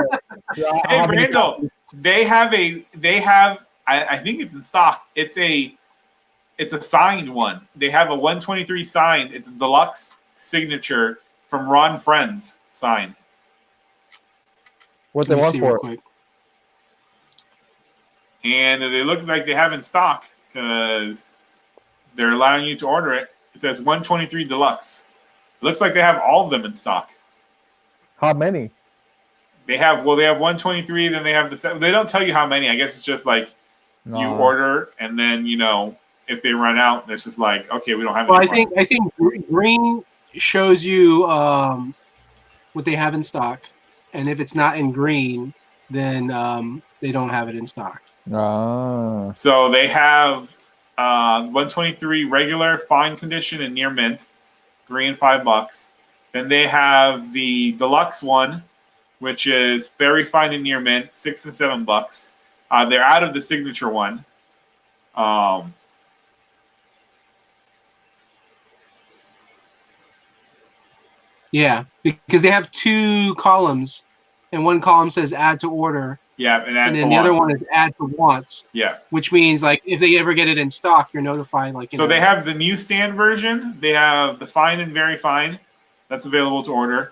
how many Randall, copies? they have I think it's in stock. It's a signed one. They have a 123 signed. It's a deluxe signature from Ron Friends signed. What they Let me want see real for it? quick. And they look like they have in stock because they're allowing you to order it. It says 123 deluxe. It looks like they have all of them in stock. How many? They have 123, then they have they don't tell you how many. I guess it's just like you No. order and then if they run out, it's just like, okay, we don't have Well, any more. I think green shows you what they have in stock, and if it's not in green, then they don't have it in stock. Ah. So they have 123 regular, fine condition, and near mint, green, $5. Then they have the deluxe one, which is very fine and near mint, $6 and $7. They're out of the signature one. Yeah, because they have two columns, and one column says add to order, Yeah, and and that's then the other one is add to wants, Yeah. which means like if they ever get it in stock, you're notified. Like So they have the newsstand version. They have the fine and very fine. That's available to order.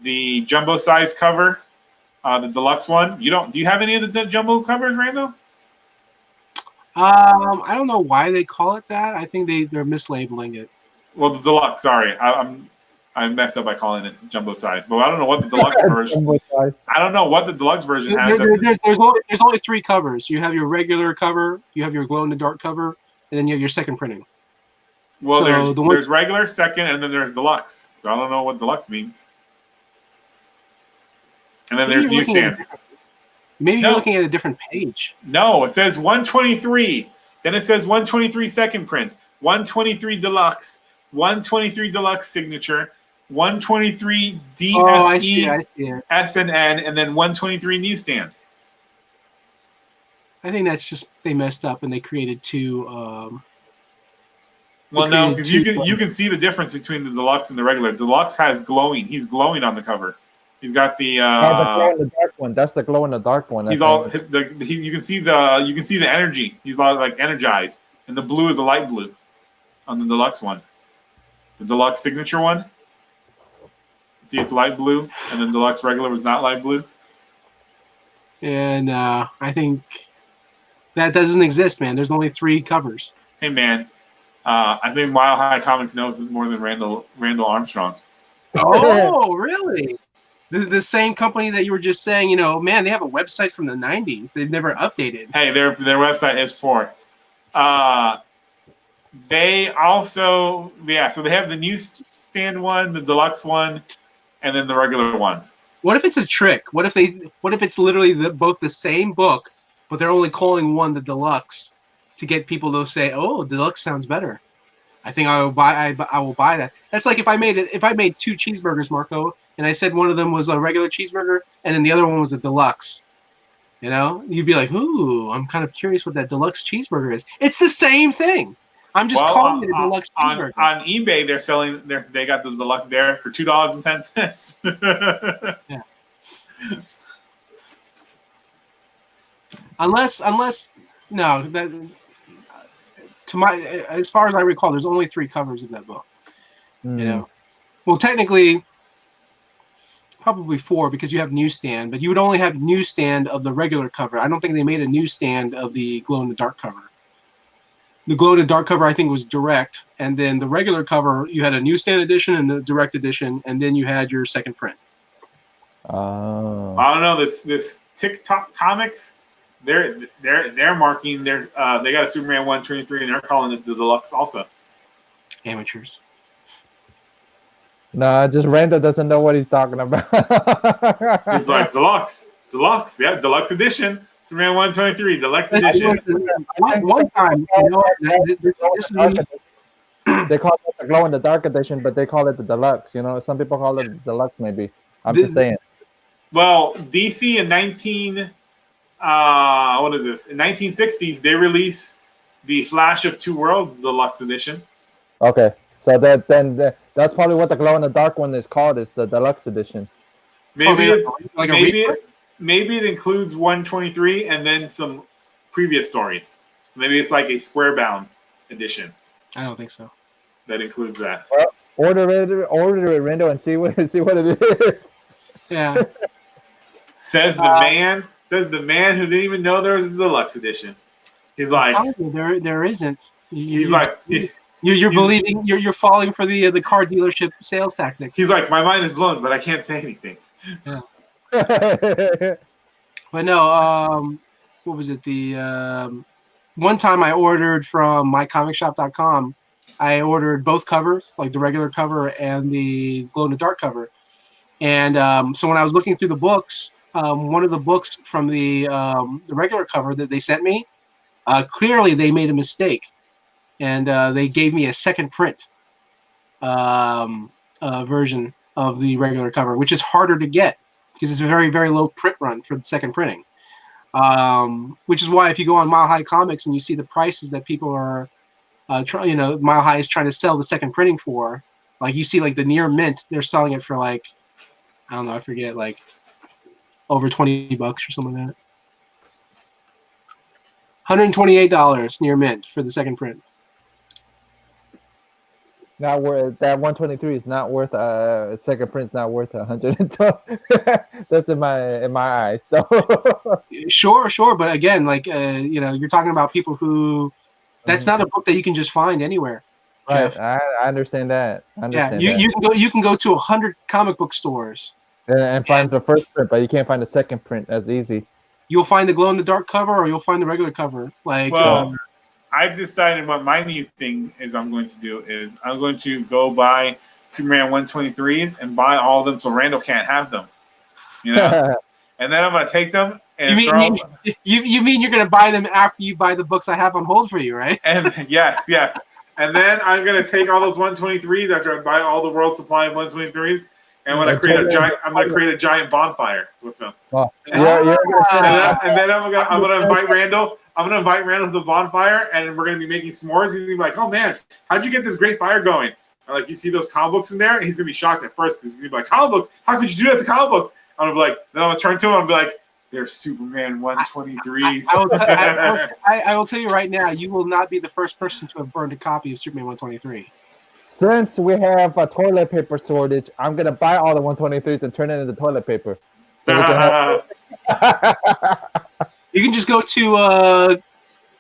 The jumbo size cover, the deluxe one. Do you have any of the jumbo covers, Randall? I don't know why they call it that. I think they're mislabeling it. Well, the deluxe. Sorry, I messed up by calling it jumbo size, but I don't know what the deluxe version. Jumbo size. I don't know what the deluxe version has. There's only three covers. You have your regular cover, you have your glow in the dark cover, and then you have your second printing. Well, so there's regular, second, and then there's deluxe. So I don't know what deluxe means. And then there's Maybe you're looking newsstand. Maybe No. you're looking at a different page. No, it says 123. Then it says 123 second print, 123 deluxe, 123 deluxe signature, 123 DFE, Oh, I see it. SNN, and then 123 newsstand. I think that's just they messed up and they created two. Well, no, created because two you can see the difference between the deluxe and the regular. Deluxe has glowing. He's glowing on the cover. He's got the. Oh, the glow in the dark one. That's the glow in the dark one. I He's think. all. You can see the energy. He's all like energized, and the blue is a light blue, on the deluxe one. The deluxe signature one. See, it's light blue, and then deluxe regular was not light blue. And I think that doesn't exist, man. There's only three covers. Hey, man, I think Mile High Comics knows more than Randall Armstrong. Oh, really? The same company that you were just saying, man, they have a website from the 90s. They've never updated. Hey, their website is for. They also, so they have the newsstand one, the deluxe one, and then the regular one. What if it's a trick? What if it's literally both the same book, but they're only calling one the deluxe to get people to say, "Oh, deluxe sounds better." I think I will buy that. That's like if I made two cheeseburgers, Marco, and I said one of them was a regular cheeseburger and then the other one was a deluxe. You know, you'd be like, "Ooh, I'm kind of curious what that deluxe cheeseburger is." It's the same thing. I'm just calling it a deluxe cheeseburger. On eBay, they're selling. They got the deluxe there for $2.10. Yeah. Unless no, that to my as far as I recall, there's only 3 covers in that book. You know, well, technically, probably 4 because you have newsstand, but you would only have newsstand of the regular cover. I don't think they made a newsstand of the glow in the dark cover. The glow in the dark cover, I think, was direct, and then the regular cover, you had a newsstand edition and the direct edition, and then you had your second print. Oh. I don't know this TikTok Comics. They're marking they got a Superman 123 and they're calling it the deluxe also. Amateurs. Nah, just Randall doesn't know what he's talking about. It's like deluxe, yeah, deluxe edition. Superman 123, deluxe edition. One time, you know, they call it the glow in the dark edition, but they call it the deluxe. You know, some people call it the deluxe. Maybe I'm just saying. Well, DC in 1960s, they released the Flash of Two Worlds deluxe edition. Okay, so that's probably what the glow in the dark one is called. Is the deluxe edition? Maybe it's like maybe it includes 123 and then some previous stories. Maybe it's like a square bound edition. I don't think so. That includes that. Well, order it, Randall, and see what it is. Yeah. Says the man who didn't even know there was a deluxe edition. He's like, there isn't. He's like, you're believing you're falling for the car dealership sales tactic. He's like, my mind is blown, but I can't say anything. Yeah. But no, what was it? The one time I ordered from mycomicshop.com, I ordered both covers, like the regular cover and the glow in the dark cover. And so when I was looking through the books, one of the books from the regular cover that they sent me, clearly they made a mistake, and they gave me a second print version of the regular cover, which is harder to get because it's a very, very low print run for the second printing. Which is why if you go on Mile High Comics and you see the prices that people are, Mile High is trying to sell the second printing for, like you see like the near mint, they're selling it for like, I don't know, I forget, like over $20 or something like that. $128 near mint for the second print. Not worth that 123 is not worth second print's not worth 112. That's in my eyes. So. Sure, but again, like you're talking about people who that's not a book that you can just find anywhere. Right, Jeff. I understand that. You can go to 100 comic book stores and find the first print, but you can't find the second print as easy. You'll find the glow in the dark cover, or you'll find the regular cover. Like, I've decided what my new thing is. I'm going to go buy Superman 123s and buy all of them, so Randall can't have them. You know, and then I'm going to take them and you mean you're going to buy them after you buy the books I have on hold for you, right? And yes. And then I'm going to take all those 123s after I buy all the world supply of 123s. And when I'm going to create a giant bonfire with them. Oh, and then I'm going to invite Randall. I'm going to invite Randall to the bonfire, and we're going to be making s'mores. He's going to be like, "Oh man, how'd you get this great fire going?" And like, you see those comic books in there, and he's going to be shocked at first because he's going to be like, "Comic books? How could you do that to comic books?" I'm going to be like, then I'm going to turn to him and be like, "They're Superman 123s." I will tell you right now, you will not be the first person to have burned a copy of Superman 123. Since we have a toilet paper shortage, I'm gonna buy all the 123s and turn it into toilet paper. So you can just go to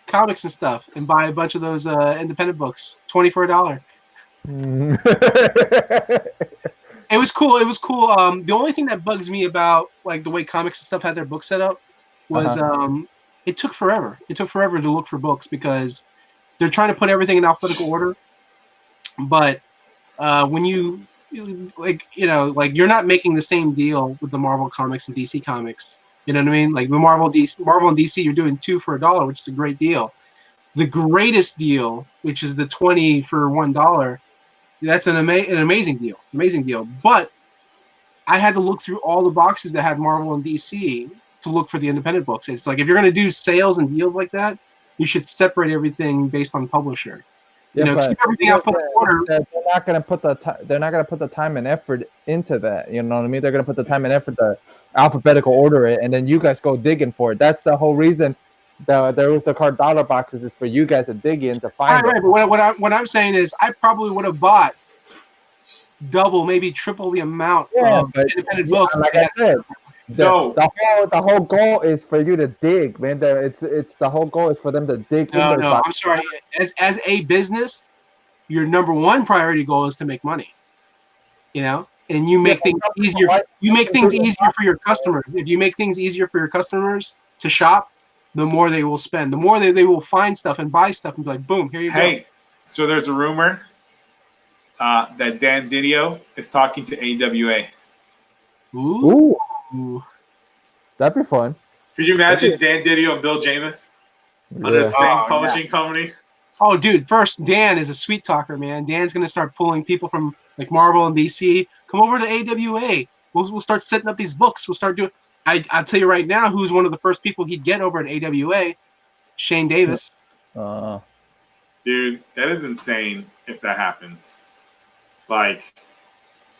comics and stuff and buy a bunch of those independent books, 20 for $1. It was cool. The only thing that bugs me about like the way comics and stuff had their books set up was it took forever. It took forever to look for books because they're trying to put everything in alphabetical order, but when you you're not making the same deal with the Marvel comics and DC comics. You know what I mean? Like with Marvel and DC, you're doing 2 for $1, which is a great deal. The greatest deal, which is the 20 for $1, that's an amazing deal. But I had to look through all the boxes that had Marvel and DC to look for the independent books. It's like if you're going to do sales and deals like that, you should separate everything based on publisher. Yeah, Keep everything alphabetical order. They're not going to put the time and effort into that. You know what I mean? They're going to put the time and effort to alphabetical order it, and then you guys go digging for it. That's the whole reason there was the card dollar boxes is for you guys to dig in to find it. Right, but what I'm saying is I probably would have bought double, maybe triple the amount of independent books. Like I said, So the whole goal is for you to dig, man. It's the whole goal is for them to dig. No, I'm sorry. As a business, your number one priority goal is to make money. You know, and you make things easier. You make things easier for your customers. If you make things easier for your customers to shop, the more they will spend. The more they will find stuff and buy stuff and be like, boom, here you go. Hey, so there's a rumor that Dan Didio is talking to AWA. Ooh. That'd be fun. Could you imagine Dan Didio and Bill Jamis under the same publishing company? Oh, dude! First, Dan is a sweet talker, man. Dan's gonna start pulling people from like Marvel and DC. Come over to AWA. We'll start setting up these books. We'll start doing. I'll tell you right now, who's one of the first people he'd get over at AWA? Shane Davis. Dude, that is insane. If that happens, like.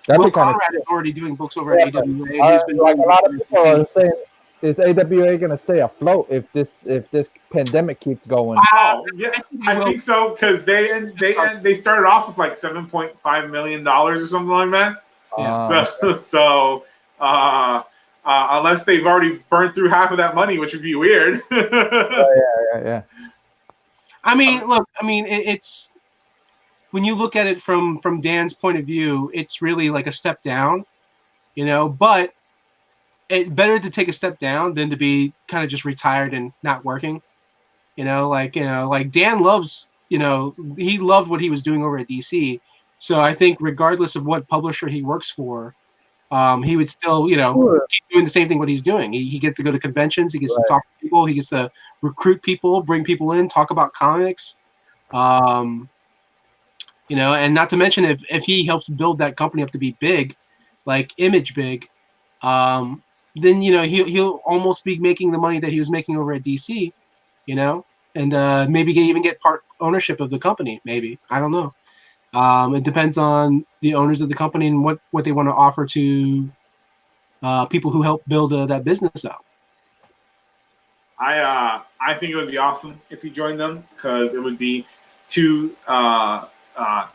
Will Conrad is already doing books over at AWA. He's been like a lot of people are saying, is AWA going to stay afloat if this pandemic keeps going? Oh, yeah, I think so because they started off with like $7.5 million or something like that. So unless they've already burned through half of that money, which would be weird. Yeah. I mean, look. I mean, it's. When you look at it from Dan's point of view, it's really like a step down, you know, but it's better to take a step down than to be kind of just retired and not working, like Dan loves, he loved what he was doing over at DC. So I think regardless of what publisher he works for, he would still, keep doing the same thing what he's doing. He gets to go to conventions. He gets to talk to people. He gets to recruit people, bring people in, talk about comics. And not to mention if he helps build that company up to be big, like Image big, then he'll almost be making the money that he was making over at DC, and maybe even get part ownership of the company. Maybe, I don't know. It depends on the owners of the company and what they want to offer to people who help build that business up. I think it would be awesome if he joined them because it would be two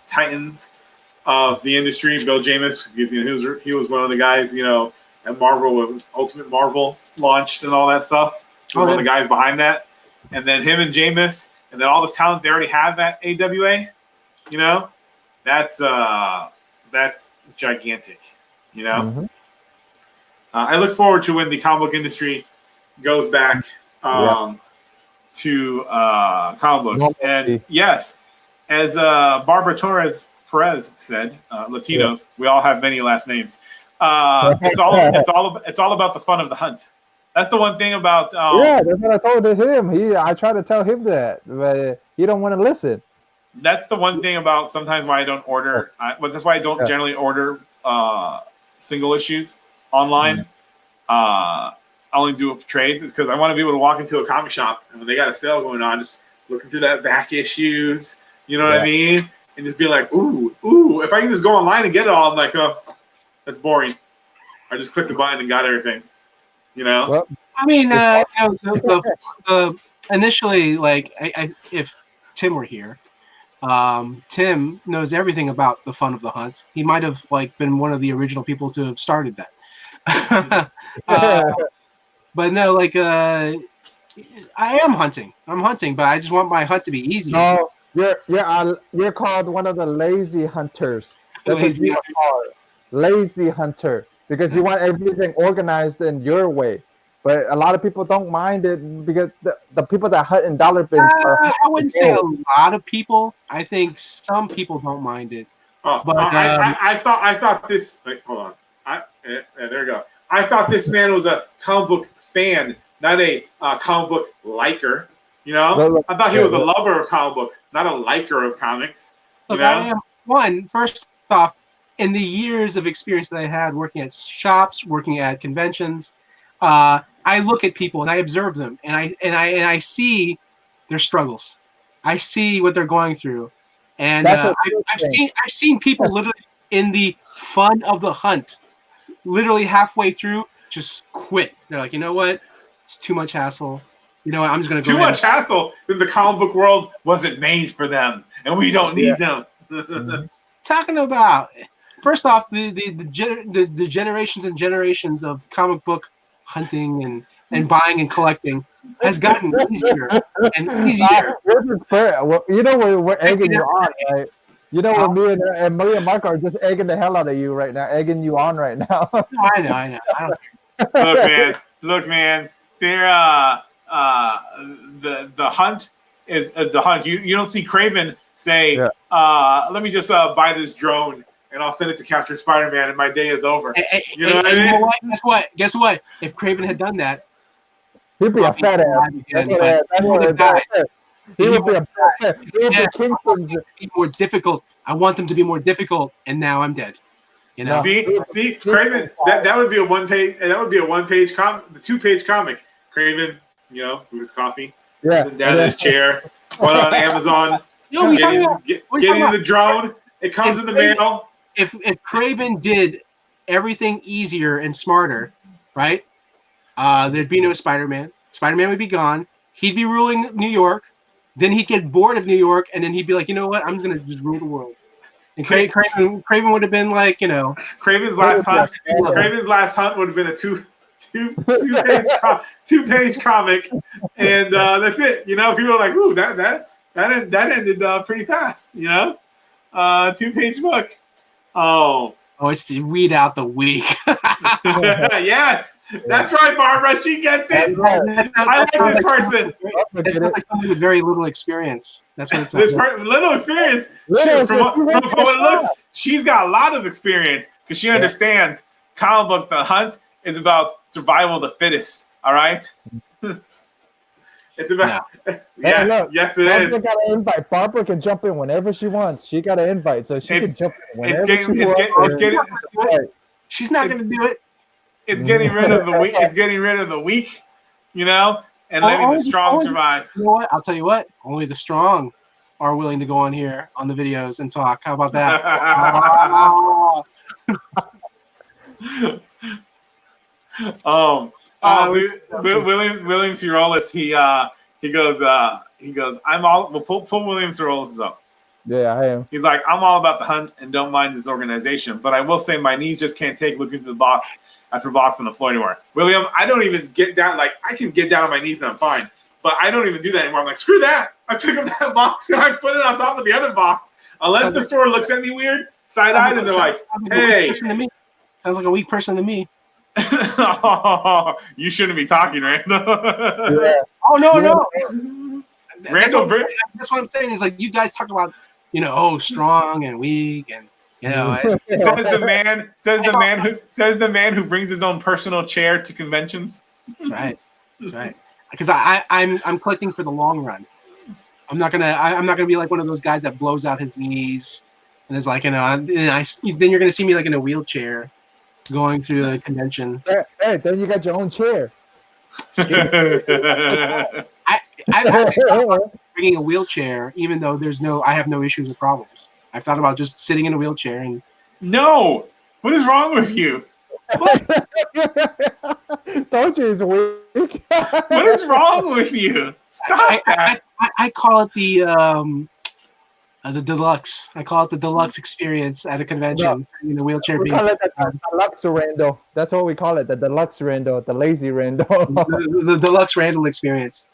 titans of the industry. Bill Jamis, because he was one of the guys at Marvel when Ultimate Marvel launched and all that stuff. He was one of the guys behind that, and then him and Jamis, and then all this talent they already have at AWA. That's gigantic. Mm-hmm. I look forward to when the comic book industry goes back to comic books. And yes, as Barbara Perez said, Latinos, we all have many last names. It's all about the fun of the hunt. That's the one thing about. That's what I told him. I tried to tell him that, but he don't want to listen. That's the one thing about sometimes why I don't order. That's why I don't generally order single issues online. I only do it for trades. It's because I want to be able to walk into a comic shop and when they got a sale going on, just looking through that back issues. You know what I mean? And just be like, ooh. If I can just go online and get it all, I'm like, oh, that's boring. I just clicked the button and got everything. Well, I mean, initially, like, if Tim were here, Tim knows everything about the fun of the hunt. He might have been one of the original people to have started that. But no, I am hunting. I'm hunting, but I just want my hunt to be easy. No, you're called one of the lazy hunters. That's what you are called. Lazy hunter, because you want everything organized in your way. but a lot of people don't mind it because the people that hunt in dollar bins are. I wouldn't say a lot of people. I think some people don't mind it. Oh, But, I thought this. Wait, hold on. There you go. I thought this man was a comic book fan, not a comic book liker. You know, I thought he was a lover of comic books, not a liker of comics. Look, You know? I am first off, in the years of experience that I had working at shops, working at conventions, I look at people and I observe them, and I see their struggles. I see what they're going through, and I've seen people literally in the fun of the hunt, literally halfway through, just quit. They're like, you know what? It's too much hassle. You know what? I'm just going to go. Too much hassle. Then the comic book world wasn't made for them, and we don't need them. Talking about, first off, the generations and generations of comic book hunting and buying and collecting has gotten easier and easier. Well, you know we're egging you on, right? You know me and Maria and Marco are just egging the hell out of you right now, egging you on right now. I know. I don't Look, man. They're the hunt is the hunt. You don't see Craven say, "Let me just buy this drone and I'll send it to capture Spider-Man and my day is over." You know what I mean? You know what? Guess what? If Craven had done that, he'd be a fat ass. He would be a fat ass. Be more difficult. I want them to be more difficult, and now I'm dead. You know? See, Craven. That would be a one page. That would be a 1 page the 2-page comic. Craven, you know, with his coffee, sitting down in his chair, one on Amazon. No, getting the drone. It comes in the mail. If Craven did everything easier and smarter, right? There'd be no Spider-Man. Spider-Man would be gone. He'd be ruling New York. Then he'd get bored of New York, and then he'd be like, you know what? I'm gonna just rule the world. And Craven would have been like, you know, Craven's last hunt. Craven's last hunt would have been a two-page comic, and that's it. You know, people are like, "Ooh, that ended pretty fast." You know, 2-page book. Oh, it's the read out the week. Yes, that's right, Barbara. She gets it. I like this person. It's like somebody with very little experience. That's what it's like. This little experience. From what it looks, she's got a lot of experience because she understands comic book. The hunt is about survival of the fittest. All right. It's about yes, it is. Barbara got an invite. Barbara can jump in whenever she wants. She got an invite, so she can jump in whenever she wants. She's not going to do it. It's getting rid of the weak. It's getting rid of the weak, you know, and letting the strong survive. You know what? I'll tell you what. Only the strong are willing to go on here on the videos and talk. How about that? William Cirolis, he goes, I'm all, well, pull William Cirolis up. Yeah, I am. He's like, I'm all about the hunt and don't mind this organization, but I will say my knees just can't take looking through the box after box on the floor anymore. William, I don't even get down, like, I can get down on my knees and I'm fine, but I don't even do that anymore. I'm like, screw that. I pick up that box and I put it on top of the other box. Unless the store looks at me weird, side-eyed, and they're like, hey. Sounds like a weak person to me. You shouldn't be talking, Randall. Yeah. Oh, no. Randall, that's what I'm saying is, like, you guys talk about, you know, strong and weak, and you know. says the man who brings his own personal chair to conventions. That's right. Because I'm collecting for the long run. I'm not gonna be like one of those guys that blows out his knees and is like, you know, then you're gonna see me like in a wheelchair going through the convention. Hey, then you got your own chair. I've had bringing a wheelchair, even though I have no issues or problems. I've thought about just sitting in a wheelchair and. No, what is wrong with you? Don't you? Is weak. What is wrong with you? Stop that. I call it the deluxe. I call it the deluxe experience at a convention. In a wheelchair. We call it the deluxe Randall. That's what we call it. The deluxe Randall. The lazy Randall. the deluxe Randall experience.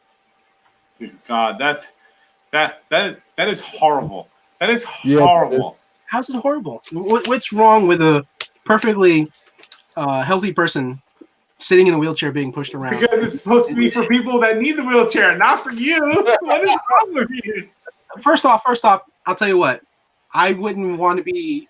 Dude, God, that is horrible. That is horrible. How's it horrible? What's wrong with a perfectly healthy person sitting in a wheelchair being pushed around. Because it's supposed to be for people that need the wheelchair, not for you. What is wrong with you? First off, I'll tell you what. I wouldn't want to be,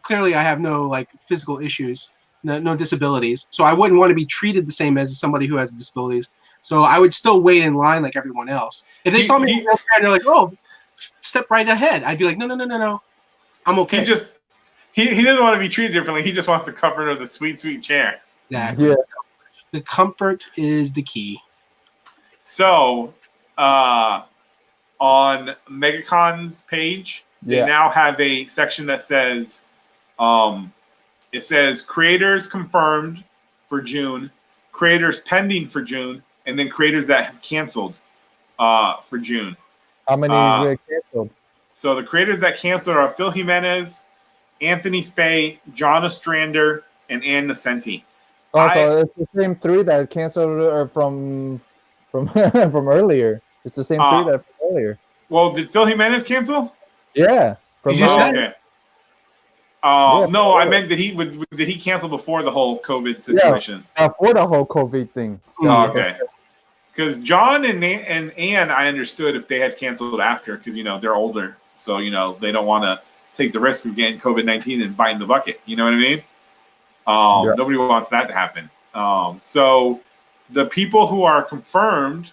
clearly I have no like physical issues, no disabilities. So I wouldn't want to be treated the same as somebody who has disabilities. So I would still wait in line like everyone else. If they saw me in a wheelchair and they're like, "Oh, step right ahead," I'd be like, "No. I'm okay." He doesn't want to be treated differently. He just wants the comfort of the sweet, sweet chair. Exactly. Yeah. The comfort is the key. So, on MegaCon's page, they now have a section that says, it says creators confirmed for June, creators pending for June, and then creators that have canceled for June. How many were canceled? So the creators that canceled are Phil Jimenez, Anthony Spay, John Ostrander, and Ann Nocenti. Oh, so it's the same 3 that canceled from from earlier. It's the same 3 that from earlier. Well, did Phil Jimenez cancel? Yeah. From okay. No, I meant did he cancel before the whole COVID situation? Yeah, before the whole COVID thing. Oh, okay. Because John and Ann, I understood if they had canceled after, because they're older, so they don't want to take the risk of getting COVID-19 and biting the bucket. You know what I mean? Nobody wants that to happen. So the people who are confirmed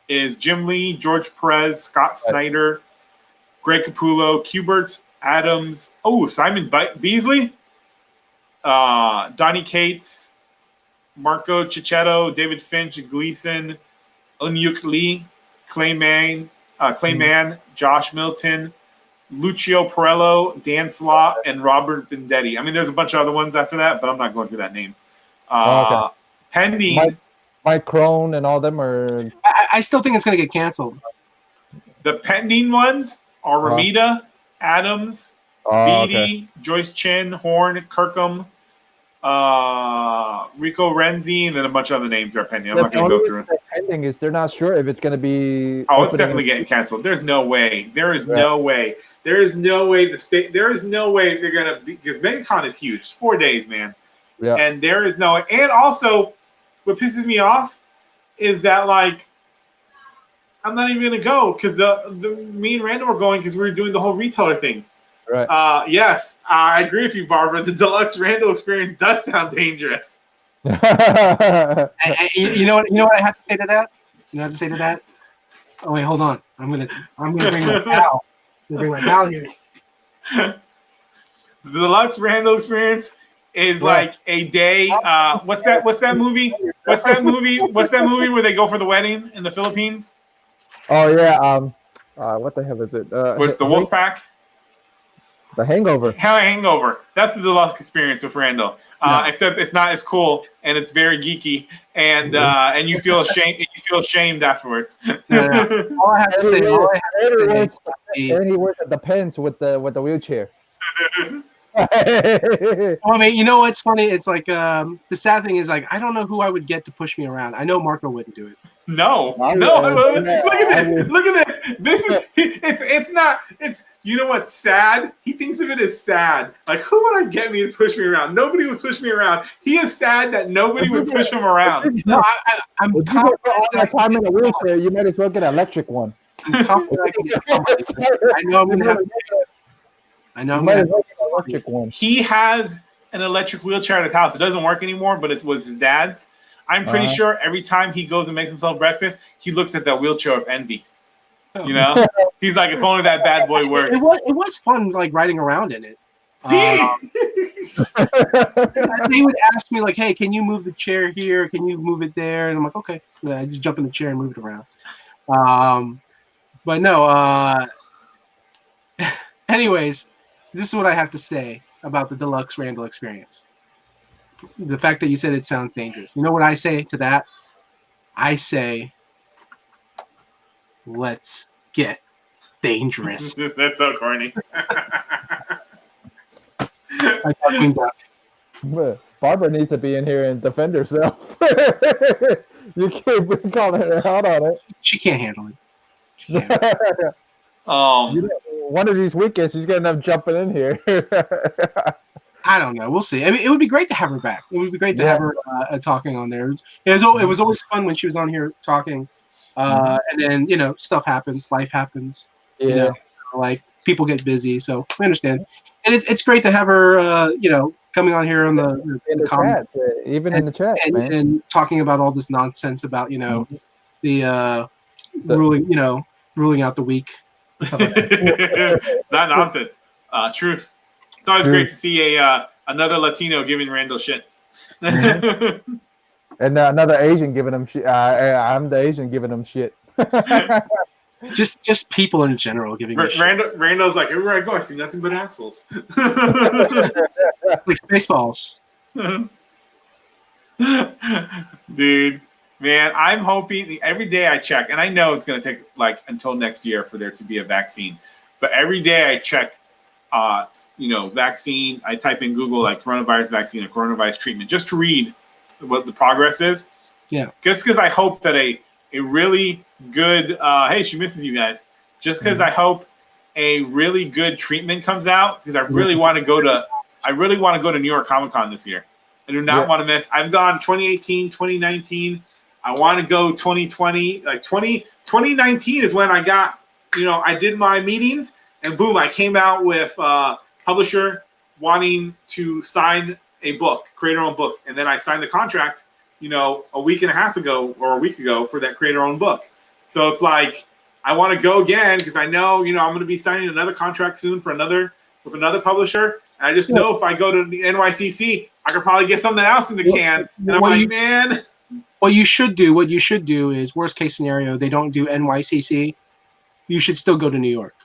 is Jim Lee, George Perez, Scott Snyder, Greg Capullo, Kubert, Adams, Simon Beasley, Donnie Cates, Marco Cicchetto, David Finch, Gleason, Unyuk Lee, Clayman, Josh Milton, Lucio Perello, Dan Slott, and Robert Vendetti. I mean, there's a bunch of other ones after that, but I'm not going through that name. Pending. Mike Crone and all them are. I still think it's going to get canceled. The pending ones are Ramita, Adams, Beatty, Joyce Chin, Horn, Kirkham, Rico Renzi, and then a bunch of other names are pending. I'm not going to go through it. Pending is they're not sure if it's going to be. Oh, it's definitely getting canceled. There's no way. There is no way. There is no way the state. There is no way they're going to because MegaCon is huge. It's 4 days, man. Yeah. And there is no. And also, what pisses me off is that I'm not even going to go because me and Randall were going because we were doing the whole retailer thing. Right. Yes, I agree with you, Barbara. The deluxe Randall experience does sound dangerous. You know what I have to say to that? You know what I have to say to that? Oh wait, hold on. I'm gonna bring my pal. I'm gonna bring my pal here. The deluxe Randall experience is like a day. What's that movie? What's that movie where they go for the wedding in the Philippines? Oh yeah. What the hell is it? What's the Wolfpack? The Hangover. Hangover. That's the deluxe experience with Randall. Except it's not as cool and it's very geeky and you feel ashamed. You feel ashamed afterwards. All I have to say. And he works at the Pens with the wheelchair. I mean, you know what's funny? It's like the sad thing is I don't know who I would get to push me around. I know Marco wouldn't do it. No. Look at this. This is it's not. It's you know what's sad? He thinks of it as sad. Like who would I get me to push me around? Nobody would push me around. He is sad that nobody would push him around. No, I'm confident all that time in a wheelchair. You might as well get an electric one. I'm confident I can get somebody. I know I'm gonna have. I know I'm gonna have an electric one. He has an electric wheelchair at his house. It doesn't work anymore, but it was his dad's. I'm pretty sure every time he goes and makes himself breakfast, he looks at that wheelchair with envy. You know, he's like, if only that bad boy worked. It was fun, riding around in it. See, they would ask me hey, can you move the chair here? Can you move it there? And I'm like, okay. I just jump in the chair and move it around. But no. Anyways, this is what I have to say about the deluxe Randall experience. The fact that you said it sounds dangerous. You know what I say to that? I say, let's get dangerous. That's so corny. Barbara needs to be in here and defend herself. You can't be calling her out on it. She can't handle it. One of these weekends, she's gonna end up jumping in here. I don't know. We'll see. I mean, it would be great to have her back. It would be great to have her talking on there. It was always fun when she was on here talking. And then, you know, stuff happens. Life happens. Yeah. You know, like people get busy. So we understand. And it's great to have her, you know, coming on here on the chat, even in the chat, man. And talking about all this nonsense about, you know, the ruling out the weak. Not nonsense. Truth. It's always great to see another Latino giving Randall shit. And another Asian giving him shit. I'm the Asian giving him shit. just people in general giving me shit. Randall's like, everywhere I go, I see nothing but assholes. Like Spaceballs. Dude, man, I'm hoping every day I check, and I know it's going to take like until next year for there to be a vaccine, but every day I check, you know, vaccine. I type in Google like coronavirus vaccine or coronavirus treatment just to read what the progress is. Yeah. Just because I hope that a really good, hey, she misses you guys. Just because I hope a really good treatment comes out, because I really want to go to New York Comic Con this year. I do not want to miss. I've gone 2018, 2019. I want to go 2020. Like 2019 is when I got, you know, I did my meetings and boom, I came out with publisher wanting to sign a book, create our own book. And then I signed the contract, you know, a week and a half ago or a week ago for that create our own book. So it's like, I want to go again because I know, you know, I'm going to be signing another contract soon with another publisher. And I just know if I go to the NYCC, I could probably get something else in the can. And I'm like, man. What you should do is, worst case scenario, they don't do NYCC. You should still go to New York.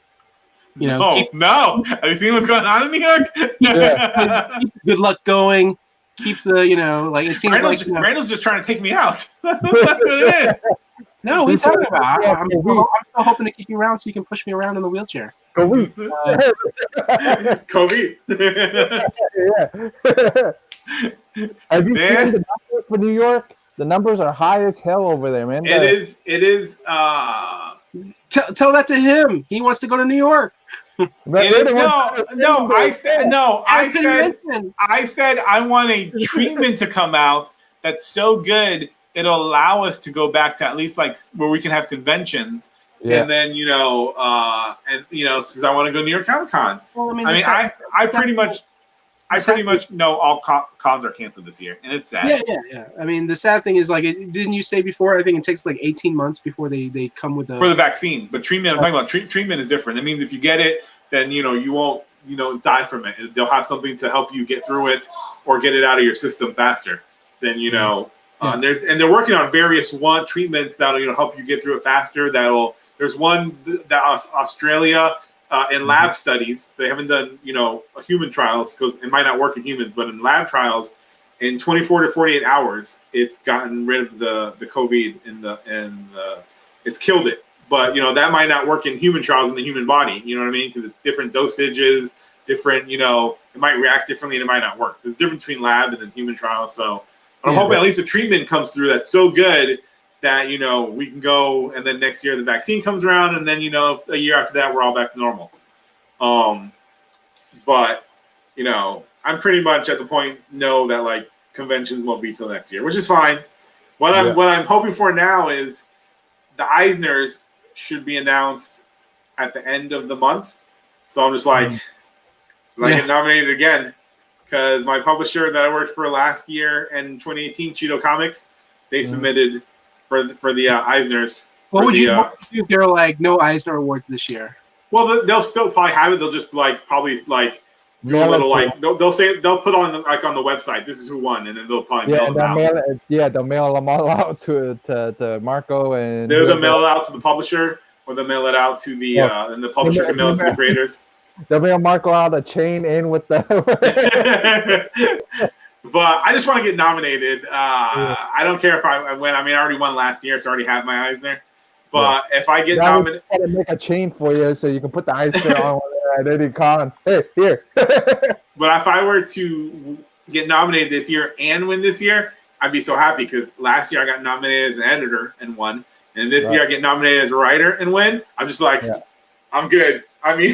You know, no. Have you seen what's going on in New York? Keep good luck going. Keep the, you know, like it seems Randall's just trying to take me out. That's what it is. No, what are you talking about? I'm still hoping to keep you around so you can push me around in the wheelchair. COVID. Have you seen the numbers for New York? The numbers are high as hell over there, man. It is. Tell that to him. He wants to go to New York. I said I want a treatment to come out that's so good it'll allow us to go back to at least like where we can have conventions. Yeah. And then, you know, because I want to go to New York Comic Con. Well, I pretty much know all cons are canceled this year, and it's sad. Yeah. I mean, the sad thing is, like, didn't you say before? I think it takes like 18 months before they come with for the vaccine. But treatment, I'm talking about treatment is different. It means if you get it, then you know you won't die from it. They'll have something to help you get through it or get it out of your system faster. Then and they're working on various treatments that'll help you get through it faster. There's one that Australia in lab studies, they haven't done human trials because it might not work in humans, but in lab trials, in 24 to 48 hours, it's gotten rid of the COVID and it's killed it. But that might not work in human trials in the human body. You know what I mean? Because it's different dosages, different. It might react differently, and it might not work. There's a difference between lab and then human trials. So I'm hoping at least a treatment comes through that's so good that we can go, and then next year the vaccine comes around, and then a year after that we're all back to normal. But I'm pretty much at the point that like conventions won't be till next year, which is fine. What I'm hoping for now is the Eisners should be announced at the end of the month. So I'm just like, get nominated again, because my publisher that I worked for last year in 2018, Cheeto Comics, they submitted for the Eisners. What would you do if there are like no Eisner awards this year? Well, they'll still probably have it. They'll just probably do a little they'll put on on the website, this is who won, and then they'll probably mail them out. They'll mail them all out to Marco, and they'll mail it out to the publisher, or they'll mail it out to the and the publisher can mail it to the creators. They'll mail Marco out a chain in with the. But I just want to get nominated. I don't care if I win. I mean, I already won last year, so I already have my Eisner. But if I get nominated, I'm gonna make a chain for you so you can put the Eisner on at any con. Hey, here. But if I were to get nominated this year and win this year, I'd be so happy, because last year I got nominated as an editor and won, and this year I get nominated as a writer and win. I'm just like, I'm good. I mean,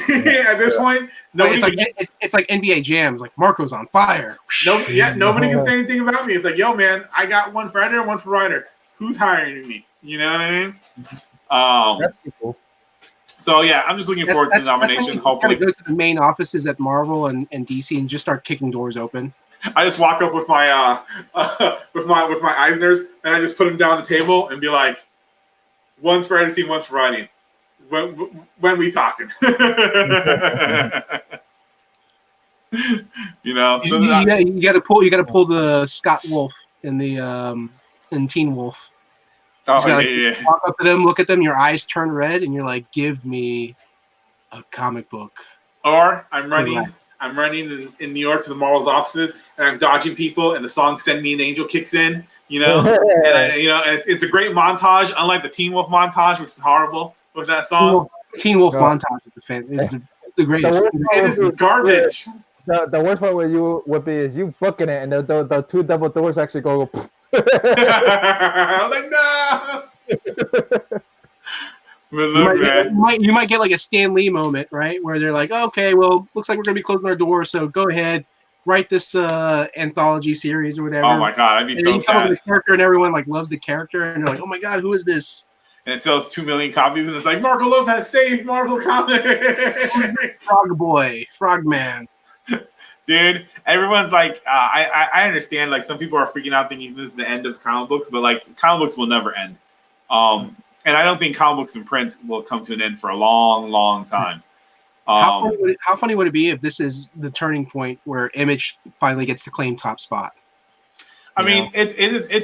at this point, nobody. It's like NBA jams. Like Marco's on fire. Nobody can say anything about me. It's like, yo, man, I got one for editor, one for writer. Who's hiring me? You know what I mean? That's cool. So yeah, I'm just looking forward to the nomination. Hopefully, go to the main offices at Marvel and DC and just start kicking doors open. I just walk up with my with my Eisners and I just put them down on the table and be like, one's for editing, one's for writing. When we talking, you know, so you got to pull the Scott Wolf in the in Teen Wolf. Oh yeah. Walk up to them, look at them, your eyes turn red, and you're like, "Give me a comic book." Or I'm running in New York to the Marvel's offices, and I'm dodging people, and the song "Send Me an Angel" kicks in. You know, and it's a great montage, unlike the Teen Wolf montage, which is horrible. With that song, Teen Wolf montage is the greatest. It is garbage. The worst part with you would be is you booking it and the two double doors actually go. I'm like, no. You might get like a Stan Lee moment, right, where they're like, okay, well, looks like we're gonna be closing our doors, so go ahead, write this anthology series or whatever. Oh my god, I'd be so sad. The character and everyone like loves the character, and they're like, oh my god, who is this? And it sells 2 million copies, and it's like Marco Lopez saved Marvel Comics. Frog Boy, Frogman. Dude, everyone's like, I understand. Like some people are freaking out thinking this is the end of comic books, but like comic books will never end. And I don't think comic books and print will come to an end for a long, long time. How funny would it be if this is the turning point where Image finally gets to claim top spot? I mean, it's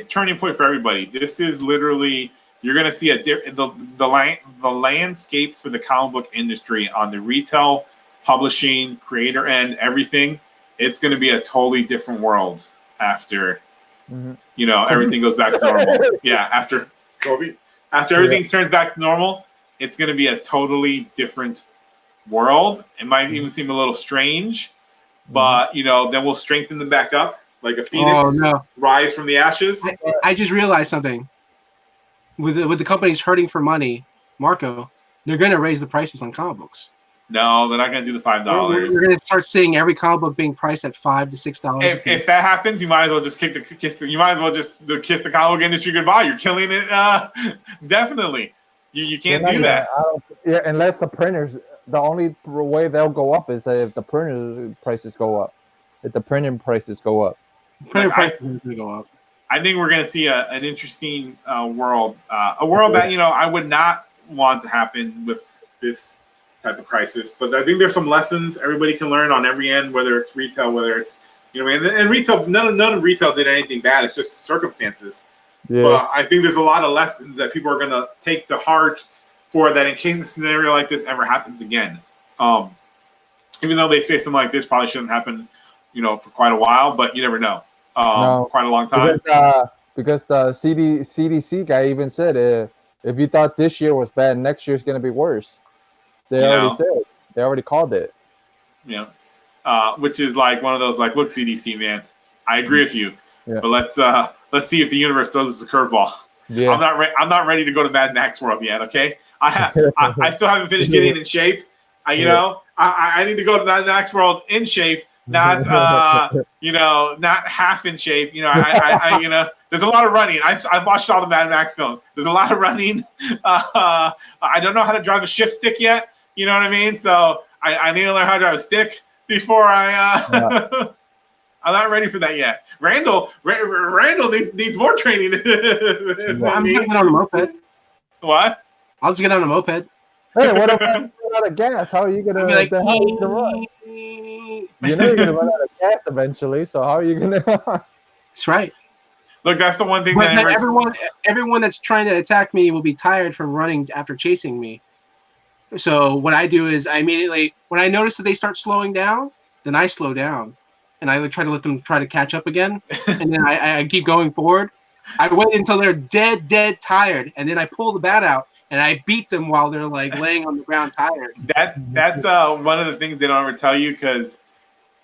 a turning point for everybody. This is literally. You're going to see the landscape for the comic book industry on the retail, publishing, creator end, everything. It's going to be a totally different world after, everything goes back to normal. Yeah, after COVID, after everything turns back to normal, it's going to be a totally different world. It might even seem a little strange, but then we'll strengthen them back up like a phoenix, rise from the ashes. I just realized something. With the companies hurting for money, Marco, they're going to raise the prices on comic books. No, they're not going to do the $5. We're going to start seeing every comic book being priced at $5 to $6. If that happens, you might as well just kiss the comic book industry goodbye. You're killing it. Definitely, you can't do that. Unless the printers. The only way they'll go up is if the printer prices go up. If the printing prices go up, printer prices are going to go up. I think we're going to see an interesting world, a world that I would not want to happen with this type of crisis. But I think there's some lessons everybody can learn on every end, whether it's retail, whether it's and retail. None of retail did anything bad. It's just circumstances. Yeah. But I think there's a lot of lessons that people are going to take to heart for that in case a scenario like this ever happens again. Even though they say something like this probably shouldn't happen, for quite a while, but you never know. Quite a long time. Because the CDC guy even said if you thought this year was bad, next year's going to be worse. They already said. They already called it. Yeah. Which is like one of those like, look, CDC man, I agree with you, but let's see if the universe throws us a curveball. Yeah. I'm not ready to go to Mad Max World yet. Okay. I still haven't finished getting in shape. I need to go to Mad Max World in shape. Not not half in shape. There's a lot of running. I've watched all the Mad Max films. There's a lot of running. I don't know how to drive a shift stick yet. You know what I mean? So I need to learn how to drive a stick before I'm not ready for that yet. Randall needs more training. I'm getting on a moped. What? I'll just get on a moped. Hey, what if you run out of gas? How are you gonna run? You're gonna run out of gas eventually. So how are you gonna? That's right. Look, that's the one thing everyone that's trying to attack me will be tired from running after chasing me. So what I do is I immediately, when I notice that they start slowing down, then I slow down, and I try to let them try to catch up again, and then I keep going forward. I wait until they're dead tired, and then I pull the bat out and I beat them while they're like laying on the ground tired. That's one of the things they don't ever tell you, because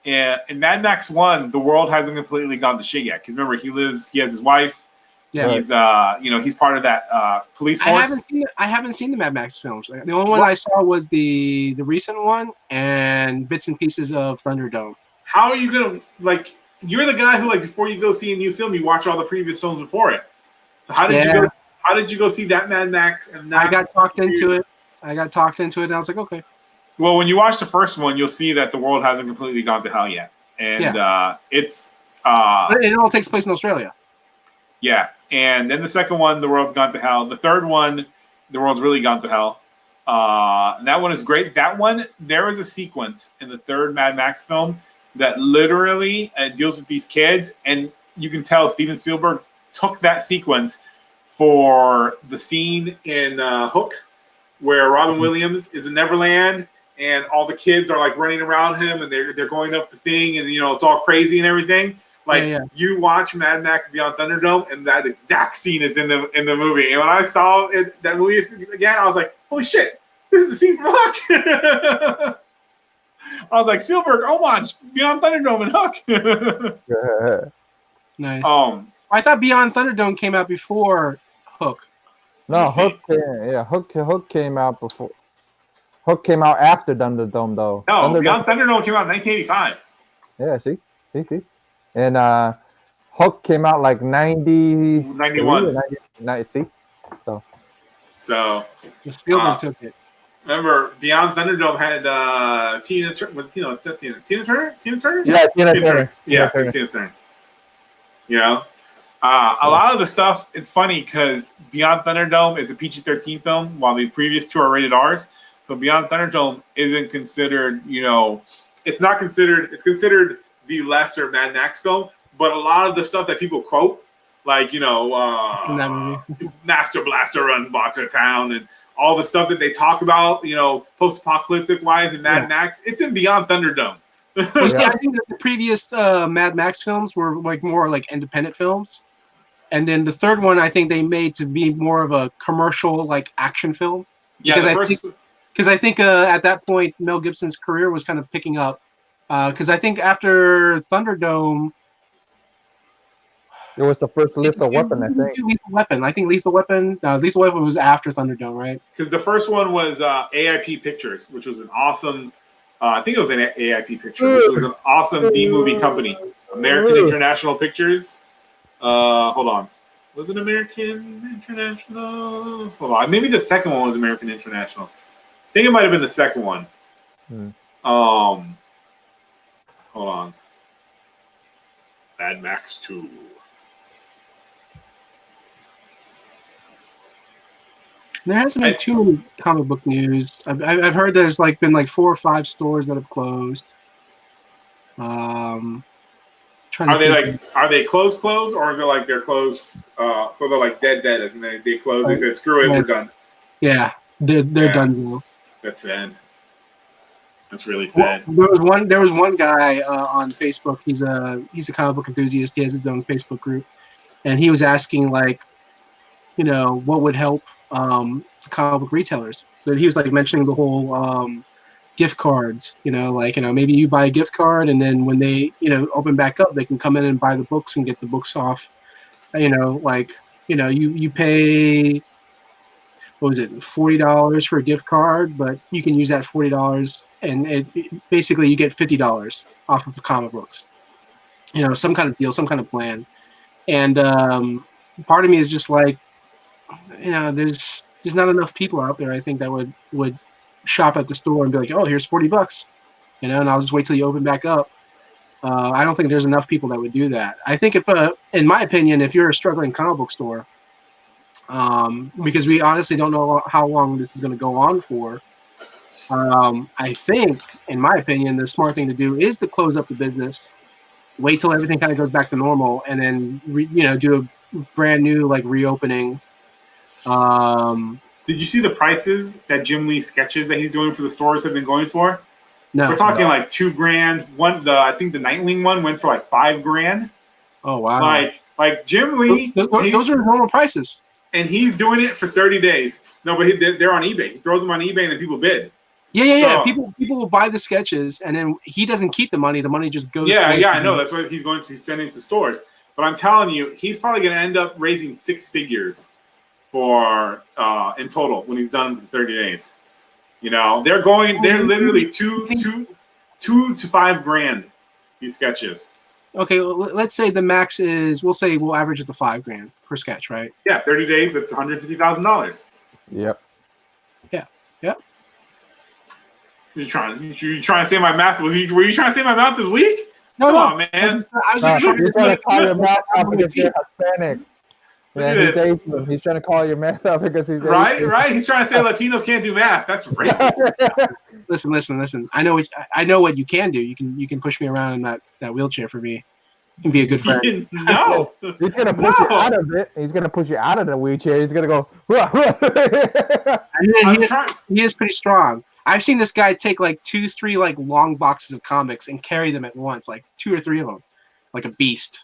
in Mad Max 1, the world hasn't completely gone to shit yet. Because remember, he has his wife, Yeah. He's he's part of that police I force. haven't seen the Mad Max films. The only one I saw was the recent one and bits and pieces of Thunderdome. How are you gonna like? You're the guy who like before you go see a new film, you watch all the previous films before it. So how did you go? How did you go see that Mad Max? And I got talked into it. And I was like, okay. Well, when you watch the first one, you'll see that the world hasn't completely gone to hell yet, and it's it all takes place in Australia. Yeah, and then the second one, the world's gone to hell. The third one, the world's really gone to hell. And that one is great. That one, there is a sequence in the third Mad Max film that literally deals with these kids, and you can tell Steven Spielberg took that sequence for the scene in Hook, where Robin Williams is in Neverland, and all the kids are like running around him, and they're going up the thing, and it's all crazy and everything. Like you watch Mad Max Beyond Thunderdome, and that exact scene is in the movie. And when I saw that movie again, I was like, "Holy shit! This is the scene from Hook." I was like, Spielberg homage Beyond Thunderdome and Hook. Nice. I thought Beyond Thunderdome came out before Hook. No, Hook came out before. Hook came out after Thunderdome, though. No, Beyond Thunderdome came out in 1985. Yeah, see. And Hook came out like 91. 90, see? So Spielberg took it. Remember, Beyond Thunderdome had Tina Turner. Tina Turner? Yeah, Tina Turner. Yeah, Tina Turner. A lot of the stuff, it's funny because Beyond Thunderdome is a PG-13 film, while the previous two are rated R's. So Beyond Thunderdome isn't considered, it's not considered, it's considered the lesser Mad Max film, but a lot of the stuff that people quote, like, Master Blaster runs Boxer Town and all the stuff that they talk about, post-apocalyptic wise in Mad Max, it's in Beyond Thunderdome. I think that the previous Mad Max films were like more like independent films. And then the third one, I think they made to be more of a commercial, like action film. Yeah, because I think at that point Mel Gibson's career was kind of picking up. Because I think after Thunderdome, it was the first Lethal Weapon. I think Lethal Weapon was after Thunderdome, right? Because the first one was AIP Pictures, which was an awesome. I think it was an AIP Pictures, which was an awesome B-movie company. American International Pictures. Hold on. Was it American International? Hold on. Maybe the second one was American International. I think it might have been the second one. Hold on. Mad Max 2. There hasn't been too many comic book news. I've heard there's been 4 or 5 stores that have closed. Are they closed, or is it like they're closed? So they're like dead, as in they closed. They said, "Screw it, we're done." Yeah, they're done now. That's sad. That's really sad. Well, there was one guy on Facebook. He's a comic book enthusiast. He has his own Facebook group, and he was asking what would help comic book retailers. So he was mentioning the whole gift cards. Maybe you buy a gift card, and then when they open back up, they can come in and buy the books and get the books off. You pay. What was it? $40 for a gift card, but you can use that $40 and basically you get $50 off of the comic books. Some kind of deal, some kind of plan. And part of me is just there's not enough people out there, I think, that would shop at the store and be like, oh, here's $40, and I'll just wait till you open back up. I don't think there's enough people that would do that. I think in my opinion, if you're a struggling comic book store, because we honestly don't know how long this is going to go on for. I think, in my opinion, the smart thing to do is to close up the business, wait till everything kind of goes back to normal, and then do a brand new reopening. Did you see the prices that Jim Lee sketches that he's doing for the stores have been going for? No, we're talking $2,000. I think the Nightwing one went for $5,000. Oh wow! Like Jim Lee, those are normal prices. And he's doing it for 30 days. No, but they're on eBay. He throws them on eBay and then people bid. Yeah. People will buy the sketches and then he doesn't keep the money. The money just goes. Yeah, I know. That's what he's sending to stores. But I'm telling you, he's probably going to end up raising 6 figures for in total when he's done for 30 days. You know, they're literally two to 5 grand. These sketches. Okay, well, let's say the max is. We'll average it to $5,000 per sketch, right? Yeah, 30 days. That's $150,000. Yep. Yeah. You trying to say my math? Were you trying to say my math this week? No, Come on, man. I was No, just he's trying to call your math I'm out because you're Hispanic. Look Yeah, at he's this. Asian. He's trying to call your math out because he's Right. Asian. He's trying to say Latinos can't do math. That's racist. Listen. I know what you can do. You can push me around in that wheelchair for me. You can be a good friend. No. He's gonna push you out of it. He's gonna push you out of the wheelchair. He's gonna go. He is pretty strong. I've seen this guy take like 2-3 like long boxes of comics and carry them at once, like 2 or 3 of them, like a beast.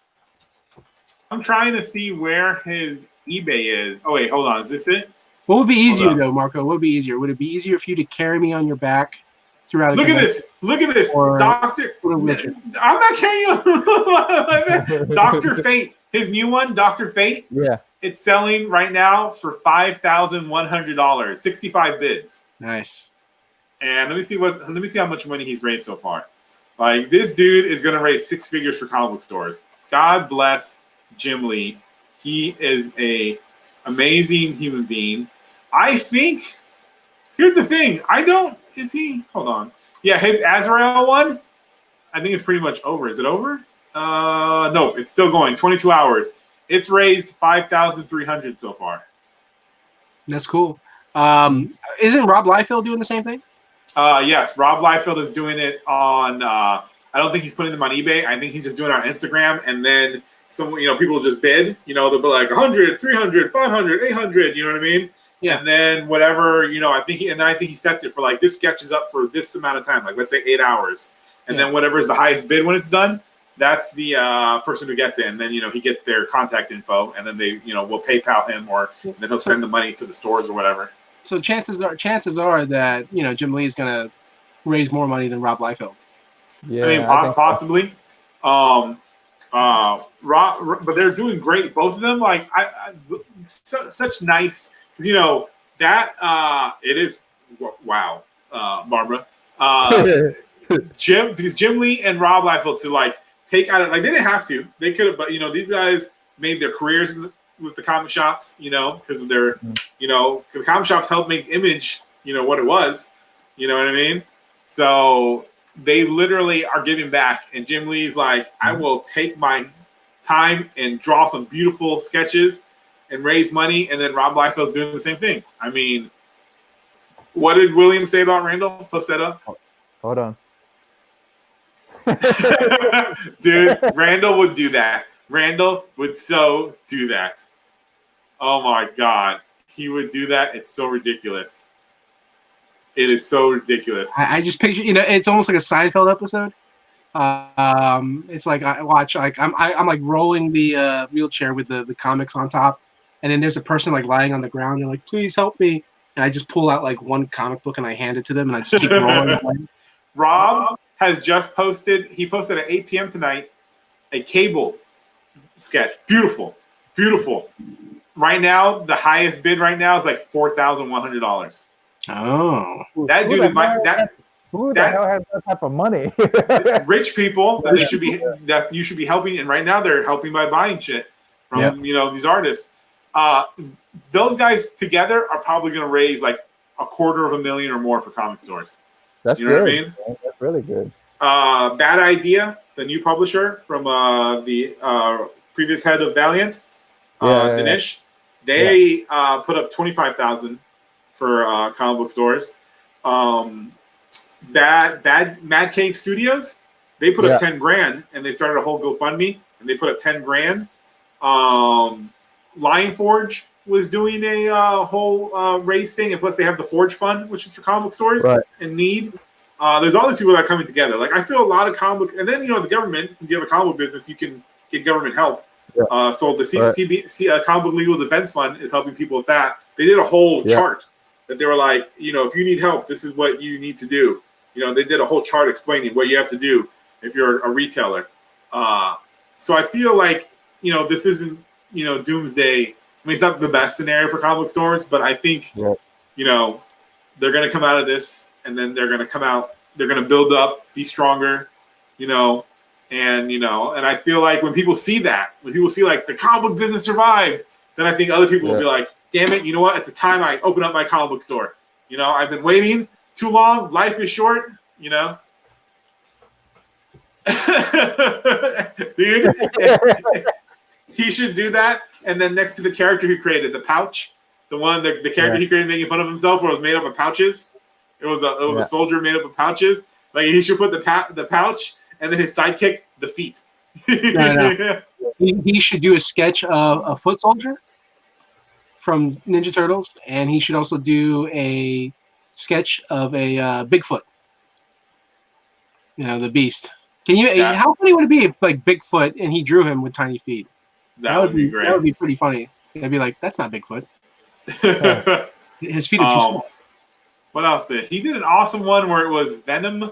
I'm trying to see where his eBay is. Oh wait, hold on. Is this it? What would be easier Hold on. though, Marco? What would be easier? Would it be easier for you to carry me on your back throughout a Look at convention? this. Look at this. Or- Doctor. or a wheelchair? I'm not carrying you. Dr. Fate. His new one, Dr. Fate. Yeah. It's selling right now for $5,100. 65 bids. Nice. And let me see how much money he's raised so far. Like, this dude is gonna raise 6 figures for comic book stores. God bless Jim Lee. He is a amazing human being. I think here's the thing. Hold on. Yeah, his Azrael one, I think it's pretty much over. Is it over? No, it's still going. 22 hours. It's raised 5,300 so far. That's cool. Isn't Rob Liefeld doing the same thing? Yes, Rob Liefeld is doing it on. I don't think he's putting them on eBay. I think he's just doing it on Instagram, and then people just bid. They'll be like 100, 300, 500, 800. You know what I mean? Yeah. And then whatever, I think he sets it for like this sketch is up for this amount of time, like let's say 8 hours, and then whatever is the highest bid when it's done, that's the person who gets it, and then he gets their contact info, and then they will PayPal him, or then he'll send the money to the stores or whatever. So chances are that Jim Lee is going to raise more money than Rob Liefeld. Yeah. I mean, I think possibly. But they're doing great. Both of them, like such nice. Because it is wow, Barbara. Jim Lee and Rob Liefeld to like take out they didn't have to. They could have, but these guys made their careers with the comic shops. Because of their the comic shops helped make Image. What it was. You know what I mean? So they literally are giving back, and Jim Lee's like, I will take my time and draw some beautiful sketches and raise money, and then Rob Liefeld's doing the same thing. I mean, what did William say about Randall? Post that up. Hold on. Dude, Randall would do that. Randall would so do that. Oh my God. He would do that. It's so ridiculous. It is so ridiculous. I just picture, it's almost like a Seinfeld episode. It's like I watch, like I'm like rolling the wheelchair with the comics on top, and then there's a person like lying on the ground. They're like, "Please help me!" And I just pull out like one comic book and I hand it to them, and I just keep rolling. Rob has just posted. He posted at 8 p.m. tonight a Cable sketch. Beautiful, beautiful. Right now, the highest bid right now is like $4,100. Oh, That dude is Who the hell has that type of money? rich people that you should be helping, and right now they're helping by buying shit from these artists. Those guys together are probably going to raise like $250,000 or more for comic stores. That's You know what I good. mean? Man. That's really good. Bad Idea, the new publisher from the previous head of Valiant, Dinesh. They put up $25,000 for comic book stores. Mad Cave Studios, they put up $10,000, and they started a whole GoFundMe, and they put up $10,000. Lion Forge was doing a whole race thing, and plus they have the Forge Fund, which is for comic book stores in need. There's all these people that are coming together. Like I feel a lot of comic book, and then the government, since you have a comic book business, you can get government help. Yeah. So the Comic Book Legal Defense Fund is helping people with that. They did a whole chart that they were like, if you need help, this is what you need to do. They did a whole chart explaining what you have to do if you're a retailer. So I feel like, this isn't doomsday. I mean, it's not the best scenario for comic book stores, but I think they're going to come out of this, and then they're going to come out. They're going to build up, be stronger, and I feel like when people see that, when people see like the comic book business survives, then I think other people will be like, damn it, you know what? It's the time I open up my comic book store. I've been waiting too long. Life is short, Dude, he should do that. And then next to the character he created, the pouch, the character he created making fun of himself, where it was made up of pouches. It was a soldier made up of pouches. Like he should put the pouch and then his sidekick, the feet. No. He should do a sketch of a foot soldier from Ninja Turtles, and he should also do a sketch of a Bigfoot. The Beast. Can you? How funny would it be if like Bigfoot and he drew him with tiny feet? That would be great. That would be pretty funny. I'd be like, that's not Bigfoot. His feet are too small. What else did he did? An awesome one where it was Venom,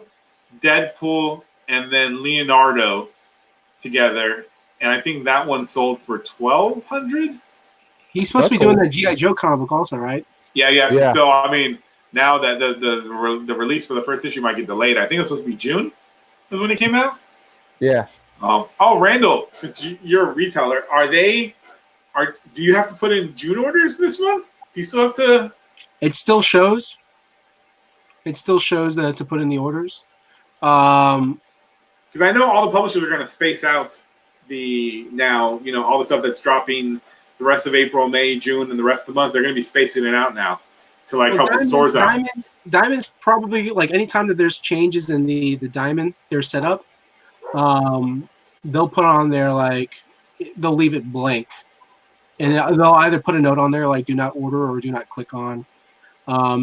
Deadpool, and then Leonardo together, and I think that one sold for $1,200. He's supposed to be doing that G.I. Joe comic book also, right? Yeah. So I mean, now that the release for the first issue might get delayed, I think it's supposed to be June. Was when it came out. Yeah. Randall, since you're a retailer, do you have to put in June orders this month? Do you still have to? It still shows. It still shows that to put in the orders. Because I know all the publishers are going to space out all the stuff that's dropping the rest of April, May, June, and the rest of the month. They're going to be spacing it out now to help the stores out. Diamond's probably like anytime that there's changes in the Diamond, their setup, they'll put on there like they'll leave it blank, and they'll either put a note on there like do not order or do not click on.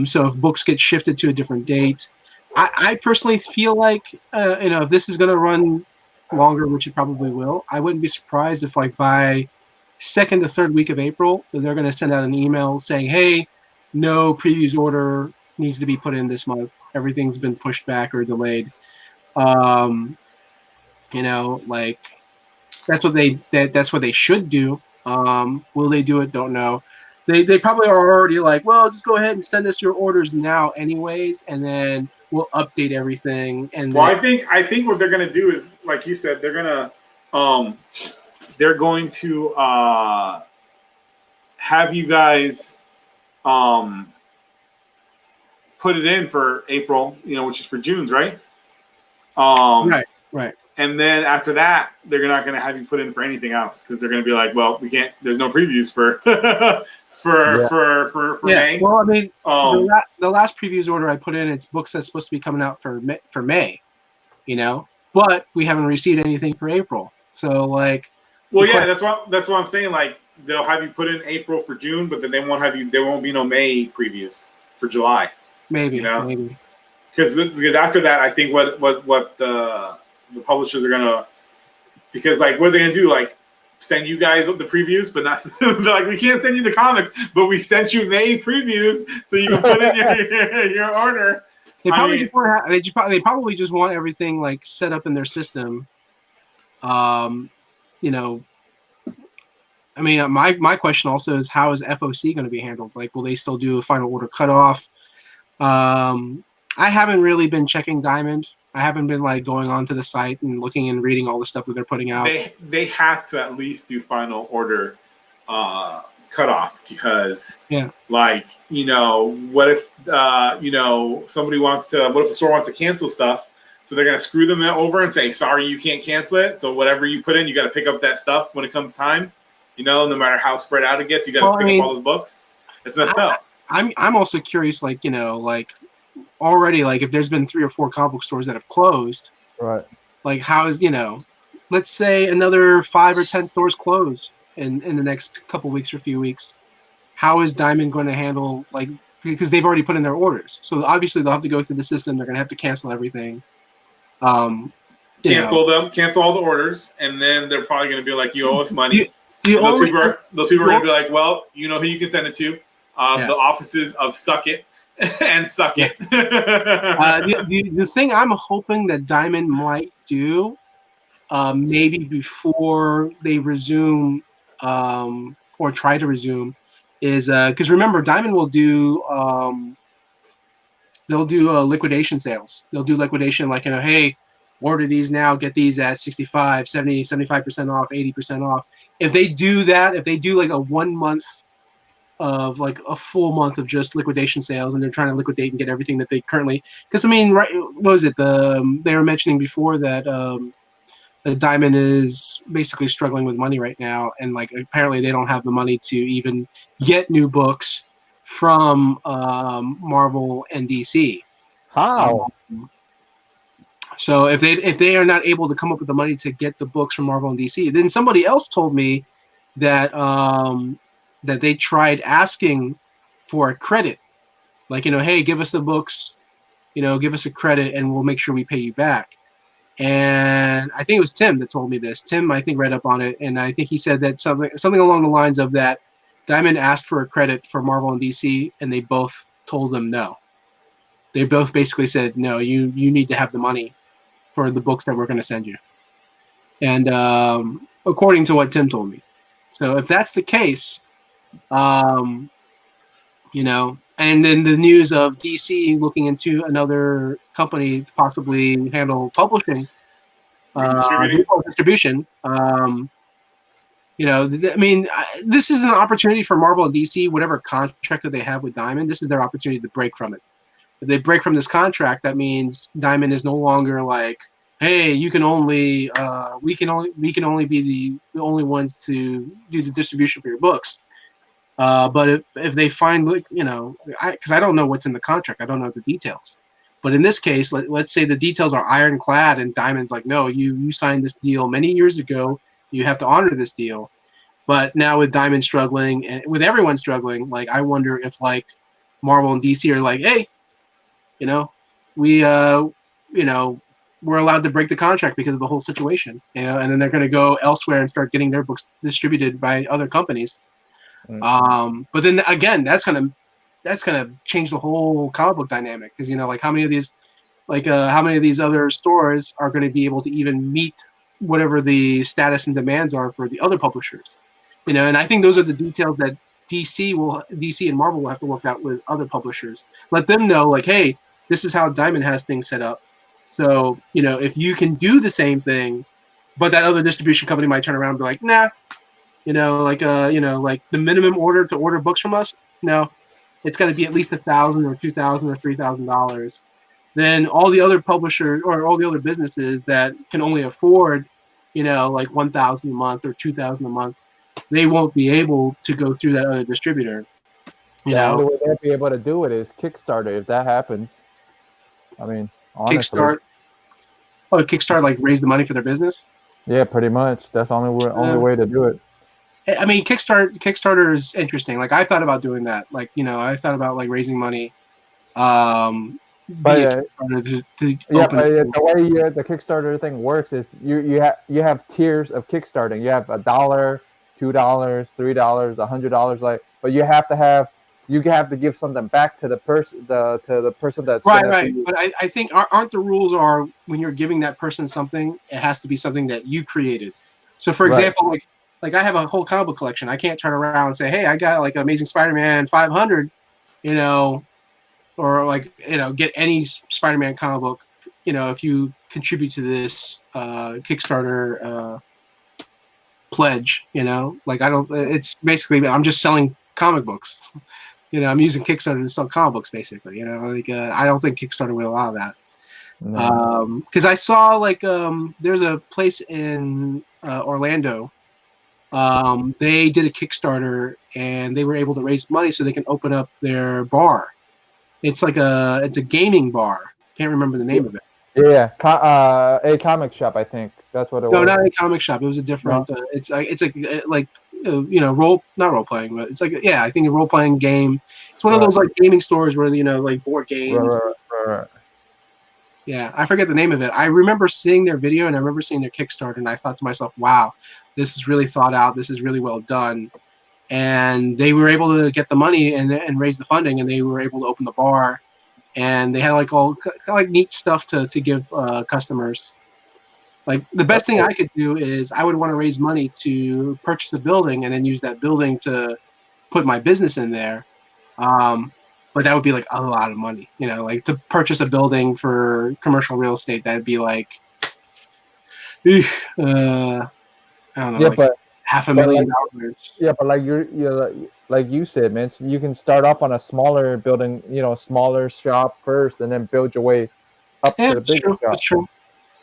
So if books get shifted to a different date, I personally feel like if this is going to run longer, which it probably will, I wouldn't be surprised if like by second to third week of April they're going to send out an email saying, hey, no previews order needs to be put in this month. Everything's been pushed back or delayed. Like that's what they should do. Will they do it? Don't know. They probably are already like, well, just go ahead and send us your orders now anyways, and then we'll update everything. And I think what they're gonna do is, like you said, they're going to have you guys put it in for April, which is for June's, right? Right. And then after that, they're not going to have you put in for anything else because they're going to be like, well, we can't. There's no previews for May. Well, I mean, the last previews order I put in, it's books that's supposed to be coming out for May, but we haven't received anything for April. So like, that's what I'm saying. Like, they'll have you put in April for June, but then they won't there won't be no May previews for July. Maybe. Because after that, I think what the publishers are gonna, because like what are they gonna do? Like send you guys the previews, but not they're like, we can't send you the comics, but we sent you May previews so you can put in your order. They probably just want everything like set up in their system. I mean, my question also is, how is FOC going to be handled? Like, will they still do a final order cutoff? I haven't really been checking Diamond. I haven't been like going onto the site and looking and reading all the stuff that they're putting out. They have to at least do final order cutoff because what if somebody wants to, what if the store wants to cancel stuff? So they're gonna screw them over and say, sorry, you can't cancel it. So whatever you put in, you got to pick up that stuff when it comes time. No matter how spread out it gets, you got to pick up all those books. It's messed up. I'm also curious, like already, like if there's been 3 or 4 comic book stores that have closed, right? Like how is let's say another 5 or 10 stores close in the next couple weeks or few weeks. How is Diamond going to handle because they've already put in their orders, so obviously they'll have to go through the system. They're going to have to cancel everything. Cancel all the orders, and then they're probably going to be like, you owe us money. Those people are going to be like, well, you know who you can send it to? The offices of Suck It and Suck It. The thing I'm hoping that Diamond might do maybe before they resume or try to resume is because remember Diamond will do they'll do liquidation sales. They'll do liquidation like, hey, order these now, get these at 65, 70, 75% off, 80% off. If they do that, if they do like a 1 month of like a full month of just liquidation sales, and they're trying to liquidate and get everything that they currently, because I mean, right, what was it? They were mentioning before that the Diamond is basically struggling with money right now, and like apparently they don't have the money to even get new books from Marvel and DC. How? So if they are not able to come up with the money to get the books from Marvel and DC, then somebody else told me that that they tried asking for a credit, like hey, give us the books, give us a credit, and we'll make sure we pay you back. And I think it was Tim that told me this. Tim, I think, read up on it, and I think he said that something along the lines of that Diamond asked for a credit for Marvel and DC, and they both told them no. They both basically said, no, you need to have the money for the books that we're going to send you. And according to what Tim told me. So if that's the case, and then the news of DC looking into another company to possibly handle publishing, distribution. This is an opportunity for Marvel and DC, whatever contract that they have with Diamond, this is their opportunity to break from it. If they break from this contract, that means Diamond is no longer like, hey, we can only be the only ones to do the distribution for your books. But if they find, because I don't know what's in the contract, I don't know the details. But in this case, let's say the details are ironclad, and Diamond's like, no, you signed this deal many years ago. You have to honor this deal. But now with Diamond struggling and with everyone struggling, like I wonder if like Marvel and DC are like, hey, we're allowed to break the contract because of the whole situation, and then they're going to go elsewhere and start getting their books distributed by other companies. Mm-hmm. But then again, that's gonna change the whole comic book dynamic, because like how many of these other stores are going to be able to even meet whatever the status and demands are for the other publishers, and I think those are the details that DC and Marvel will have to work out with other publishers. Let them know, like, hey, this is how Diamond has things set up. So, if you can do the same thing, but that other distribution company might turn around and be like, nah, like the minimum order to order books from us, no, it's got to be at least $1,000 or $2,000 or $3,000. Then all the other publishers or all the other businesses that can only afford, like $1,000 a month or $2,000 a month, they won't be able to go through that other distributor. The only way they'll be able to do it is Kickstarter. If that happens, I mean, honestly. Kickstarter, like raise the money for their business. Yeah, pretty much. That's the only way to do it. I mean, Kickstarter is interesting. Like I thought about doing that. Like I thought about like raising money. The way the Kickstarter thing works is you have tiers of Kickstarting. You have $1, $2, $3, $100. But you have to give something back to the person that's right. But I think aren't the rules are when you're giving that person something, it has to be something that you created. So for example, like I have a whole comic book collection. I can't turn around and say, hey, I got like Amazing Spider-Man 500, or like get any Spider-Man comic book, if you contribute to this Kickstarter pledge, like I don't. It's basically I'm just selling comic books. I'm using Kickstarter to sell comic books, basically. I don't think Kickstarter will allow that. Because I saw like there's a place in Orlando. They did a Kickstarter and they were able to raise money so they can open up their bar. It's a gaming bar. Can't remember the name of it. Yeah, a comic shop. I think that's what it was. No, not a comic shop. It was a different. No. It's not role playing, but it's I think a role playing game. It's one of those like gaming stores where like board games. Right. Yeah, I forget the name of it. I remember seeing their video and I remember seeing their Kickstarter, and I thought to myself, wow, this is really thought out. This is really well done. And they were able to get the money and raise the funding, and they were able to open the bar, and they had like all kind of like neat stuff to give customers. Like the best thing I could do is I would want to raise money to purchase a building and then use that building to put my business in there. But that would be like a lot of money, like to purchase a building for commercial real estate. That'd be like, I don't know, Yeah, like but $500,000. yeah, but like you're like you said, man, so you can start off on a smaller building, smaller shop first, and then build your way up Yeah, to the that's bigger true. shop. That's true.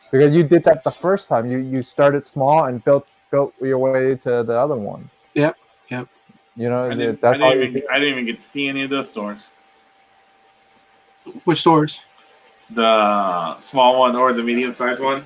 Because you did that the first time. You started small and built your way to the other one. Yep. I didn't even get to see any of those stores. Which stores? The small one or the medium-sized one.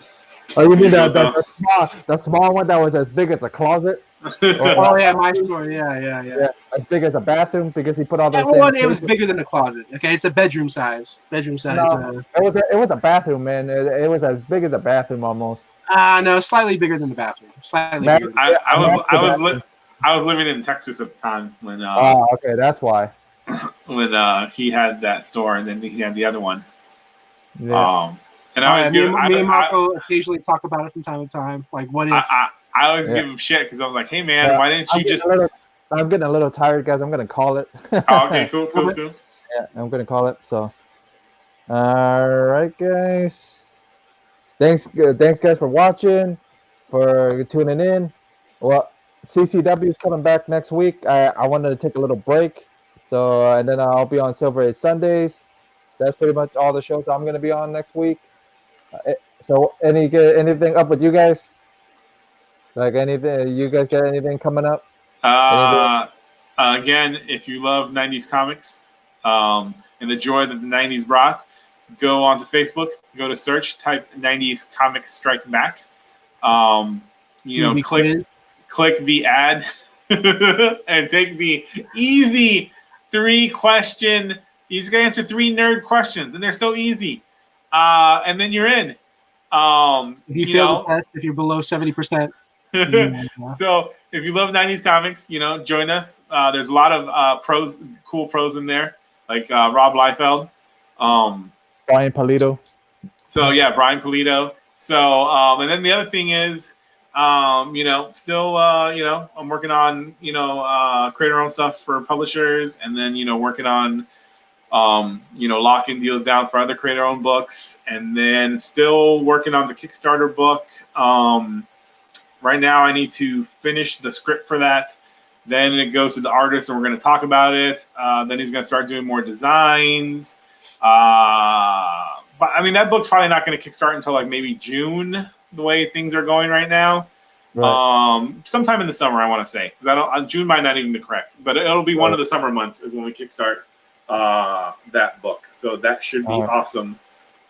Oh, you mean the small one that was as big as a closet? Oh yeah, my store. Yeah. As big as a bathroom because he put all those Well, things. it was bigger than a closet. Okay, it's a bedroom size. No, it was a bathroom, man. It was as big as a bathroom almost. No, slightly bigger than the bathroom. Slightly bigger. I was living in Texas at the time when. Okay, that's why. When he had that store, and then he had the other one. Yeah. And I always give me and Marco occasionally talk about it from time to time. Like, what if? I always give him shit because I was like, "Hey, man, why didn't you just?" I'm getting a little tired, guys. I'm gonna call it. Oh, okay, cool. Yeah, I'm gonna call it. So, all right, guys. Thanks, guys, for watching, for tuning in. Well, CCW is coming back next week. I wanted to take a little break, so and then I'll be on Silver Age Sundays. That's pretty much all the shows I'm gonna be on next week. So, anything up with you guys? Like anything? You guys got anything coming up? Again, if you love 90s comics and the joy that the 90s brought, go onto Facebook, go to search, type 90s Comics Strike Back. Click the ad and take the easy 3-question. You just gotta answer 3 nerd questions, and they're so easy. And then you're in. If you fail the test, if you're below 70%. So if you love 90s comics, join us. There's a lot of cool pros in there, like Rob Liefeld. Brian Pulido. So yeah, Brian Pulido. So and then the other thing is, still I'm working on create our own stuff for publishers, and then working on locking deals down for other create our own books, and then still working on the Kickstarter book. Right now, I need to finish the script for that. Then it goes to the artist, and we're going to talk about it. Then he's going to start doing more designs. But I mean, that book's probably not going to kickstart until like maybe June, the way things are going right now. Right. Sometime in the summer, I want to say, because June might not even be correct, but it'll be one of the summer months is when we kickstart that book. So that should be awesome.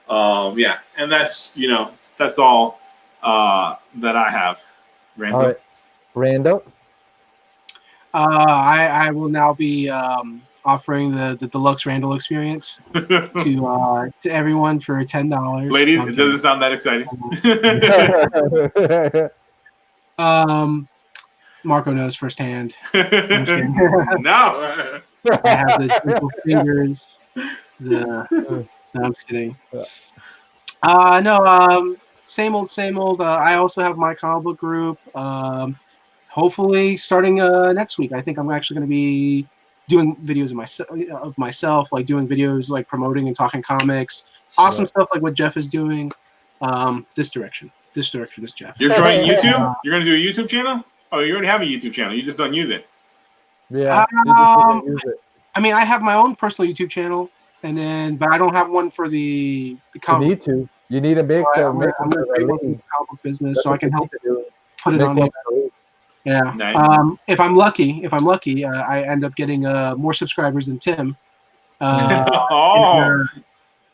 Yeah, and that's that's all that I have. Randall. All right, Randall. I will now be offering the deluxe Randall experience to everyone for $10. Ladies, it doesn't sound that exciting. Marco knows firsthand. No. I have the triple fingers. No, I'm just kidding. No, same old. I also have my comic book group. Hopefully, starting next week, I think I'm actually going to be doing videos of myself, like doing videos, like promoting and talking comics. Awesome stuff like what Jeff is doing. This direction is Jeff. You're joining YouTube? You're going to do a YouTube channel? Oh, you already have a YouTube channel. You just don't use it. Yeah. I mean, I have my own personal YouTube channel, but I don't have one for the comic. You need to make I'm going to create one for the comic business. That's so I can help put it on here. Yeah. Nice. If I'm lucky, I end up getting more subscribers than Tim. He's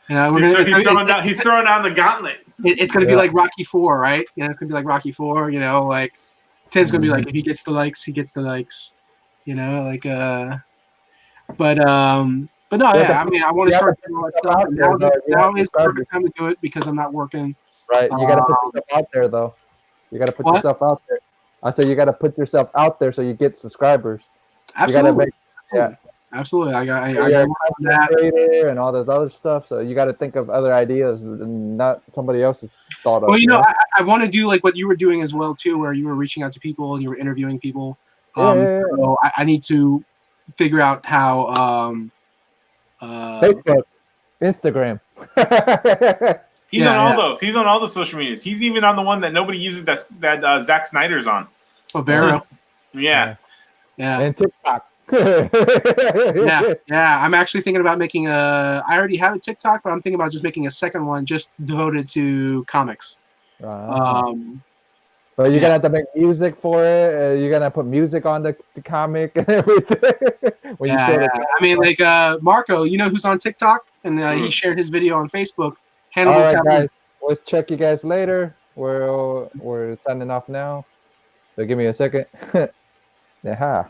throwing down the gauntlet. It's going to be like Rocky 4, right? It's going to be like Rocky 4. Like Tim's going to be like, if he gets the likes, he gets the likes. But no, yeah. I mean, I want to start doing all that stuff. Now is the perfect time to do it because I'm not working. Right. You got to put yourself out there, though. You got to put yourself out there. I said you got to put yourself out there so you get subscribers. Absolutely. Absolutely. I got You're a work on content that. creator and all this other stuff. So you got to think of other ideas, and not somebody else's thought of. Well, you know? I want to do like what you were doing as well too, where you were reaching out to people and you were interviewing people. Yeah. So I need to figure out how Facebook, Instagram. He's Yeah, on all yeah. those. He's on all the social medias. He's even on the one that nobody uses. That Zack Snyder's on. Oh, Vero. Yeah. Yeah. And TikTok. Yeah. I'm actually thinking about making I already have a TikTok, but I'm thinking about just making a second one just devoted to comics. But you're gonna have to make music for it. You're gonna put music on the comic and everything. When you show the I mean, like Marco, you know who's on TikTok, and he shared his video on Facebook. all Hannibal right, Taboo. guys. Let's check you guys later. We're signing off now. So give me a second. Yeah.